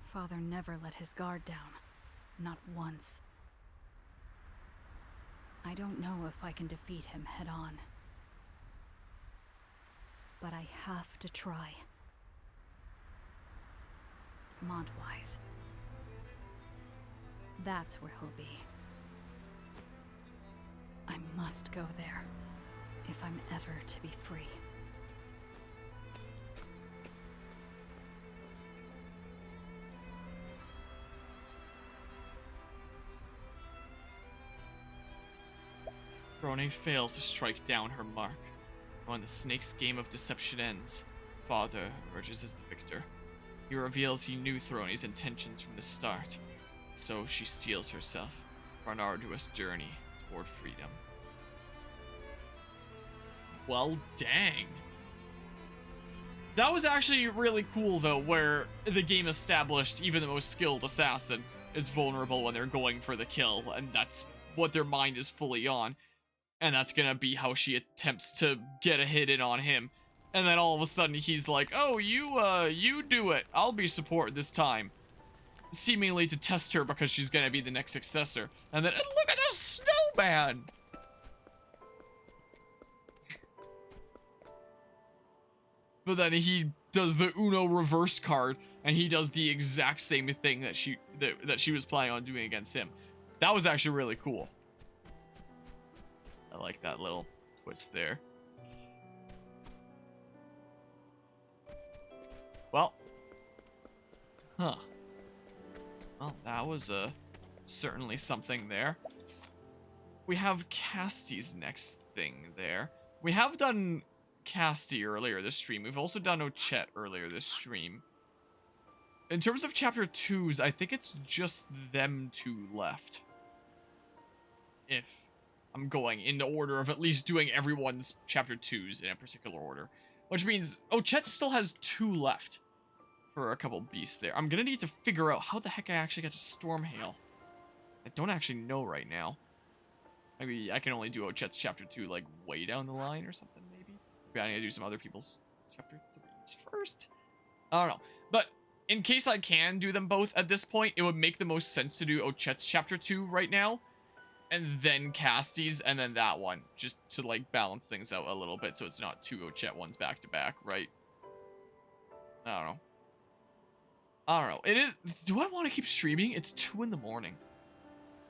Father never let his guard down. Not once. I don't know if I can defeat him head on. But I have to try. Montwise. That's where he'll be. I must go there, if I'm ever to be free. Throne fails to strike down her mark. When the snake's game of deception ends, Father emerges as the victor. He reveals he knew Throne's intentions from the start, so she steels herself for an arduous journey toward freedom. Well, dang. That was actually really cool, though, where the game established even the most skilled assassin is vulnerable when they're going for the kill, and that's what their mind is fully on. And that's gonna be how she attempts to get a hit in on him. And then all of a sudden he's like, oh, you do it. I'll be support this time. Seemingly to test her because she's gonna be the next successor. And then, and look at this snowman! But then he does the Uno reverse card, and he does the exact same thing that she was planning on doing against him. That was actually really cool. I like that little twist there. Well. Huh. Well, that was certainly something there. We have Casty's next thing there. We have done Casty earlier this stream. We've also done Ochette earlier this stream. In terms of chapter 2s, I think it's just them two left. If I'm going in the order of at least doing everyone's chapter 2s in a particular order. Which means Ochette still has 2 left for a couple beasts there. I'm gonna need to figure out how the heck I actually got to Stormhail. I don't actually know right now. Maybe I can only do Ochette's chapter 2 like way down the line or something maybe. Maybe I need to do some other people's chapter 3s first. I don't know. But in case I can do them both at this point, it would make the most sense to do Ochette's chapter 2 right now. And then Casty's, and then that one. Just to, like, balance things out a little bit so it's not 2 Ochette ones back to back, right? I don't know. I don't know. It is... Do I want to keep streaming? It's 2 in the morning.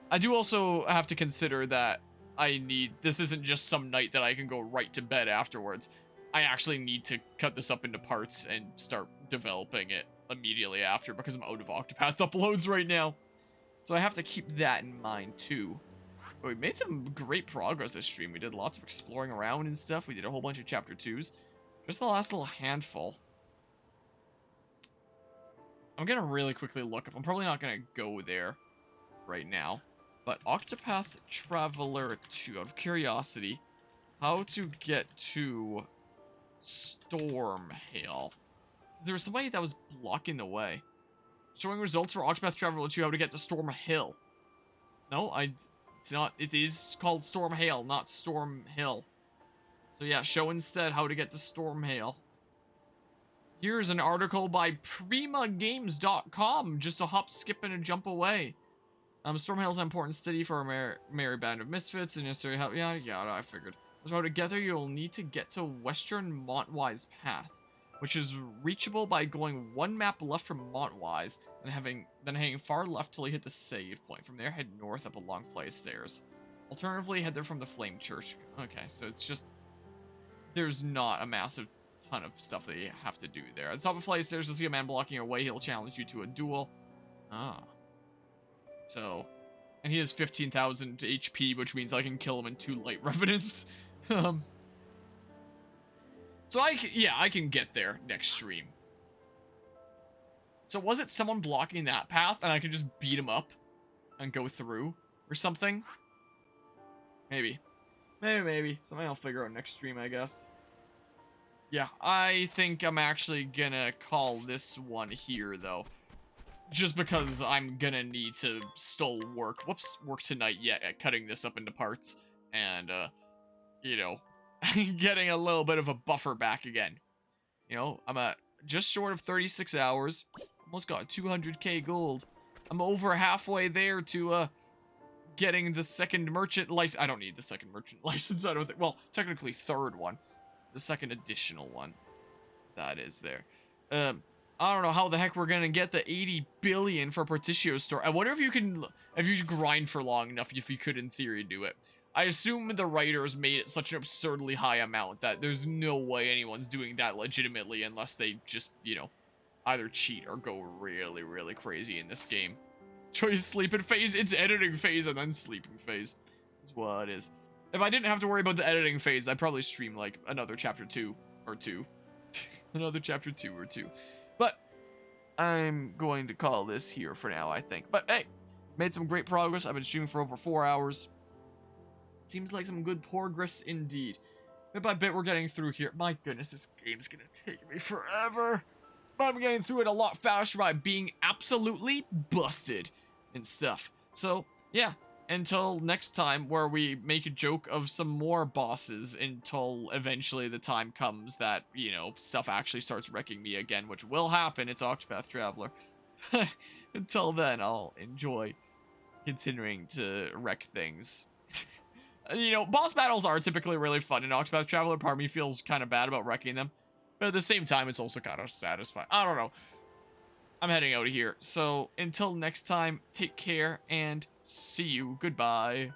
I do also have to consider that I need... This isn't just some night that I can go right to bed afterwards. I actually need to cut this up into parts and start developing it immediately after because I'm out of Octopath uploads right now. So I have to keep that in mind, too. But we made some great progress this stream. We did lots of exploring around and stuff. We did a whole bunch of chapter 2s. Just the last little handful. I'm gonna really quickly look up. I'm probably not gonna go there right now. But Octopath Traveler 2, out of curiosity, how to get to Stormhail. There was somebody that was blocking the way. Showing results for Octopath Traveler 2, how to get to Stormhill. No, it's not. It is called Stormhail, not Stormhill. So yeah, show instead how to get to Stormhail. Here's an article by PrimaGames.com, just a hop, skip, and a jump away. Stormhail's an important city for a merry band of misfits and necessary help. Yada yada, I figured. So to get there, you'll need to get to Western Montwise Path, which is reachable by going 1 map left from Montwise and then hanging far left till you hit the save point. From there, head north up a long flight of stairs. Alternatively, head there from the Flame Church. Okay, so it's just... There's not a massive ton of stuff that you have to do there. At the top of the flight of stairs, you'll see a man blocking your way. He'll challenge you to a duel. Ah. So... And he has 15,000 HP, which means I can kill him in 2 light revenants. So I can get there next stream. So was it someone blocking that path and I can just beat him up and go through or something? Maybe. Maybe. Something I'll figure out next stream, I guess. Yeah, I think I'm actually gonna call this one here, though. Just because I'm gonna need to still work tonight yet at cutting this up into parts. And, you know, getting a little bit of a buffer back again. You know, I'm at just short of 36 hours. Almost got 200k gold. I'm over halfway there to, getting the second merchant license. I don't need the second merchant license, I don't think. Well, technically third one. The second additional one. That is there. I don't know how the heck we're gonna get the 80 billion for Porticio's store. I wonder if you grind for long enough, if you could in theory do it. I assume the writers made it such an absurdly high amount that there's no way anyone's doing that legitimately unless they just, you know, either cheat or go really, really crazy in this game. Choice sleeping phase, it's editing phase and then sleeping phase. Is what it is. If I didn't have to worry about the editing phase, I'd probably stream like another chapter 2 or 2. Another chapter 2 or 2. But I'm going to call this here for now, I think. But hey, made some great progress. I've been streaming for over 4 hours. Seems like some good progress indeed. Bit by bit, we're getting through here. My goodness, this game's gonna take me forever. But I'm getting through it a lot faster by being absolutely busted and stuff. So, yeah. Until next time, where we make a joke of some more bosses until eventually the time comes that, you know, stuff actually starts wrecking me again, which will happen. It's Octopath Traveler. Until then, I'll enjoy continuing to wreck things. You know, boss battles are typically really fun in Octopath Traveler. Part of me feels kind of bad about wrecking them. But at the same time, it's also kind of satisfying. I don't know. I'm heading out of here. So, until next time, take care and see you. Goodbye.